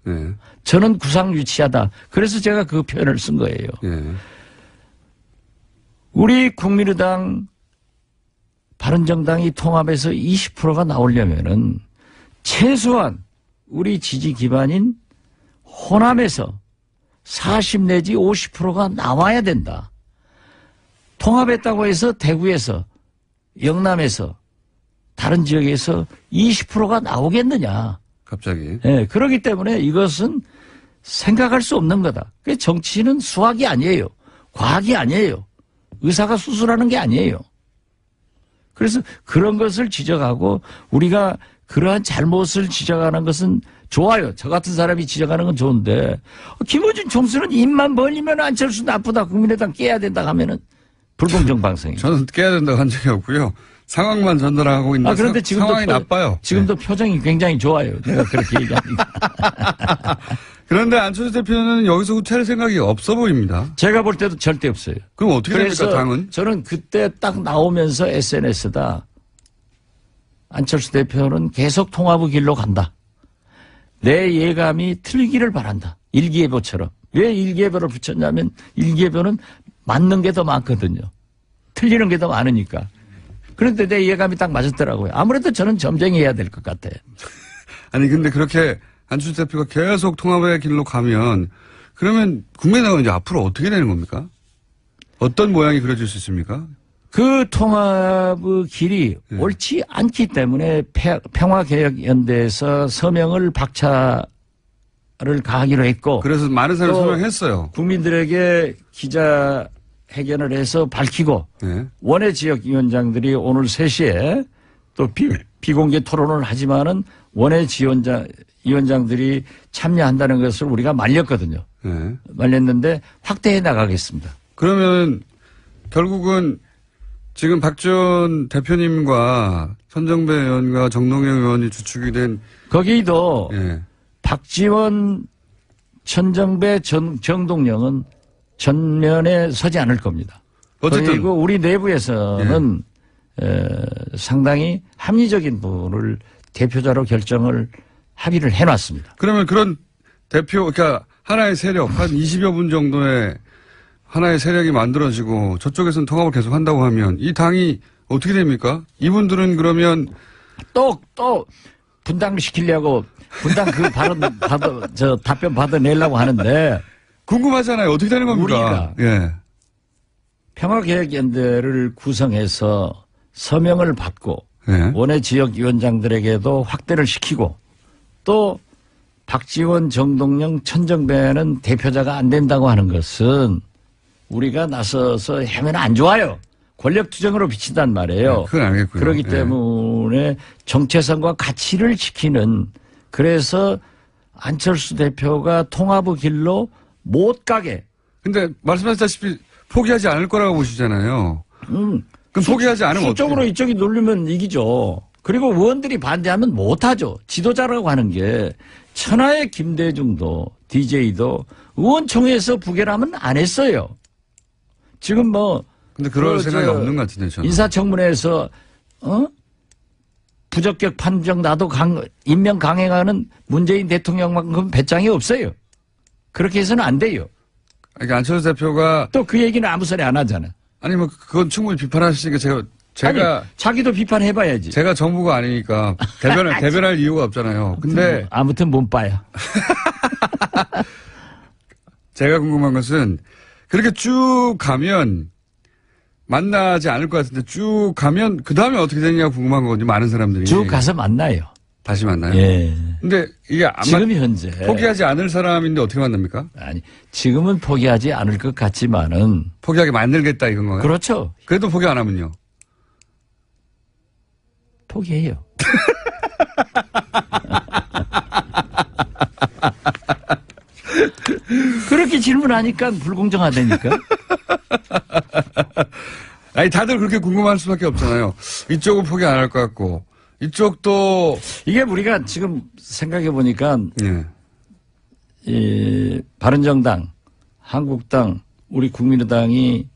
예. 저는 구상유치하다. 그래서 제가 그 표현을 쓴 거예요. 예. 우리 국민의당 바른정당이 통합해서 20%가 나오려면은 최소한 우리 지지 기반인 호남에서 40 내지 50%가 나와야 된다. 통합했다고 해서 대구에서 영남에서 다른 지역에서 20%가 나오겠느냐. 갑자기. 네, 그렇기 때문에 이것은 생각할 수 없는 거다. 정치는 수학이 아니에요. 과학이 아니에요. 의사가 수술하는 게 아니에요. 그래서 그런 것을 지적하고 우리가 그러한 잘못을 지적하는 것은 좋아요. 저 같은 사람이 지적하는 건 좋은데 김어준 총수는 입만 벌리면 안철수 나쁘다. 국민의당 깨야 된다 하면은 불공정 방송이. 저는 깨야 된다고 한 적이 없고요. 상황만 전달하고 있는 그런데 지금도 상황이 나빠요. 지금도 표정이 굉장히 좋아요. 내가 그렇게 얘기하니까. 그런데 안철수 대표는 여기서 후퇴할 생각이 없어 보입니다. 제가 볼 때도 절대 없어요. 그럼 어떻게 됩니까, 그래서 당은? 저는 그때 딱 나오면서 SNS다. 안철수 대표는 계속 통합의 길로 간다. 내 예감이 틀리기를 바란다. 일기예보처럼. 왜 일기예보를 붙였냐면 일기예보는 맞는 게 더 많거든요. 틀리는 게 더 많으니까. 그런데 내 예감이 딱 맞았더라고요. 아무래도 저는 점쟁이해야 될 것 같아요. 아니 근데 그렇게 안철수 대표가 계속 통합의 길로 가면 그러면 국민의당은 이제 앞으로 어떻게 되는 겁니까? 어떤 모양이 그려질 수 있습니까? 그 통합의 길이 옳지 않기 때문에 평화개혁연대에서 서명을 박차를 가하기로 했고 그래서 많은 사람이 또 서명했어요. 국민들에게 기자회견을 해서 밝히고 네. 원외 지역위원장들이 오늘 3시에 또 비공개 토론을 하지만은 원외 위원장들이 참여한다는 것을 우리가 말렸거든요. 네. 말렸는데 확대해 나가겠습니다. 그러면 결국은 지금 박지원 대표님과 손정배 의원과 정동영 의원이 주축이 된 거기도 예. 박지원, 천정배, 정동영은 전면에 서지 않을 겁니다. 어쨌든 그리고 우리 내부에서는 상당히 합리적인 분을 대표자로 결정을 합의를 해놨습니다. 그러면 그런 대표 그러니까 하나의 세력 한 20여 분 정도의 하나의 세력이 만들어지고 저쪽에서는 통합을 계속 한다고 하면 이 당이 어떻게 됩니까? 이분들은 그러면 또 분당시키려고 분당 그 답변 받아내려고 하는데 궁금하잖아요. 어떻게 되는 겁니까? 우리가 예. 평화개혁연대를 구성해서 서명을 받고 예. 원외 지역위원장들에게도 확대를 시키고 또 박지원, 정동영, 천정배는 대표자가 안 된다고 하는 것은 우리가 나서서 하면 안 좋아요. 권력 투쟁으로 비친단 말이에요. 네, 그건 알겠고요. 그렇기 예. 때문에 정체성과 가치를 지키는 그래서 안철수 대표가 통합의 길로 못 가게. 근데 말씀하셨다시피 포기하지 않을 거라고 보시잖아요. 그럼 포기하지 않으면 수적으로 어떻게? 이쪽이 누르면 이기죠. 그리고 의원들이 반대하면 못하죠. 지도자라고 하는 게 천하의 김대중도 DJ도 의원총회에서 부결하면 안 했어요. 지금 뭐 근데 그럴 생각이 없는 것 같은데 저는. 인사청문회에서 부적격 판정 나도 임명 강행하는 문재인 대통령만큼 배짱이 없어요. 그렇게 해서는 안 돼요. 그러니까 안철수 대표가 또 그 얘기는 아무 소리 안 하잖아. 아니 뭐 그건 충분히 비판하시니까 제가 아니, 자기도 비판해봐야지. 제가 정부가 아니니까 대변할 이유가 없잖아요. 근데 아무튼 몸빠야. 제가 궁금한 것은 그렇게 쭉 가면 만나지 않을 것 같은데 쭉 가면 그 다음에 어떻게 되느냐 궁금한 거거든요. 많은 사람들이. 쭉 가서 만나요. 다시 만나요. 예. 근데 이게 지금 현재 포기하지 않을 사람인데 어떻게 만납니까? 아니 지금은 포기하지 않을 것 같지만은 포기하게 만들겠다 이건 거예요. 그렇죠. 그래도 포기 안 하면요. 포기해요. 그렇게 질문하니까 불공정하다니까. 아니 다들 그렇게 궁금할 수밖에 없잖아요. 이쪽은 포기 안 할 것 같고 이쪽도 이게 우리가 지금 생각해 보니까 예. 이 바른정당, 한국당, 우리 국민의당이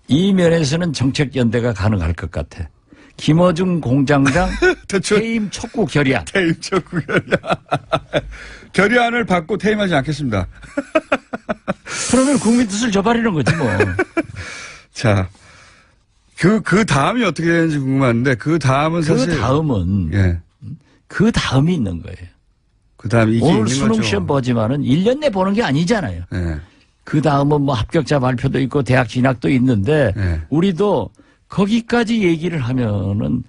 이 면에서는 정책 연대가 가능할 것 같아. 김어준 공장장 퇴임 촉구 결의안. 퇴임 촉구 결의안. 결의안을 받고 퇴임하지 않겠습니다. 그러면 국민 뜻을 저버리는 거지 뭐. 자, 그 다음이 어떻게 되는지 궁금한데 그 다음은 사실 그 다음은 예. 그 다음이 있는 거예요. 그 다음이 이게 오늘 있는 수능 거죠. 시험 보지만은 1년 내 보는 게 아니잖아요. 예. 그 다음은 뭐 합격자 발표도 있고 대학 진학도 있는데 예. 우리도 거기까지 얘기를 하면은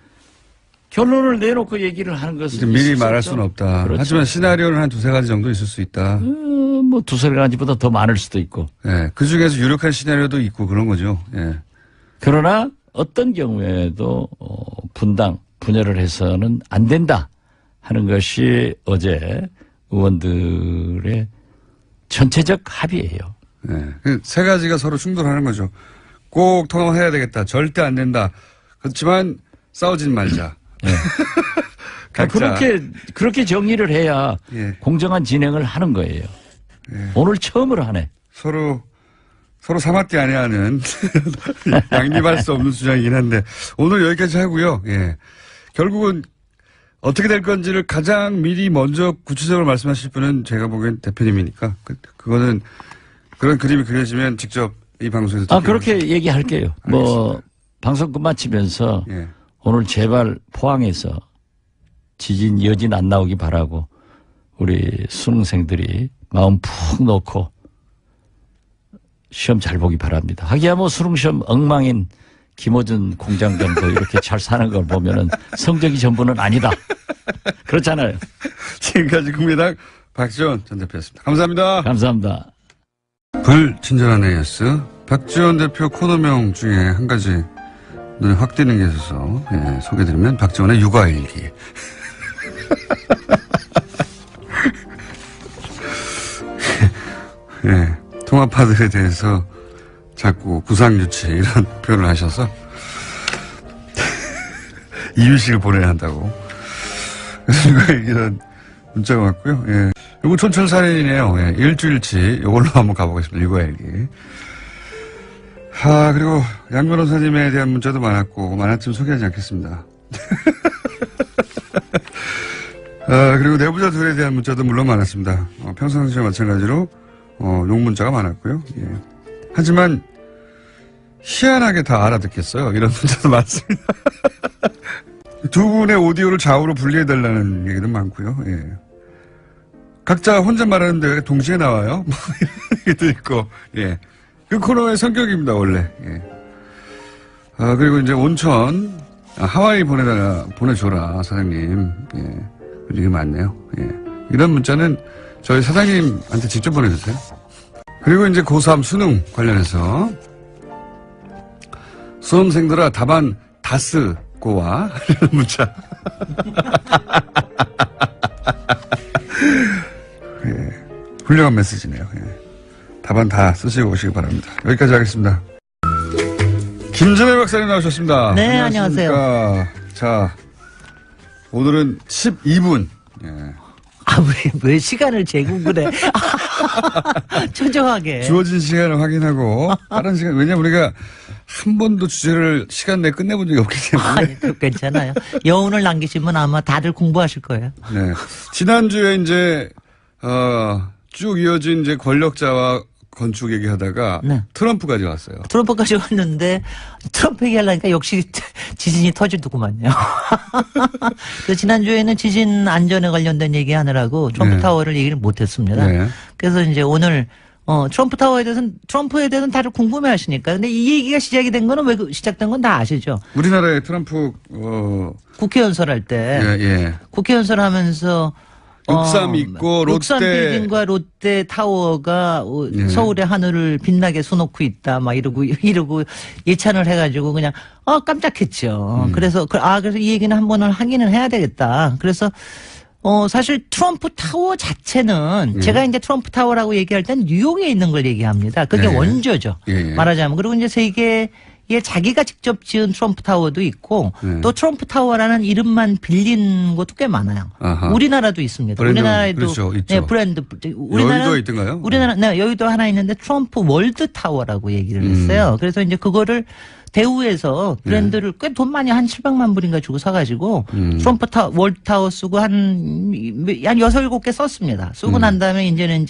결론을 내놓고 얘기를 하는 것은 미리 있을 수 말할 없죠. 수는 없다. 그렇죠. 하지만 시나리오는 한 두세 가지 정도 있을 수 있다. 뭐 두세 가지보다 더 많을 수도 있고. 예. 그 중에서 유력한 시나리오도 있고 그런 거죠. 예. 그러나 어떤 경우에도 분당, 분열을 해서는 안 된다 하는 것이 어제 의원들의 전체적 합의예요. 네. 그 세 가지가 서로 충돌하는 거죠. 꼭 통합해야 되겠다. 절대 안 된다. 그렇지만 싸우진 말자. 네. 그렇게 정리를 해야 예. 공정한 진행을 하는 거예요. 예. 오늘 처음으로 하네. 서로 사맞게 아니하는 양립할 수 없는 주장이긴 한데 오늘 여기까지 하고요. 예. 결국은 어떻게 될 건지를 가장 미리 먼저 구체적으로 말씀하실 분은 제가 보기엔 대표님이니까 그거는 그런 그림이 그려지면 직접 이 방송에서 그렇게 얘기할게요. 뭐 방송 끝마치면서 예. 오늘 제발 포항에서 지진 여진 안 나오기 바라고 우리 수능생들이 마음 푹 놓고 시험 잘 보기 바랍니다. 하기야 뭐 수능시험 엉망인 김어준 공장장도 이렇게 잘 사는 걸 보면은 성적이 전부는 아니다. 그렇잖아요. 지금까지 국민의당 박지원 전 대표였습니다. 감사합니다. 감사합니다. 불친절한 AS 박지원 대표 코너명 중에 한 가지 눈에 확 띄는 게 있어서 소개해드리면 박지원의 육아일기. 예, 통합파들에 대해서 자꾸 구상유치 이런 표현을 하셔서 이유식을 보내야 한다고. 그래서 이런 문자가 왔고요. 예. 이거 촌철살인이네요. 예, 일주일치 이걸로 한번 가보겠습니다. 육아일기. 그리고 양 변호사님에 대한 문자도 많았고 많았지만 소개하지 않겠습니다. 그리고 내부자 둘에 대한 문자도 물론 많았습니다. 평상시와 마찬가지로 욕 문자가 많았고요. 예. 하지만 희한하게 다 알아듣겠어요. 이런 문자도 많습니다. 두 분의 오디오를 좌우로 분리해달라는 얘기도 많고요. 예. 각자 혼자 말하는데 왜 동시에 나와요? 뭐 이런 얘기도 있고. 예. 그 코너의 성격입니다, 원래. 예. 그리고 이제 온천, 하와이 보내줘라, 사장님. 예. 그런 얘기 많네요. 예. 이런 문자는 저희 사장님한테 직접 보내주세요. 그리고 이제 고3 수능 관련해서 수험생들아 답안 다 쓰고 와. 이런 문자. 예. 훌륭한 메시지네요. 예. 답안 다 쓰시고 오시기 바랍니다. 여기까지 하겠습니다. 김전혜 박사님 나오셨습니다. 네, 안녕하십니까. 안녕하세요. 자, 오늘은 12분. 예. 왜 시간을 재고 그래? 초조하게. 주어진 시간을 확인하고 다른 시간, 왜냐면 우리가 한 번도 주제를 시간 내에 끝내본 적이 없기 때문에. 괜찮아요. 여운을 남기시면 아마 다들 공부하실 거예요. 네. 지난주에 이제, 쭉 이어진 이제 권력자와 건축 얘기하다가 네. 트럼프까지 왔어요. 트럼프까지 왔는데 트럼프 얘기하려니까 역시 지진이 터지더구만요. 그래서 지난주에는 지진 안전에 관련된 얘기하느라고 트럼프 네. 타워를 얘기를 못했습니다. 네. 그래서 이제 오늘 트럼프에 대해서는 다들 궁금해 하시니까. 근데 이 얘기가 시작이 된 거는 왜 시작된 건 다 아시죠? 우리나라의 트럼프, 국회연설할 때. 예. 국회연설 하면서 63 있고 롯데 빌딩과 롯데 타워가 예. 서울의 하늘을 빛나게 쏘놓고 있다 막 이러고 예찬을 해가지고 그냥 깜짝했죠. 그래서 이 얘기는 한 번은 하기는 해야 되겠다. 그래서 사실 트럼프 타워 자체는 제가 이제 트럼프 타워라고 얘기할 땐 뉴욕에 있는 걸 얘기합니다. 그게 네. 원조죠. 예. 말하자면. 그리고 이제 세계에 자기가 직접 지은 트럼프 타워도 있고 또 트럼프 타워라는 이름만 빌린 것도 꽤 많아요. 아하. 우리나라도 있습니다. 브랜드, 우리나라에도 그렇죠, 있죠. 네, 브랜드. 여의도에 있던가요? 우리나라 여의도 하나 있는데 트럼프 월드 타워라고 얘기를 했어요. 그래서 이제 그거를 대우에서 브랜드를 꽤 돈 많이 한 700만 불인가 주고 사가지고 트럼프 월드 타워 쓰고 한 6, 7개 썼습니다. 쓰고 난 다음에 이제는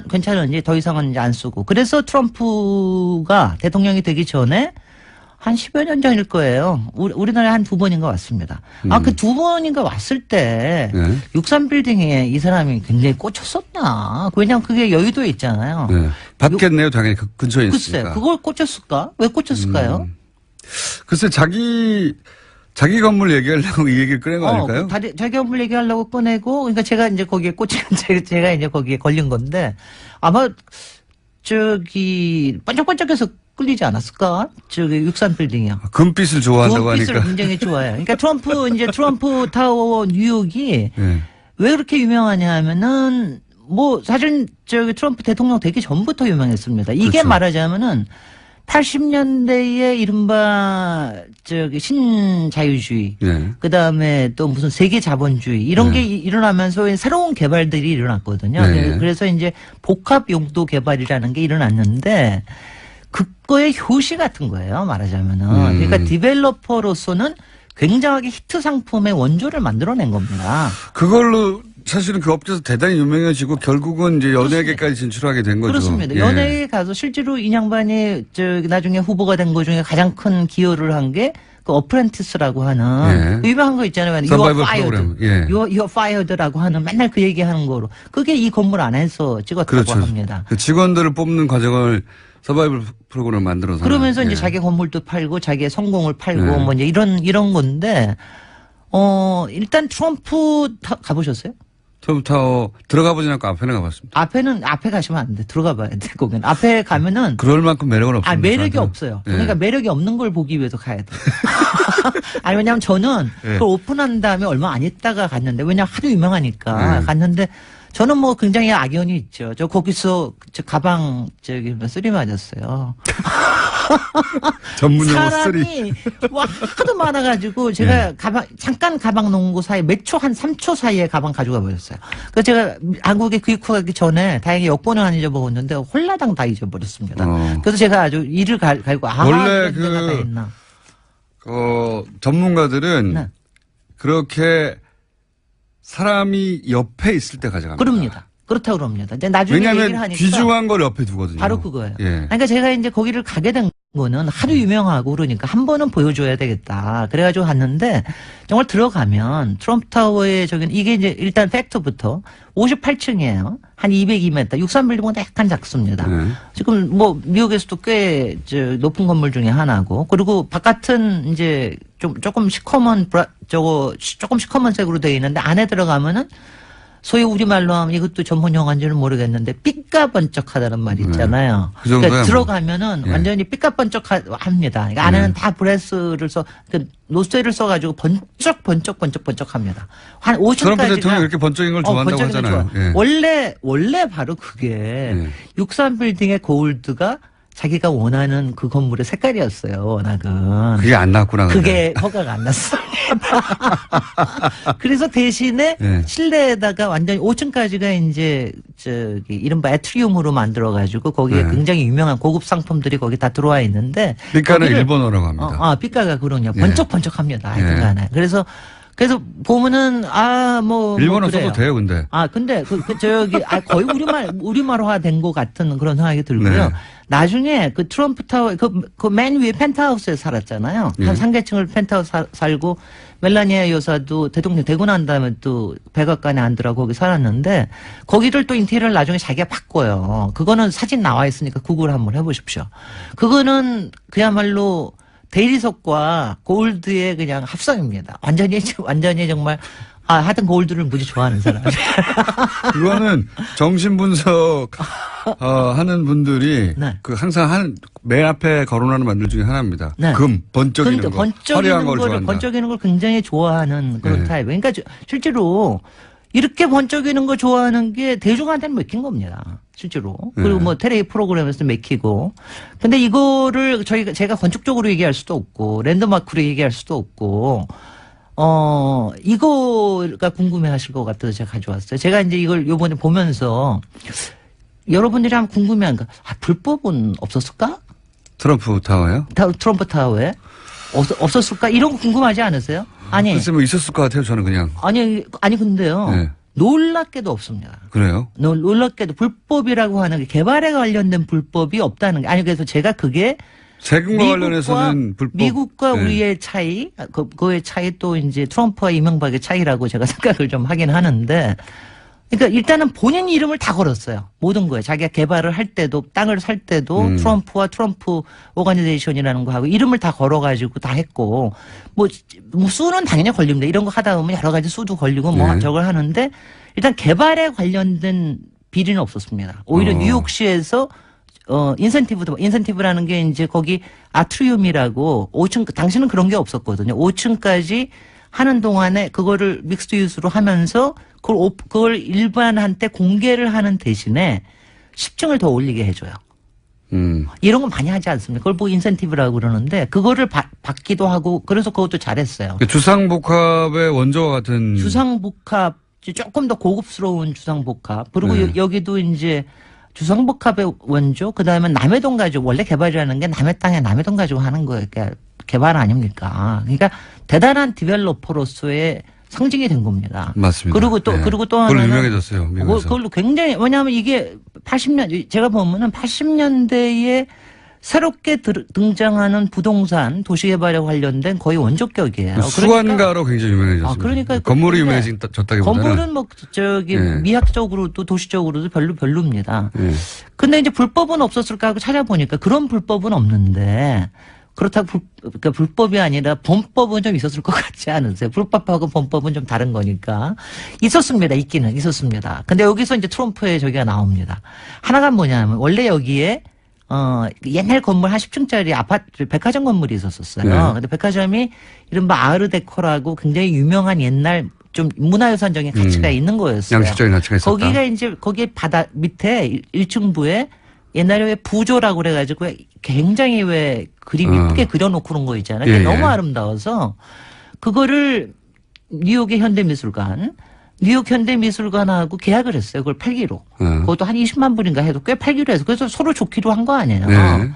괜찮은지 더 이상은 이제 안 쓰고. 그래서 트럼프가 대통령이 되기 전에 한 10여 년 전일 거예요. 우리나라에 한 2번인가 왔습니다. 그 2번인가 왔을 때 63빌딩에 이 사람이 굉장히 꽂혔었나. 왜냐면 그게 여의도에 있잖아요. 네. 받겠네요. 당연히 그 근처에 글쎄, 있으니까. 그걸 꽂혔을까? 왜 꽂혔을까요? 글쎄 자기 건물 얘기하려고 이 얘기를 꺼낸 거 아닐까요? 자기 건물 얘기하려고 꺼내고, 그러니까 제가 이제 거기에 제가 이제 거기에 걸린 건데, 아마, 반짝반짝해서 끌리지 않았을까? 저기 63빌딩이요. 금빛을 좋아한다고 금빛을 하니까. 굉장히 좋아해요. 그러니까 트럼프 타워 뉴욕이 예. 왜 그렇게 유명하냐 하면은 뭐 사실 저기 트럼프 대통령 되기 전부터 유명했습니다. 이게 그렇죠. 말하자면은 80년대에 이른바 저기 신자유주의, 예. 그 다음에 또 무슨 세계 자본주의 이런 네. 게 일어나면서 새로운 개발들이 일어났거든요. 네. 그래서 이제 복합 용도 개발이라는 게 일어났는데 그거의 효시 같은 거예요. 말하자면은 그러니까 디벨로퍼로서는 굉장하게 히트 상품의 원조를 만들어낸 겁니다. 그걸로 사실은 그 업계에서 대단히 유명해지고 결국은 이제 연예계까지 진출하게 된 거죠. 그렇습니다. 예. 연예계에 가서 실제로 이 양반이 나중에 후보가 된 것 중에 가장 큰 기여를 한 게 그 어프렌티스라고 하는 예. 유명한 거 있잖아요. You are 서바이벌 fired. 프로그램. 예. You are fired라고 하는 맨날 그 얘기하는 거로 그게 이 건물 안에서 찍었다고 그렇죠. 합니다. 그 직원들을 뽑는 과정을 서바이벌 프로그램을 만들어서. 그러면서 하는, 이제 예. 자기 건물도 팔고 자기의 성공을 팔고 네. 뭐 이제 이런 건데 일단 트럼프 가보셨어요? 트럼프 타워 들어가 보진 않고 앞에는 가봤습니다. 앞에 가시면 안 돼. 들어가 봐야 돼. 거기는 앞에 가면은 그럴 만큼 매력은 없습니다. 매력이 저한테는. 없어요. 예. 그러니까 매력이 없는 걸 보기 위해서 가야 돼. 아니, 왜냐면 저는 예. 그걸 오픈한 다음에 얼마 안 있다가 갔는데, 왜냐면 하도 유명하니까 예. 갔는데, 저는 뭐 굉장히 악연이 있죠. 저 거기서 저 가방, 쓰리 맞았어요. 전문 용어 쓰리. 사람이 와 하도 많아가지고 제가 잠깐 가방 놓은 곳 사이 몇 초 한 3초 사이에 가방 가져가 버렸어요. 그래서 제가 한국에 귀국하기 전에 다행히 여권을 안 잊어먹었는데 홀라당 다 잊어버렸습니다. 그래서 제가 아주 이를 갈고 원래 이런 데가 다 있나. 전문가들은 네. 그렇게 사람이 옆에 있을 때 가져갑니다. 그럽니다. 그렇다고 그럽니다. 근데 나중에 얘기를 왜냐하면 하니까 귀중한 걸 옆에 두거든요. 바로 그거예요. 예. 그러니까 제가 이제 거기를 가게 된 거는 하도 유명하고 그러니까 한 번은 보여줘야 되겠다. 그래가지고 갔는데 정말 들어가면 트럼프 타워에 이게 이제 일단 팩트부터 58층이에요. 한 202m. 63빌딩보다 약간 작습니다. 네. 지금 뭐 미국에서도 꽤 높은 건물 중에 하나고 그리고 바깥은 이제 조금 시커먼 조금 시커먼 색으로 되어 있는데 안에 들어가면은 소위 우리말로 하면 이것도 전문 용어인지는 모르겠는데 삐까번쩍하다는 말이 있잖아요. 그 정도야 그러니까 들어가면은 예. 완전히 삐까번쩍합니다. 그러니까 안에는 다 브레스를 노쇠를 써가지고 번쩍합니다. 한 트럼프 5층까지가 대통령이 이렇게 번쩍인 걸 좋아한다고 번쩍이는 하잖아요. 좋아. 예. 원래 바로 그게 63빌딩의 고울드가 자기가 원하는 그 건물의 색깔이었어요. 워낙은. 그게 안 나왔구나. 그게 허가가 안 났습니다. 그래서 대신에 네. 실내에다가 완전히 5층까지가 이제 이른바 애트리움으로 만들어가지고 거기에 네. 굉장히 유명한 고급 상품들이 거기 다 들어와 있는데. 삐까는 거기를- 일본어라고 합니다. 삐까가 그러냐. 예. 번쩍번쩍합니다. 예. 하여튼간에. 그래서 보면은 일본어 그래요. 써도 돼요, 근데. 근데 거의 우리말화 된 것 같은 그런 생각이 들고요. 네. 나중에 그 트럼프 타워 그 맨 위에 펜트하우스에 살았잖아요. 예. 한 3계층을 펜트하우스 살고 멜라니아 여사도 대통령 되고 난 다음에 또 백악관에 앉으라고 거기 살았는데 거기를 또 인테리어를 나중에 자기가 바꿔요. 그거는 사진 나와 있으니까 구글 한번 해보십시오. 그거는 그야말로 대리석과 골드의 그냥 합성입니다. 완전히 정말 하여튼 골드를 무지 좋아하는 사람. 그거는 정신분석 하는 분들이 네. 그 항상 맨 앞에 거론하는 말들 중에 하나입니다. 네. 번쩍이는 거. 화려한 걸 좋아한다. 번쩍이는 걸 굉장히 좋아하는 그런 네. 타입. 그러니까 실제로 이렇게 번쩍이는 거 좋아하는 게 대중한테는 맥힌 겁니다. 실제로. 그리고 네. 뭐 테레비 프로그램에서 맥히고. 근데 이거를 제가 건축적으로 얘기할 수도 없고 랜드마크로 얘기할 수도 없고 이거가 궁금해 하실 것 같아서 제가 가져왔어요. 제가 이제 이걸 요번에 보면서 여러분들이 한번 궁금해한 거, 불법은 없었을까? 트럼프 타워요? 트럼프 타워에? 없었을까? 이런 거 궁금하지 않으세요? 아니. 글쎄 뭐 있었을 것 같아요, 저는 그냥. 아니, 근데요. 네. 놀랍게도 없습니다. 그래요? 놀랍게도 불법이라고 하는 게 개발에 관련된 불법이 없다는 게, 그래서 제가 그게 세금과 관련해서는 불법. 미국과 네. 우리의 차이, 그의 차이 또 이제 트럼프와 이명박의 차이라고 제가 생각을 좀 하긴 하는데, 그러니까 일단은 본인 이름을 다 걸었어요. 모든 거에. 자기가 개발을 할 때도, 땅을 살 때도 트럼프와 트럼프 오가니제이션이라는 거 하고 이름을 다 걸어가지고 다 했고, 뭐 수는 당연히 걸립니다. 이런 거 하다 보면 여러 가지 수도 걸리고 뭐 네. 저걸 하는데 일단 개발에 관련된 비리는 없었습니다. 오히려 뉴욕시에서 인센티브라는 게 이제 거기 아트리움이라고 5층, 당시는 그런 게 없었거든요. 5층까지 하는 동안에 그거를 믹스드 유스로 하면서 그걸 일반한테 공개를 하는 대신에 10층을 더 올리게 해줘요. 이런 건 많이 하지 않습니까? 그걸 뭐 인센티브라고 그러는데 그거를 받기도 하고 그래서 그것도 잘했어요. 주상복합의 원조와 같은. 주상복합 조금 더 고급스러운 주상복합 그리고 네. 여기도 이제 주상복합의 원조 그다음에 남해동 가지고 원래 개발이라는 게 남해 땅에 남해동 가지고 하는 거예요. 그러니까 개발 아닙니까? 그러니까 대단한 디벨로퍼로서의 상징이 된 겁니다. 맞습니다. 그리고 또 네. 그리고 또 그걸로 하나는 유명해졌어요. 미국에서. 그걸로 굉장히 왜냐하면 이게 80년 제가 보면은 80년대에 새롭게 등장하는 부동산 도시개발에 관련된 거의 원조격이에요. 수관가로 굉장히 유명해졌습니다. 그러니까 건물이 근데 유명해졌다기보다는. 건물은 뭐 저기 네. 미학적으로도 도시적으로도 별로입니다. 네. 근데 이제 불법은 없었을까 하고 찾아보니까 그런 불법은 없는데 그렇다고 그러니까 불법이 아니라 범법은 좀 있었을 것 같지 않으세요? 불법하고 범법은 좀 다른 거니까. 있었습니다. 있기는 있었습니다. 근데 여기서 이제 트럼프의 저기가 나옵니다. 하나가 뭐냐면 원래 여기에 옛날 건물 한 10층짜리 아파트, 백화점 건물이 있었어요. 네. 근데 백화점이 이른바 아르데코라고 굉장히 유명한 옛날 좀 문화유산적인 가치가 있는 거였어요. 양식적인 가치가 있었다. 거기가 이제 거기 바다 밑에 1층부에 옛날에 왜 부조라고 그래가지고 굉장히 왜 그림 이쁘게 그려놓고 그런 거 있잖아요. 예, 너무 예. 아름다워서 그거를 뉴욕의 현대미술관, 뉴욕 현대미술관하고 계약을 했어요. 그걸 팔기로. 그것도 한 20만 불인가 해도 꽤 팔기로 해서 그래서 서로 좋기로 한 거 아니에요. 네.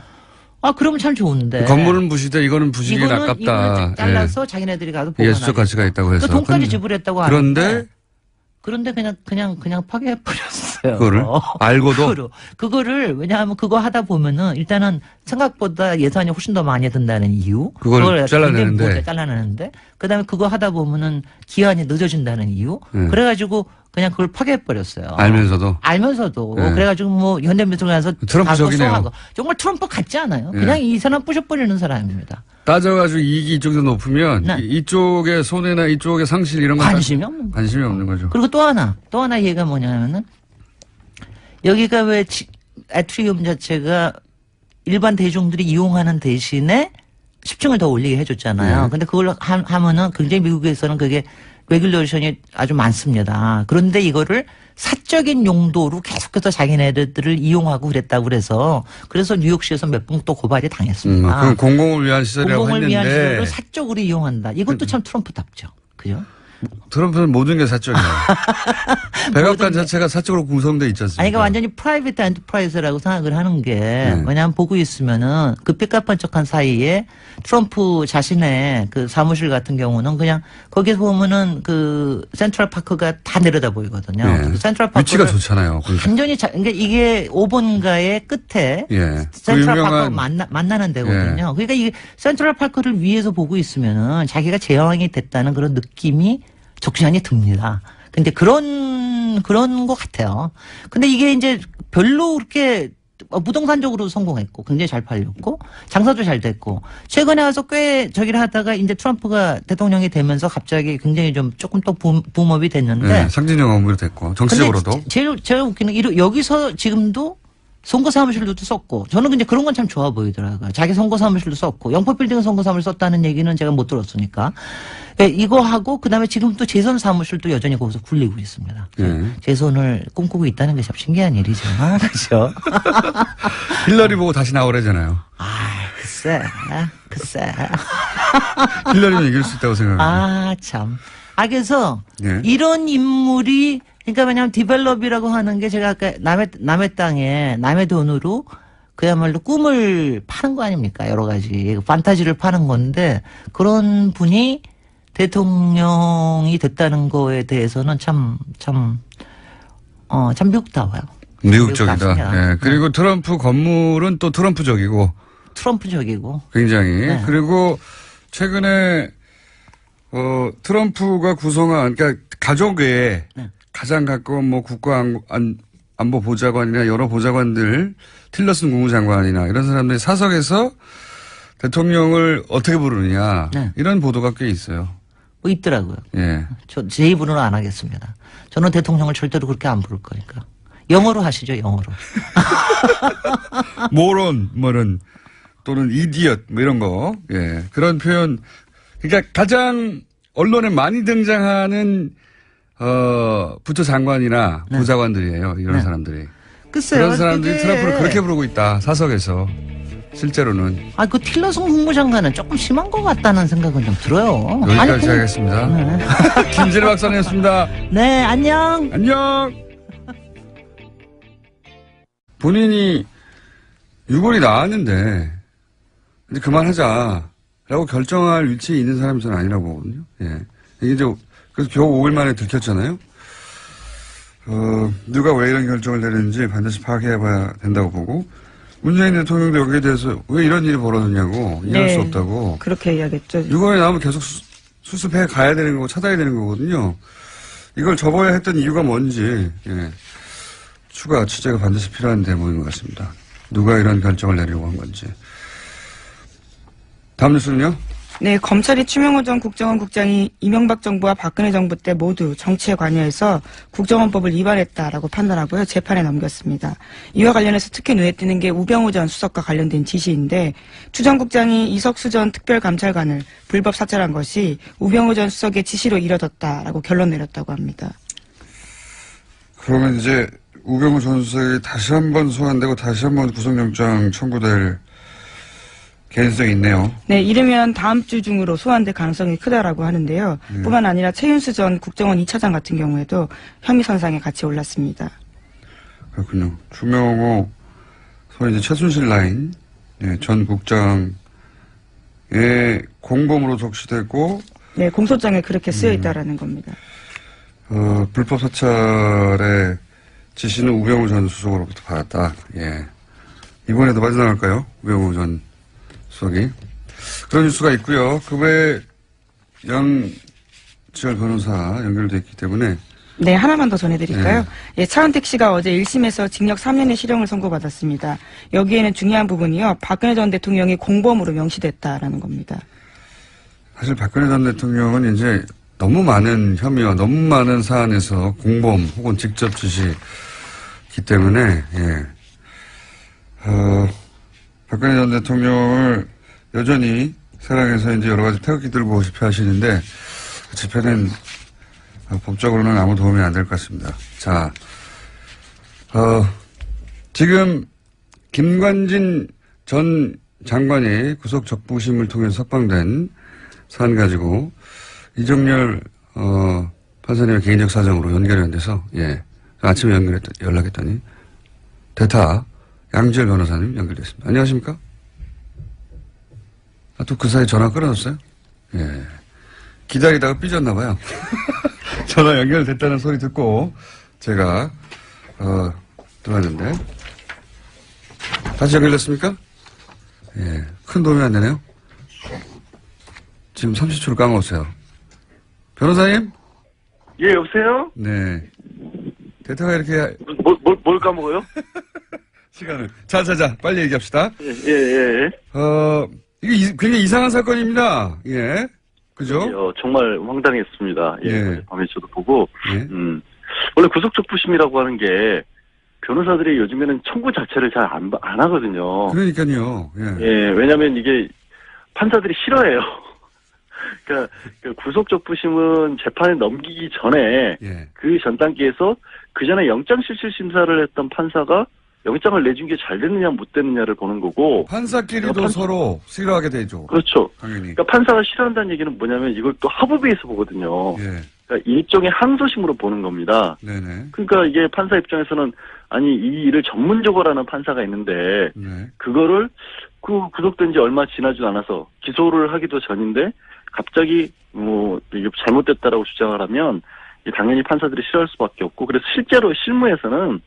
아, 그러면 참 좋은데. 건물은 부시되 이거는 부시기 아깝다. 이거는 잘라서 자기네들이 가서 보관하게. 예술적 가치가 있다고 해서. 돈까지 지불했다고 그런데 그런데 그냥 파괴해버렸어요. 그거를 알고도 그거를 왜냐하면 그거 하다 보면은 일단은 생각보다 예산이 훨씬 더 많이 든다는 이유. 그걸 잘라내는데. 잘라내는데 그다음에 그거 하다 보면은 기한이 늦어진다는 이유. 그래가지고 그냥 그걸 파괴해버렸어요. 알면서도. 네. 그래가지고 뭐 현대미술관에서 트럼프적이네요. 정말 트럼프 같지 않아요? 그냥 이 사람 부셔버리는 사람입니다. 따져가지고 이익이 이쪽에서 높으면 네. 이쪽의 손해나 이쪽의 상실 이런 건 관심이 없는 거죠. 그리고 또 하나 얘기가 뭐냐면은 여기가 왜 아트리움 자체가 일반 대중들이 이용하는 대신에 10층을 더 올리게 해줬잖아요. 네. 근데 그걸 하면은 굉장히 미국에서는 그게 레귤레이션이 아주 많습니다. 그런데 이거를 사적인 용도로 계속해서 자기네들을 이용하고 그래서 뉴욕시에서 몇 번 또 고발이 당했습니다. 그럼 공공을 위한 시설이라고 공공을 위한 했는데 시설을 사적으로 이용한다. 이것도 참 트럼프답죠. 그죠? 트럼프는 모든 게 사적이에요. 백악관 자체가 사적으로 구성돼 있지 않습니까? 아니, 그러니까 완전히 프라이빗 엔터프라이즈라고 생각을 하는 게 왜냐하면 보고 있으면은 그 삐까뻔쩍한 사이에 트럼프 자신의 그 사무실 같은 경우는 그냥 거기서 보면은 그 센트럴 파크가 다 내려다 보이거든요. 네. 센트럴 파크 위치가 좋잖아요. 완전히 그러니까 이게 5번가의 끝에 센트럴 파크가 만나는 데거든요. 그러니까 이 센트럴 파크를 위에서 보고 있으면은 자기가 제왕이 됐다는 그런 느낌이 적잖이 듭니다. 근데 그런 것 같아요. 근데 이게 이제 별로 그렇게 부동산적으로 성공했고 굉장히 잘 팔렸고 장사도 잘 됐고 최근에 와서 꽤 저기를 하다가 이제 트럼프가 대통령이 되면서 갑자기 굉장히 좀 조금 또 붐업이 됐는데 상징적 업무로 됐고 정치적으로도 제일 웃기는 게 여기서 지금도 선거 사무실도 썼고 저는 근데 그런 건 참 좋아 보이더라고요. 자기 선거 사무실도 썼고 영포빌딩 선거 사무실 썼다는 얘기는 제가 못 들었으니까 이거 하고 그다음에 지금 또 재선 사무실도 여전히 거기서 굴리고 있습니다. 재선을 꿈꾸고 있다는 게 참 신기한 일이죠. 그렇죠. 힐러리 보고 다시 나오래잖아요. 글쎄. 힐러리는 이길 수 있다고 생각합니다. 참. 그래서 이런 인물이 그러니까 왜냐하면 디벨롭이라고 하는 게 제가 아까 남의 땅에 남의 돈으로 그야말로 꿈을 파는 거 아닙니까? 여러 가지 판타지를 파는 건데 그런 분이 대통령이 됐다는 거에 대해서는 참 미국다워요. 미국적이다. 그리고 트럼프 건물은 또 트럼프적이고 굉장히 굉장히 그리고 최근에 트럼프가 구성한 그러니까 가족 외에 가장 가까운 뭐 국가안보 보좌관이나 여러 보좌관들 틸러슨 국무장관이나 이런 사람들이 사석에서 대통령을 어떻게 부르느냐 이런 보도가 꽤 있어요. 뭐 있더라고요. 제 입으로는 안 하겠습니다. 저는 대통령을 절대로 그렇게 안 부를 거니까. 영어로 하시죠, 영어로. 모론, 뭐는, 또는 이디엇, 뭐 이런 거. 예. 그런 표현. 그러니까 가장 언론에 많이 등장하는, 부처 장관이나 네. 부자관들이에요. 이런 네. 사람들이. 글쎄요. 그런 사람들이 그게- 트럼프를 그렇게 부르고 있다. 사석에서. 실제로는. 그 틸러슨 국무장관은 조금 심한 것 같다는 생각은 좀 들어요. 여기까지 근데- 하겠습니다. 네. 김진애 박사님이었습니다. 네, 안녕. 안녕! 본인이 6월이 나왔는데, 이제 그만하자. 라고 결정할 위치에 있는 사람이 저는 아니라고 보거든요. 예. 이게 이제, 그래서 겨우 5일 만에 들켰잖아요. 누가 왜 이런 결정을 내렸는지 반드시 파악해봐야 된다고 보고, 문재인 대통령도 여기에 대해서 왜 이런 일이 벌어졌냐고, 이해할 네. 수 없다고. 그렇게 이야기했죠. 6월에 나오면 계속 수습해 가야 되는 거고, 찾아야 되는 거거든요. 이걸 접어야 했던 이유가 뭔지, 예. 추가 취재가 반드시 필요한 대목인 것 같습니다. 누가 이런 결정을 내리려고 한 건지. 다음 뉴스는요? 네, 검찰이 추명호 전 국정원 국장이 이명박 정부와 박근혜 정부 때 모두 정치에 관여해서 국정원법을 위반했다라고 판단하고요. 재판에 넘겼습니다. 이와 관련해서 특히 눈에 띄는 게 우병우 전 수석과 관련된 지시인데 추 전 국장이 이석수 전 특별감찰관을 불법 사찰한 것이 우병우 전 수석의 지시로 이뤄졌다라고 결론 내렸다고 합니다. 그러면 이제 우병우 전 수석이 다시 한번 소환되고 다시 한번 구속영장 청구될 개연성이 있네요. 네, 이르면 다음 주 중으로 소환될 가능성이 크다라고 하는데요. 뿐만 아니라 최윤수 전 국정원 2차장 같은 경우에도 혐의 선상에 같이 올랐습니다. 그렇군요. 추명호, 소위 이제 최순실 라인, 예, 전 국장의 공범으로 적시되고, 네, 공소장에 그렇게 쓰여 있다라는 겁니다. 불법 사찰의 지시는 우병우 전 수석으로부터 받았다. 예. 이번에도 빠져나갈까요? 우병우 전 수석이. 그런 뉴스가 있고요. 그 외에 양지열 변호사 연결돼 있기 때문에 네, 하나만 더 전해드릴까요? 예, 차은택 씨가 어제 1심에서 징역 3년의 실형을 선고받았습니다. 여기에는 중요한 부분이요. 박근혜 전 대통령이 공범으로 명시됐다라는 겁니다. 사실 박근혜 전 대통령은 이제 너무 많은 혐의와 너무 많은 사안에서 공범 혹은 직접 지시기 때문에 박근혜 전 대통령을 여전히 사랑해서 이제 여러 가지 태극기 들고 집회하시는데 그 집회는 법적으로는 아무 도움이 안 될 것 같습니다. 자, 지금 김관진 전 장관이 구속 적부심을 통해서 석방된 사안 가지고 이정열 판사님의 개인적 사정으로 연결이 안 돼서 아침에 연락했더니 대타 양지열 변호사님 연결됐습니다. 안녕하십니까? 또 그 사이 전화 끊어졌어요? 예. 기다리다가 삐졌나 봐요. 전화 연결됐다는 소리 듣고 제가 들어왔는데 다시 연결됐습니까? 예. 큰 도움이 안 되네요. 지금 30초를 까먹었어요. 변호사님? 예, 여보세요? 네. 대타가 이렇게 뭘 까먹어요? 시간을. 자, 빨리 얘기합시다. 예. 이게 굉장히 이상한 사건입니다. 예. 그죠? 정말 황당했습니다. 예. 밤에 저도 보고, 예. 원래 구속적부심이라고 하는 게 변호사들이 요즘에는 청구 자체를 잘 안 하거든요. 그러니까요. 예. 예, 왜냐면 이게 판사들이 싫어해요. 그러니까 그 구속적부심은 재판에 넘기기 전에 예. 그 전 단계에서 그 전에 영장실질심사를 했던 판사가 영장을 내준 게 잘 됐느냐 못 됐느냐를 보는 거고. 판사끼리도 서로 싫어하게 되죠. 그렇죠. 당연히. 그러니까 판사가 싫어한다는 얘기는 뭐냐면 이걸 또 합의에서 보거든요. 예. 그러니까 일종의 항소심으로 보는 겁니다. 네네. 그러니까 이게 판사 입장에서는 아니 이 일을 전문적으로 하는 판사가 있는데 네. 그거를 구속된 지 얼마 지나지도 않아서 기소를 하기도 전인데 갑자기 이게 잘못됐다라고 주장을 하면 당연히 판사들이 싫어할 수밖에 없고 그래서 실제로 실무에서는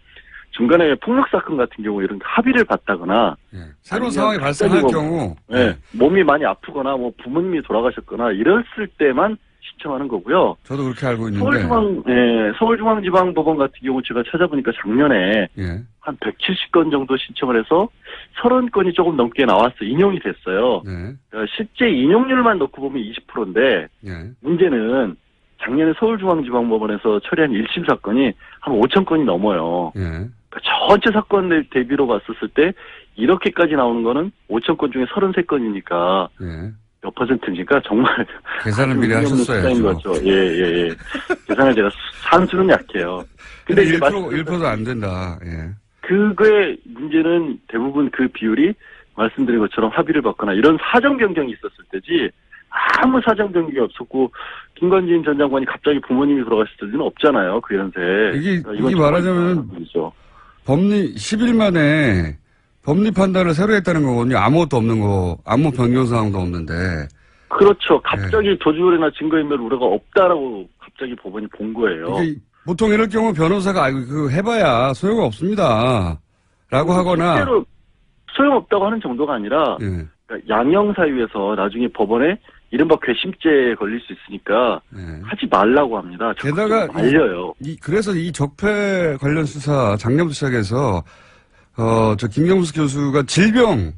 중간에 폭력 사건 같은 경우 이런 합의를 받다거나 예. 새로운 상황이 발생할 경우 몸이 많이 아프거나 부모님이 돌아가셨거나 이랬을 때만 신청하는 거고요. 저도 그렇게 알고 있는데 서울중앙지방법원 같은 경우 제가 찾아보니까 작년에 한 170건 정도 신청을 해서 30건이 조금 넘게 나왔어 인용이 됐어요. 네. 실제 인용률만 놓고 보면 20%인데 문제는 작년에 서울중앙지방법원에서 처리한 1심 사건이 한 5천 건이 넘어요. 예. 그러니까 전체 사건 대비로 봤었을 때 이렇게까지 나오는 거는 5천 건 중에 33건이니까 예. 몇 퍼센트니까 정말 계산을 미리 하셨어야죠. 거죠. 예. 계산을 제가 산수는 약해요. 근데 이제 1%도 안 된다. 예. 그거의 문제는 대부분 그 비율이 말씀드린 것처럼 합의를 받거나 이런 사정 변경이 있었을 때지 아무 사정 변경이 없었고 김관진 전 장관이 갑자기 부모님이 돌아가실 때는 없잖아요. 그 연세. 이게 이건 말하자면 법리 10일 만에 법리 판단을 새로 했다는 거거든요. 아무것도 없는 거, 아무 변경 사항도 없는데. 그렇죠. 갑자기 도주율이나 증거인멸 우려가 없다라고 갑자기 법원이 본 거예요. 보통 이럴 경우 변호사가 그거 해봐야 소용이 없습니다. 라고 하거나. 실제로 소용없다고 하는 정도가 아니라 예. 그러니까 양형사유에서 나중에 법원에 이른바 궤심죄에 걸릴 수 있으니까 예. 하지 말라고 합니다. 게다가 말려요. 그래서 이 적폐 관련 수사 작년부터 시작해서 저 김경수 교수가 질병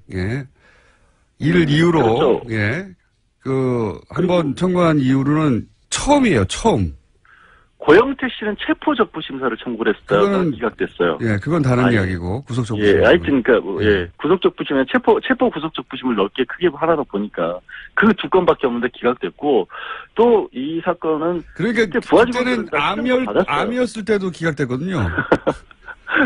이를 이유로 그렇죠. 한번 청구한 이후로는 처음이에요. 처음. 고영태 씨는 체포 적부 심사를 청구를 했다가 기각됐어요. 예, 그건 다른 이야기고 구속 적부. 예, 하여튼 구속 적부심에 체포 구속 적부심을 넓게 크게 하나로 보니까 그 2건밖에 없는데 기각됐고 또 이 사건은 그러니까 그때는 암이었을 때도 기각됐거든요.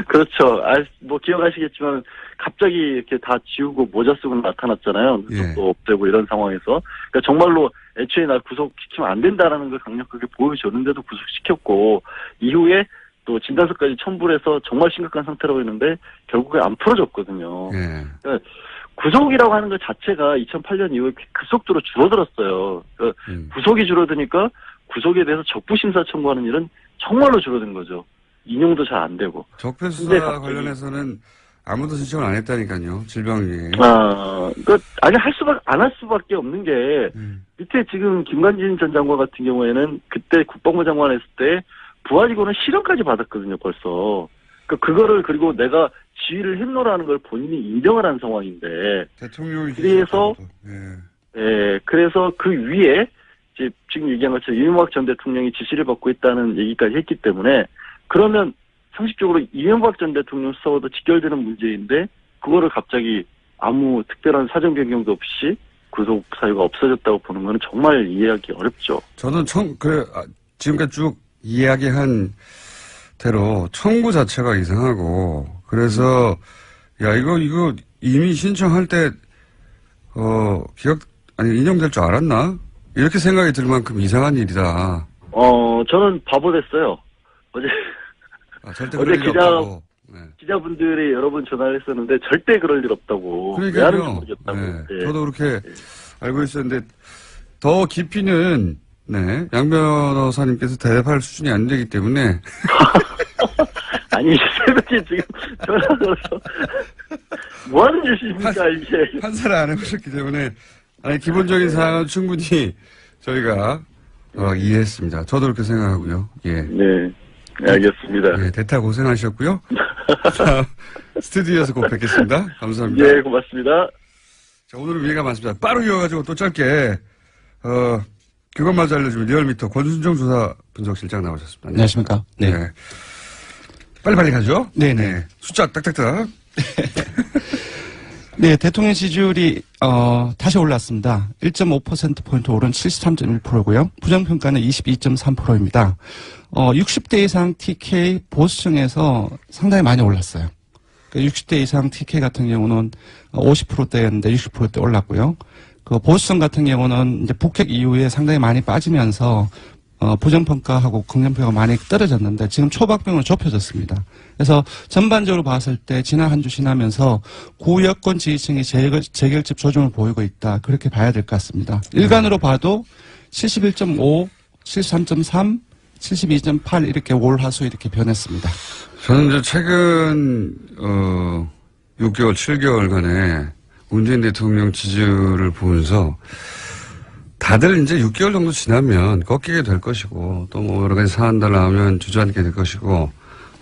그렇죠. 뭐 기억하시겠지만 갑자기 이렇게 다 지우고 모자 쓰고 나타났잖아요. 눈썹도 없애고 이런 상황에서. 그러니까 정말로 애초에 날 구속시키면 안 된다라는 걸 강력하게 보여줬는데도 구속시켰고 이후에 또 진단서까지 첨부를 해서 정말 심각한 상태라고 했는데 결국에 안 풀어졌거든요. 그러니까 구속이라고 하는 것 자체가 2008년 이후에 급속도로 줄어들었어요. 그러니까 구속이 줄어드니까 구속에 대해서 적부심사 청구하는 일은 정말로 줄어든 거죠. 인용도 잘 안 되고. 적폐 수사 관련해서는 아무도 신청을 안 했다니까요. 질병이. 아니 안 할 수밖에 없는 게 밑에 지금 김관진 전 장관 같은 경우에는 그때 국방부 장관 했을 때 부하직원은 실형까지 받았거든요. 벌써. 그거를 그리고 내가 지휘를 했노라는 걸 본인이 인정을 한 상황인데. 대통령이 그래서 그래서 그 위에 지금 얘기한 것처럼 이명박 전 대통령이 지시를 받고 있다는 얘기까지 했기 때문에 그러면 상식적으로 이명박 전 대통령 수사와도 직결되는 문제인데 그거를 갑자기 아무 특별한 사정 변경도 없이 구속 사유가 없어졌다고 보는 거는 정말 이해하기 어렵죠. 저는 지금까지 쭉 이야기한 대로 청구 자체가 이상하고 그래서 이거 이미 신청할 때 인용될 줄 알았나? 이렇게 생각이 들 만큼 이상한 일이다. 저는 바보 됐어요. 절대 그럴 일 없다고. 기자분들이 여러 번 전화를 했었는데 절대 그럴 일 없다고. 그러니까요. 저도 그렇게 알고 있었는데 더 깊이는 양 변호사님께서 대답할 수준이 안 되기 때문에 아니 새벽에 지금 전화 걸어서 뭐 하는 짓입니까 이게. 판사를 안 해보셨기 때문에 기본적인 사항은 충분히 저희가 이해했습니다. 저도 그렇게 생각하고요. 예. 네. 알겠습니다. 네, 대타 고생하셨고요. 스튜디오에서 꼭 뵙겠습니다. 감사합니다. 네, 고맙습니다. 자, 오늘은 위가 많습니다. 빠르 이어가지고 또 짧게, 그것마저 알려주면 리얼미터 권순정 조사 분석실장 나오셨습니다. 안녕하십니까. 네. 빨리빨리 가죠? 네네. 숫자 딱딱딱. 네, 대통령 지지율이 다시 올랐습니다. 1.5%포인트 오른 73.1%고요. 부정평가는 22.3%입니다. 60대 이상 TK 보수층에서 상당히 많이 올랐어요. 60대 이상 TK 같은 경우는 50%대였는데 60%대 올랐고요. 그 보수층 같은 경우는 이제 북핵 이후에 상당히 많이 빠지면서 부정평가하고 긍정평가가 많이 떨어졌는데 지금 초박빙으로 좁혀졌습니다. 그래서 전반적으로 봤을 때 지난 한 주 지나면서 구여권 지지층이 재결집 조짐을 보이고 있다. 그렇게 봐야 될 것 같습니다. 일간으로 봐도 71.5, 73.3, 72.8 이렇게 올 하수 이렇게 변했습니다. 저는 이제 최근 6개월, 7개월간의 문재인 대통령 지지율을 보면서 다들 이제 6개월 정도 지나면 꺾이게 될 것이고 또 뭐 여러 가지 사안들 나오면 주저앉게 될 것이고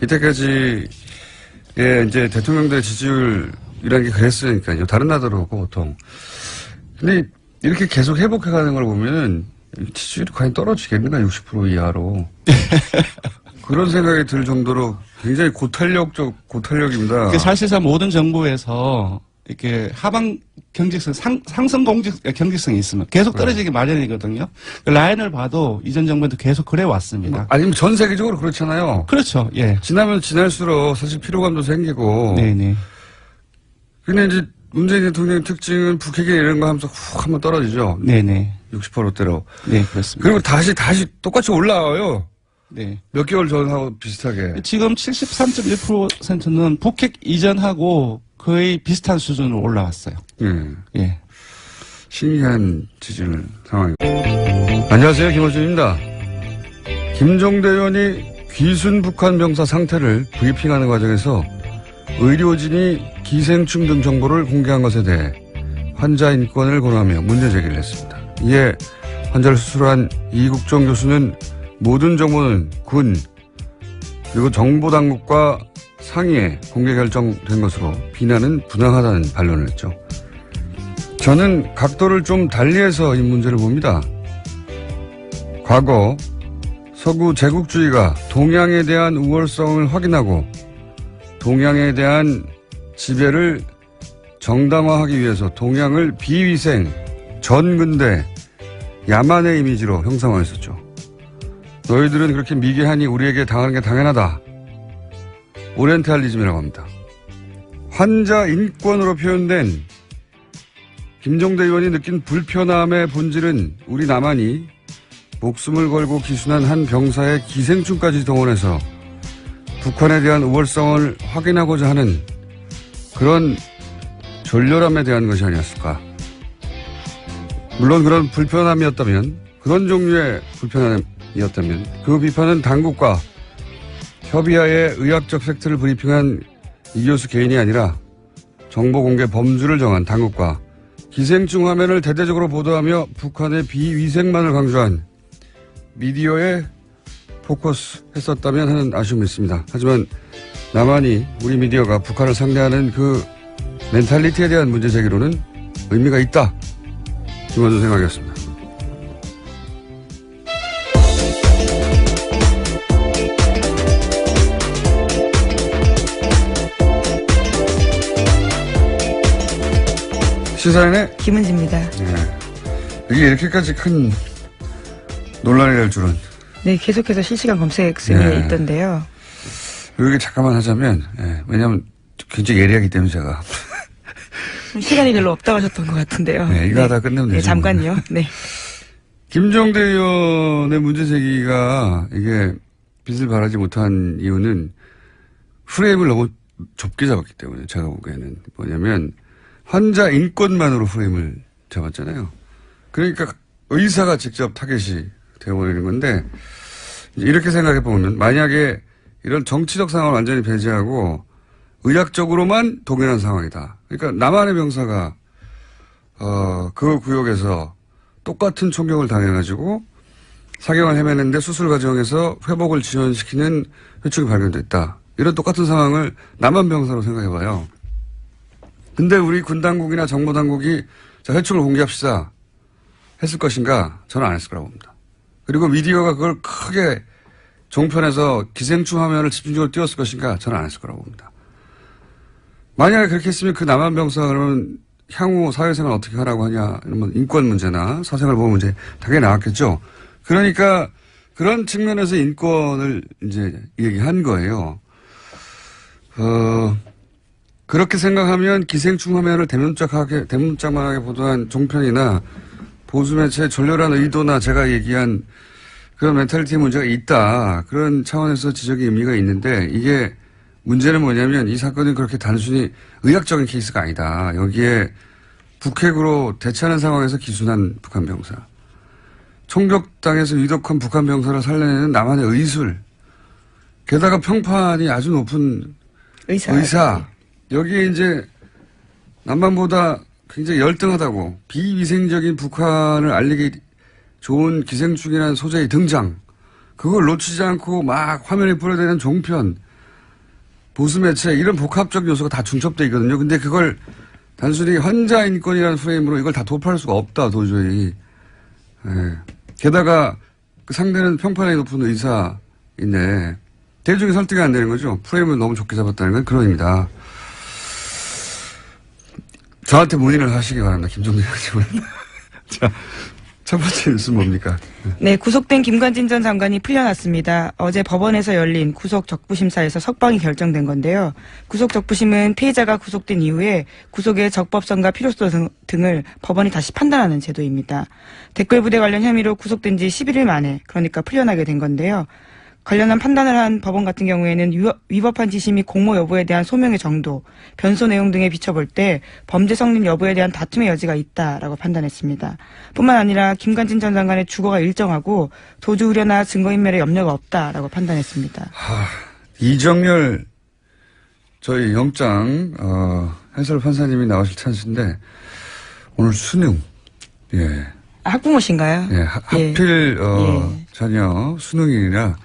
이때까지 이제 대통령들의 지지율이라는 게 그랬으니까요. 다른 나라도 그렇고 보통. 근데 이렇게 계속 회복해가는 걸 보면은 지지율이 과연 떨어지겠는가 60% 이하로. 그런 생각이 들 정도로 굉장히 고탄력입니다. 사실상 모든 정부에서 이렇게 하방 경직성, 상승 경직성이 있으면 계속 떨어지기 마련이거든요. 그 라인을 봐도 이전 정부에도 계속 그래 왔습니다. 아니면 전 세계적으로 그렇잖아요. 그렇죠. 예. 지나면 지날수록 사실 피로감도 생기고. 네네. 근데 이제 문재인 대통령의 특징은 북핵이 이런 거 하면서 훅 한번 떨어지죠. 네네. 60%대로. 네, 그렇습니다. 그리고 다시 똑같이 올라와요. 네. 몇 개월 전하고 비슷하게. 지금 73.1%는 북핵 이전하고 거의 비슷한 수준으로 올라왔어요. 예. 신기한 지지율 상황입니다. 안녕하세요. 김호준입니다. 김종대 의원이 귀순 북한 병사 상태를 브리핑하는 과정에서 의료진이 기생충 등 정보를 공개한 것에 대해 환자 인권을 권하며 문제 제기를 했습니다. 이에 환자를 수술한 이국종 교수는 모든 정보는 군 그리고 정보당국과 상의에 공개 결정된 것으로 비난은 부당하다는 반론을 했죠. 저는 각도를 좀 달리해서 이 문제를 봅니다. 과거 서구 제국주의가 동양에 대한 우월성을 확인하고 동양에 대한 지배를 정당화하기 위해서 동양을 비위생, 전근대, 야만의 이미지로 형상화했었죠. 너희들은 그렇게 미개하니 우리에게 당하는 게 당연하다. 오리엔탈리즘이라고 합니다. 환자 인권으로 표현된 김종대 의원이 느낀 불편함의 본질은 우리 남한이 목숨을 걸고 기순한 한 병사의 기생충까지 동원해서 북한에 대한 우월성을 확인하고자 하는 그런 졸렬함에 대한 것이 아니었을까. 물론 그런 불편함이었다면, 그런 종류의 불편함이었다면 그 비판은 당국과 협의하에 의학적 팩트를 브리핑한 이 교수 개인이 아니라 정보 공개 범주를 정한 당국과 기생충 화면을 대대적으로 보도하며 북한의 비위생만을 강조한 미디어에 포커스했었다면 하는 아쉬움이 있습니다. 하지만 남한이 우리 미디어가 북한을 상대하는 그 멘탈리티에 대한 문제 제기로는 의미가 있다. 김원준 생각이었습니다. 시사인의 김은지입니다. 네. 이게 이렇게까지 큰 논란이 될 줄은. 네, 계속해서 실시간 검색 순위에 네. 있던데요. 여기 잠깐만 하자면, 왜냐면 굉장히 예리하기 때문에 제가. 시간이 별로 없다고 하셨던 것 같은데요. 네, 이거 하다 끝내면 되죠. 네, 잠깐요. 네. 김종대 의원의 문제 제기가 이게 빛을 발하지 못한 이유는 프레임을 너무 좁게 잡았기 때문에 제가 보기에는 뭐냐면 환자 인권만으로 프레임을 잡았잖아요. 그러니까 의사가 직접 타겟이 되어버리는 건데 이렇게 생각해 보면 만약에 이런 정치적 상황을 완전히 배제하고 의학적으로만 동일한 상황이다. 그러니까 남한의 병사가 그 구역에서 똑같은 총격을 당해가지고 사경을 헤매는데 수술 과정에서 회복을 지연시키는 회충이 발견됐다. 이런 똑같은 상황을 남한 병사로 생각해봐요. 근데 우리 군 당국이나 정보 당국이 자, 회충을 공개합시다 했을 것인가? 저는 안 했을 거라고 봅니다. 그리고 미디어가 그걸 크게 종편에서 기생충 화면을 집중적으로 띄웠을 것인가? 저는 안 했을 거라고 봅니다. 만약에 그렇게 했으면 그 남한 병사 그러면 향후 사회생활 어떻게 하라고 하냐, 이런 인권 문제나 사생활 보호 문제 당연히 나왔겠죠. 그러니까 그런 측면에서 인권을 이제 얘기한 거예요. 그렇게 생각하면 기생충 화면을 대문짝만하게 보도한 종편이나 보수매체의 졸렬한 의도나 제가 얘기한 그런 멘탈리티 문제가 있다. 그런 차원에서 지적의 의미가 있는데 이게 문제는 뭐냐면 이 사건은 그렇게 단순히 의학적인 케이스가 아니다. 여기에 북핵으로 대치하는 상황에서 기순한 북한 병사. 총격당해서 위독한 북한 병사를 살려내는 남한의 의술. 게다가 평판이 아주 높은 의사. 여기에 이제 남한보다 굉장히 열등하다고 비위생적인 북한을 알리기 좋은 기생충이라는 소재의 등장. 그걸 놓치지 않고 막 화면에 뿌려대는 종편. 보수매체 이런 복합적 요소가 다 중첩되어 있거든요. 근데 그걸 단순히 환자 인권이라는 프레임으로 이걸 다 도파할 수가 없다 도저히. 네. 게다가 그 상대는 평판이 높은 의사인데 대중이 설득이 안 되는 거죠. 프레임을 너무 좋게 잡았다는 건 그런 의미다. 저한테 문의를 하시기 바랍니다. 김종대 의원님은. 자, 첫 번째 뉴스는 뭡니까? 네, 구속된 김관진 전 장관이 풀려났습니다. 어제 법원에서 열린 구속 적부심사에서 석방이 결정된 건데요. 구속 적부심은 피해자가 구속된 이후에 구속의 적법성과 필요성 등을 법원이 다시 판단하는 제도입니다. 댓글 부대 관련 혐의로 구속된 지 11일 만에 그러니까 풀려나게 된 건데요. 관련한 판단을 한 법원 같은 경우에는 위법한 지시 및 공모 여부에 대한 소명의 정도, 변소 내용 등에 비춰볼 때 범죄 성립 여부에 대한 다툼의 여지가 있다라고 판단했습니다. 뿐만 아니라 김관진 전 장관의 주거가 일정하고 도주 우려나 증거인멸의 염려가 없다라고 판단했습니다. 이정열 저희 영장 해설 판사님이 나오실 찬스인데 오늘 수능 예. 학부모신가요? 예, 하필 자녀 수능이라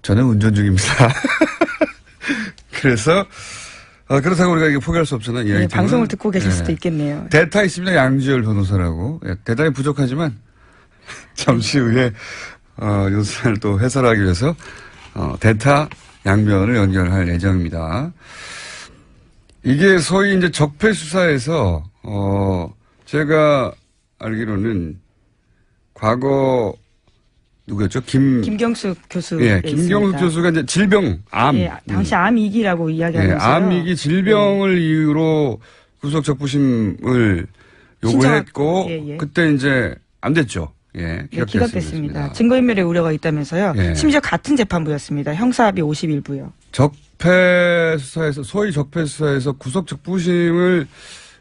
저는 운전 중입니다. 그래서 그렇다고 우리가 이게 포기할 수 없잖아요. 네, 방송을 듣고 계실 수도 있겠네요. 대타 있습니다. 양지열 변호사라고. 예, 대단히 부족하지만 잠시 후에 요소를 또 해설하기 위해서 대타 양변을 연결할 예정입니다. 이게 소위 이제 적폐 수사에서 제가 알기로는 과거 누구였죠? 김경숙 교수. 예, 김경숙 교수가 이제 질병, 암. 예, 당시 암위기라고 이야기하면서. 암위기 질병을 이유로 구속 적부심을 요구했고, 예. 그때 이제 안 됐죠. 예, 기각됐습니다. 증거인멸의 우려가 있다면서요. 예. 심지어 같은 재판부였습니다. 형사합의 51부요. 적폐 수사에서, 소위 적폐 수사에서 구속 적부심을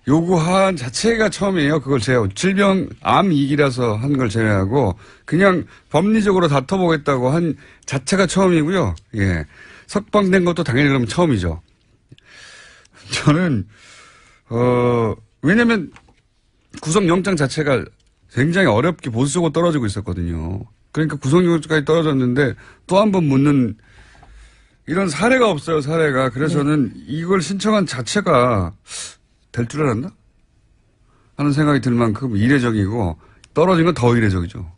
요구한 자체가 처음이에요. 그걸 제외하고. 질병, 암위기라서 한 걸 제외하고, 그냥 법리적으로 다퉈보겠다고 한 자체가 처음이고요. 예. 석방된 것도 당연히 그러면 처음이죠. 저는, 왜냐면 구속영장 자체가 굉장히 어렵게 보수적으로 떨어지고 있었거든요. 그러니까 구속영장까지 떨어졌는데 또 한 번 묻는 이런 사례가 없어요, 사례가. 그래서 저는 이걸 신청한 자체가 될 줄 알았나? 하는 생각이 들 만큼 이례적이고 떨어진 건 더 이례적이죠.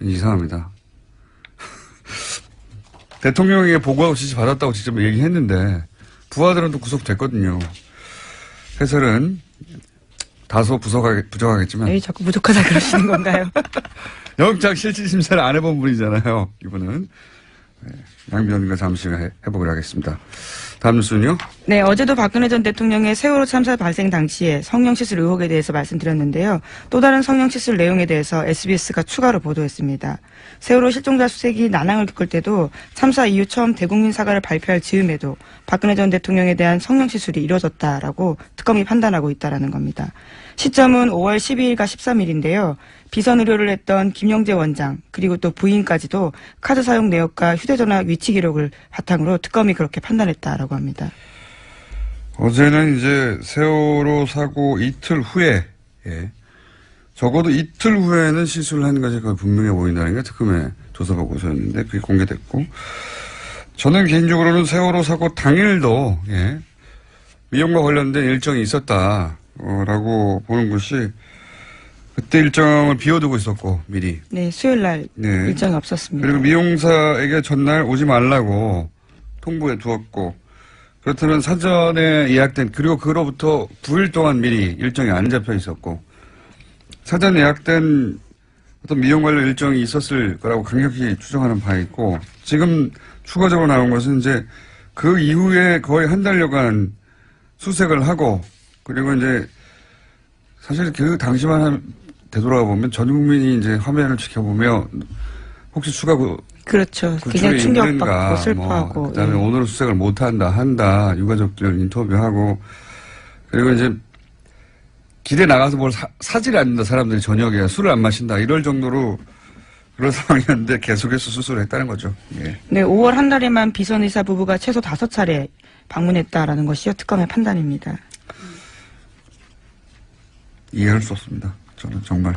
이상합니다. 대통령에게 보고하고 지시 받았다고 직접 얘기했는데 부하들은 또 구속됐거든요. 해설은 다소 부족하겠지만 왜 자꾸 부족하다 그러시는 건가요? 영장 실질심사를 안 해본 분이잖아요. 이분은. 양변과 잠시 후에 해보기로 하겠습니다. 다음 뉴스는요? 네, 어제도 박근혜 전 대통령의 세월호 참사 발생 당시에 성형시술 의혹에 대해서 말씀드렸는데요. 또 다른 성형시술 내용에 대해서 SBS가 추가로 보도했습니다. 세월호 실종자 수색이 난항을 겪을 때도 참사 이후 처음 대국민 사과를 발표할 즈음에도 박근혜 전 대통령에 대한 성형시술이 이뤄졌다라고 특검이 판단하고 있다라는 겁니다. 시점은 5월 12일과 13일인데요. 비선 의료를 했던 김영재 원장 그리고 또 부인까지도 카드 사용 내역과 휴대전화 위치 기록을 바탕으로 특검이 그렇게 판단했다라고 합니다. 어제는 이제 세월호 사고 이틀 후에 적어도 이틀 후에는 시술을 하는 것이 거의 분명해 보인다는 게 특검의 조사 보고서였는데 그게 공개됐고 저는 개인적으로는 세월호 사고 당일도 미용과 관련된 일정이 있었다라고 보는 것이 그때 일정을 비워두고 있었고 미리. 네, 수요일 날 일정이 없었습니다. 그리고 미용사에게 전날 오지 말라고 통보해 두었고 그렇다면 사전에 예약된 그리고 그로부터 9일 동안 미리 일정이 안 잡혀 있었고 사전 예약된 어떤 미용 관련 일정이 있었을 거라고 강력히 추정하는 바가 있고 지금 추가적으로 나온 것은 이제 그 이후에 거의 한 달여간 수색을 하고 그리고 이제 사실 그 당시만 되돌아가 보면 전 국민이 이제 화면을 지켜보며 혹시 추가 그렇죠. 굉장히 충격받고 슬퍼하고. 그다음에 오늘은 수색을 한다. 유가족들 인터뷰하고 그리고 이제 길에 나가서 뭘 사질 않는다. 사람들이 저녁에 술을 안 마신다. 이럴 정도로 그런 상황이었는데 계속해서 수술을 했다는 거죠. 예. 네, 5월 한 달에만 비선의사 부부가 최소 5차례 방문했다라는 것이요. 특검의 판단입니다. 이해할 수 없습니다. 저는 정말.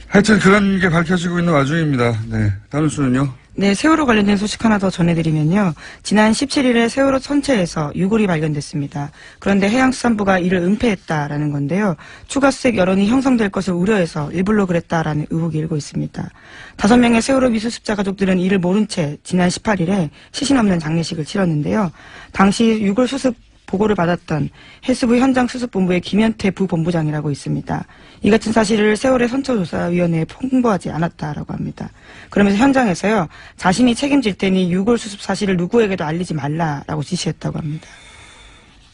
하여튼 그런 게 밝혀지고 있는 와중입니다. 네. 다음 뉴스는요? 네, 세월호 관련된 소식 하나 더 전해드리면요. 지난 17일에 세월호 선체에서 유골이 발견됐습니다. 그런데 해양수산부가 이를 은폐했다라는 건데요. 추가 수색 여론이 형성될 것을 우려해서 일부러 그랬다라는 의혹이 일고 있습니다. 5명의 세월호 미수습자 가족들은 이를 모른 채 지난 18일에 시신 없는 장례식을 치렀는데요. 당시 유골 수습 보고를 받았던 해수부 현장수습본부의 김현태 부본부장이라고 있습니다. 이 같은 사실을 세월의 선처조사위원회에 통보하지 않았다라고 합니다. 그러면서 현장에서요. 자신이 책임질 테니 유골 수습 사실을 누구에게도 알리지 말라라고 지시했다고 합니다.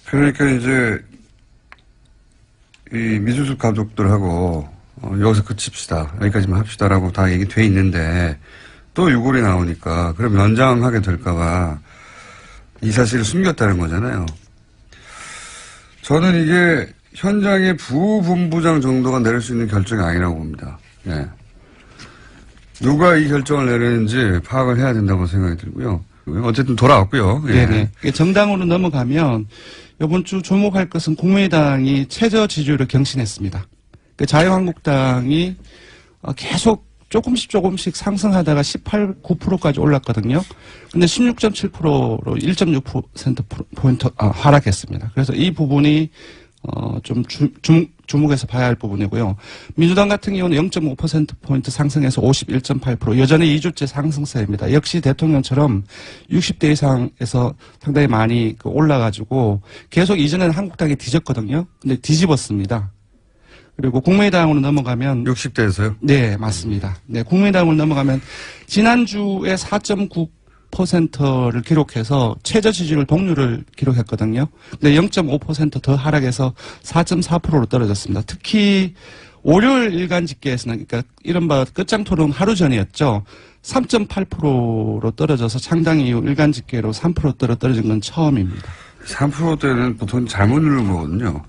그러니까 이제 이 미수습 가족들하고 여기서 그칩시다. 여기까지만 합시다라고 다 얘기돼 있는데 또 유골이 나오니까 그럼 연장하게 될까봐 이 사실을 숨겼다는 거잖아요. 저는 이게 현장의 부본부장 정도가 내릴 수 있는 결정이 아니라고 봅니다. 예. 누가 이 결정을 내리는지 파악을 해야 된다고 생각이 들고요. 어쨌든 돌아왔고요. 예. 네네. 정당으로 넘어가면 이번 주 주목할 것은 국민의당이 최저 지지율을 경신했습니다. 자유한국당이 계속 조금씩 상승하다가 18, 9%까지 올랐거든요. 근데 16.7%로 1.6%포인트 하락했습니다. 그래서 이 부분이 좀 주목해서 봐야 할 부분이고요. 민주당 같은 경우는 0.5%포인트 상승해서 51.8%, 여전히 2주째 상승세입니다. 역시 대통령처럼 60대 이상에서 상당히 많이 올라가지고 계속 이전에는 한국당이 뒤졌거든요. 근데 뒤집었습니다. 그리고 국민의당으로 넘어가면 60대에서요? 네, 맞습니다. 네, 국민의당으로 넘어가면 지난주에 4.9%를 기록해서 최저 지지율 동률을 기록했거든요. 근데 0.5% 더 하락해서 4.4%로 떨어졌습니다. 특히 월요일 일간 집계에서는 그러니까 이른바 끝장 토론 하루 전이었죠. 3.8%로 떨어져서 창당 이후 일간 집계로 3%대로 떨어진 건 처음입니다. 3%대는 보통 잘못 누른 거거든요.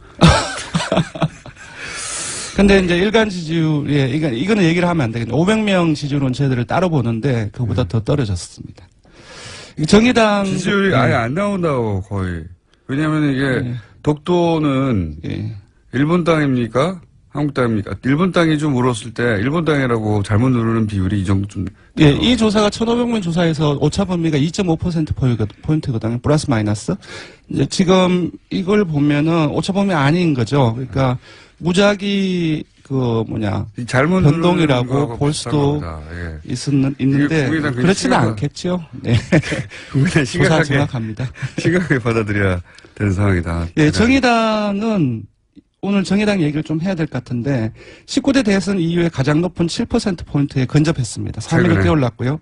근데 이제 일간 지지율에, 이거는 얘기를 하면 안 되겠네요. 500명 지지율은 저희들을 따로 보는데, 그거보다 더 떨어졌습니다. 정의당. 지지율이 아예 안 나온다고, 거의. 왜냐면 이게, 독도는, 일본 땅입니까? 한국 땅입니까? 일본 땅이 좀 울었을 때, 일본 땅이라고 잘못 누르는 비율이 이 정도 좀. 예, 이 조사가 1,500명 조사에서 오차 범위가 2.5%포인트거든요. 플러스 마이너스. 이제 지금 이걸 보면은 오차 범위 아닌 거죠. 그러니까, 무작위 잘못 변동이라고 볼 수도 있는데 그렇지는 않겠죠. 네. 국민당 조사 정확합니다. 심각하게 받아들여야 되는 상황이다. 네, 정의당은 오늘 정의당 얘기를 좀 해야 될 것 같은데 19대 대선 이후에 가장 높은 7%포인트에 근접했습니다. 3위로 뛰어올랐고요.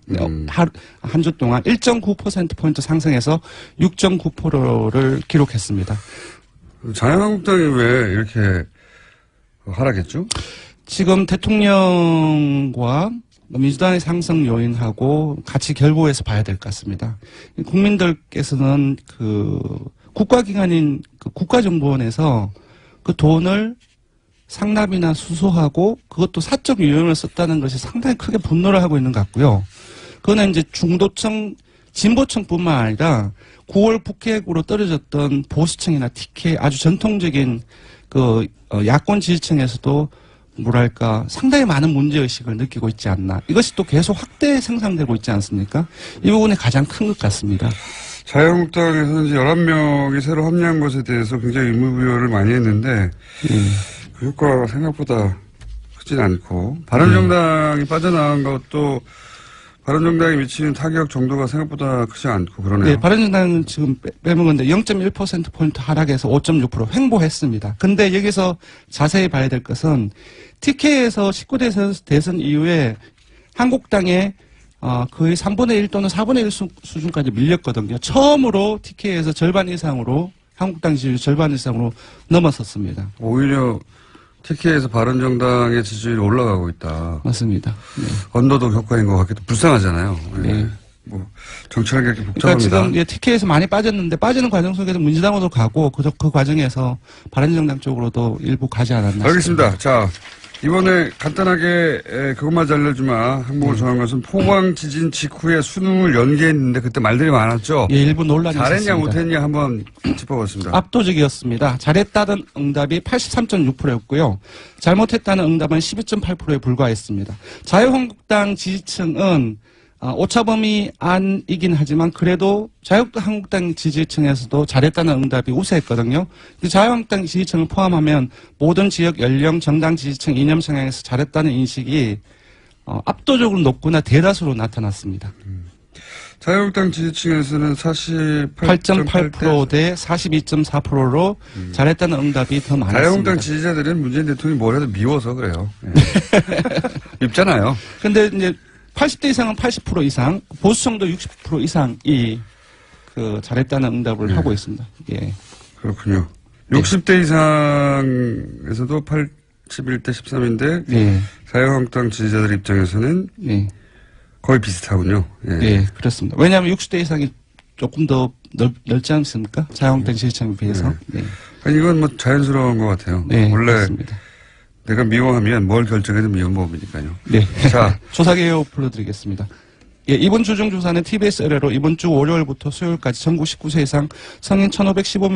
한 주 동안 1.9%포인트 상승해서 6.9%를 기록했습니다. 자유한국당이 왜 이렇게 하락했죠? 지금 대통령과 민주당의 상승 요인하고 같이 결부해서 봐야 될 것 같습니다. 국민들께서는 국가기관인 국가정보원에서 그 돈을 상납이나 수수하고 그것도 사적 유용을 썼다는 것이 상당히 크게 분노를 하고 있는 것 같고요. 그거는 이제 중도층, 진보층뿐만 아니라 9월 북핵으로 떨어졌던 보수층이나 TK 아주 전통적인 야권 지지층에서도 뭐랄까 상당히 많은 문제의식을 느끼고 있지 않나. 이것이 또 계속 확대 생산되고 있지 않습니까? 이 부분이 가장 큰 것 같습니다. 자유한국당에서는 이제 11명이 새로 합류한 것에 대해서 굉장히 의무부여를 많이 했는데 그 효과가 생각보다 크진 않고 바른정당이 빠져나간 것도 바른정당이 미치는 타격 정도가 생각보다 크지 않고 그러네요. 네, 바른정당은 지금 빼먹었는데 0.1%포인트 하락해서 5.6% 횡보했습니다. 근데 여기서 자세히 봐야 될 것은 TK에서 19대 대선 이후에 한국당에 거의 3분의 1 또는 4분의 1 수준까지 밀렸거든요. 처음으로 TK에서 절반 이상으로 한국당 지지율 절반 이상으로 넘어섰습니다. 오히려 TK에서 바른정당의 지지율이 올라가고 있다. 맞습니다. 네. 언더독 효과인 것 같기도 불쌍하잖아요. 네. 정치라는 게 이렇게 복잡합니다. 복잡합니다. 지금 TK에서 많이 빠졌는데 빠지는 과정 속에서 민주당으로 가고 그 과정에서 바른정당 쪽으로도 일부 가지 않았나 알겠습니다. 싶습니다. 자, 이번에 간단하게 그것만 알려주마 항목을 정한 것은 포항 지진 직후에 수능을 연기했는데 그때 말들이 많았죠. 예, 일부 논란이 잘했냐 있었습니다. 못했냐 한번 짚어봤습니다. 압도적이었습니다. 잘했다는 응답이 83.6%였고요. 잘못했다는 응답은 12.8%에 불과했습니다. 자유한국당 지지층은 오차범위 안이긴 하지만 그래도 자유한국당 지지층에서도 잘했다는 응답이 우세했거든요. 자유한국당 지지층을 포함하면 모든 지역 연령 정당 지지층 이념 성향에서 잘했다는 인식이 압도적으로 높거나 대다수로 나타났습니다. 자유한국당 지지층에서는 48.8% 대 42.4%로 잘했다는 응답이 더 많았습니다. 자유한국당 지지자들은 문재인 대통령이 뭘 해도 미워서 그래요. 예. 밉잖아요. 근데 이제 80대 이상은 80% 이상, 보수층도 60% 이상이 잘했다는 응답을 하고 있습니다. 예. 그렇군요. 60대 이상에서도 81대 13인데 예. 자유한국당 지지자들 입장에서는 예. 거의 비슷하군요. 예. 예, 그렇습니다. 왜냐하면 60대 이상이 조금 더 넓지 않습니까? 자유한국당 지지층에 비해서. 네. 아니, 이건 뭐 자연스러운 것 같아요. 네, 원래 그렇습니다. 내가 미워하면 뭘 결정해도 미운 법이니까요. 네. 자, 조사개요 불러드리겠습니다. 예, 이번 주중 조사는 TBS 의뢰로 이번 주 월요일부터 수요일까지 전국 19세 이상 성인 1,515명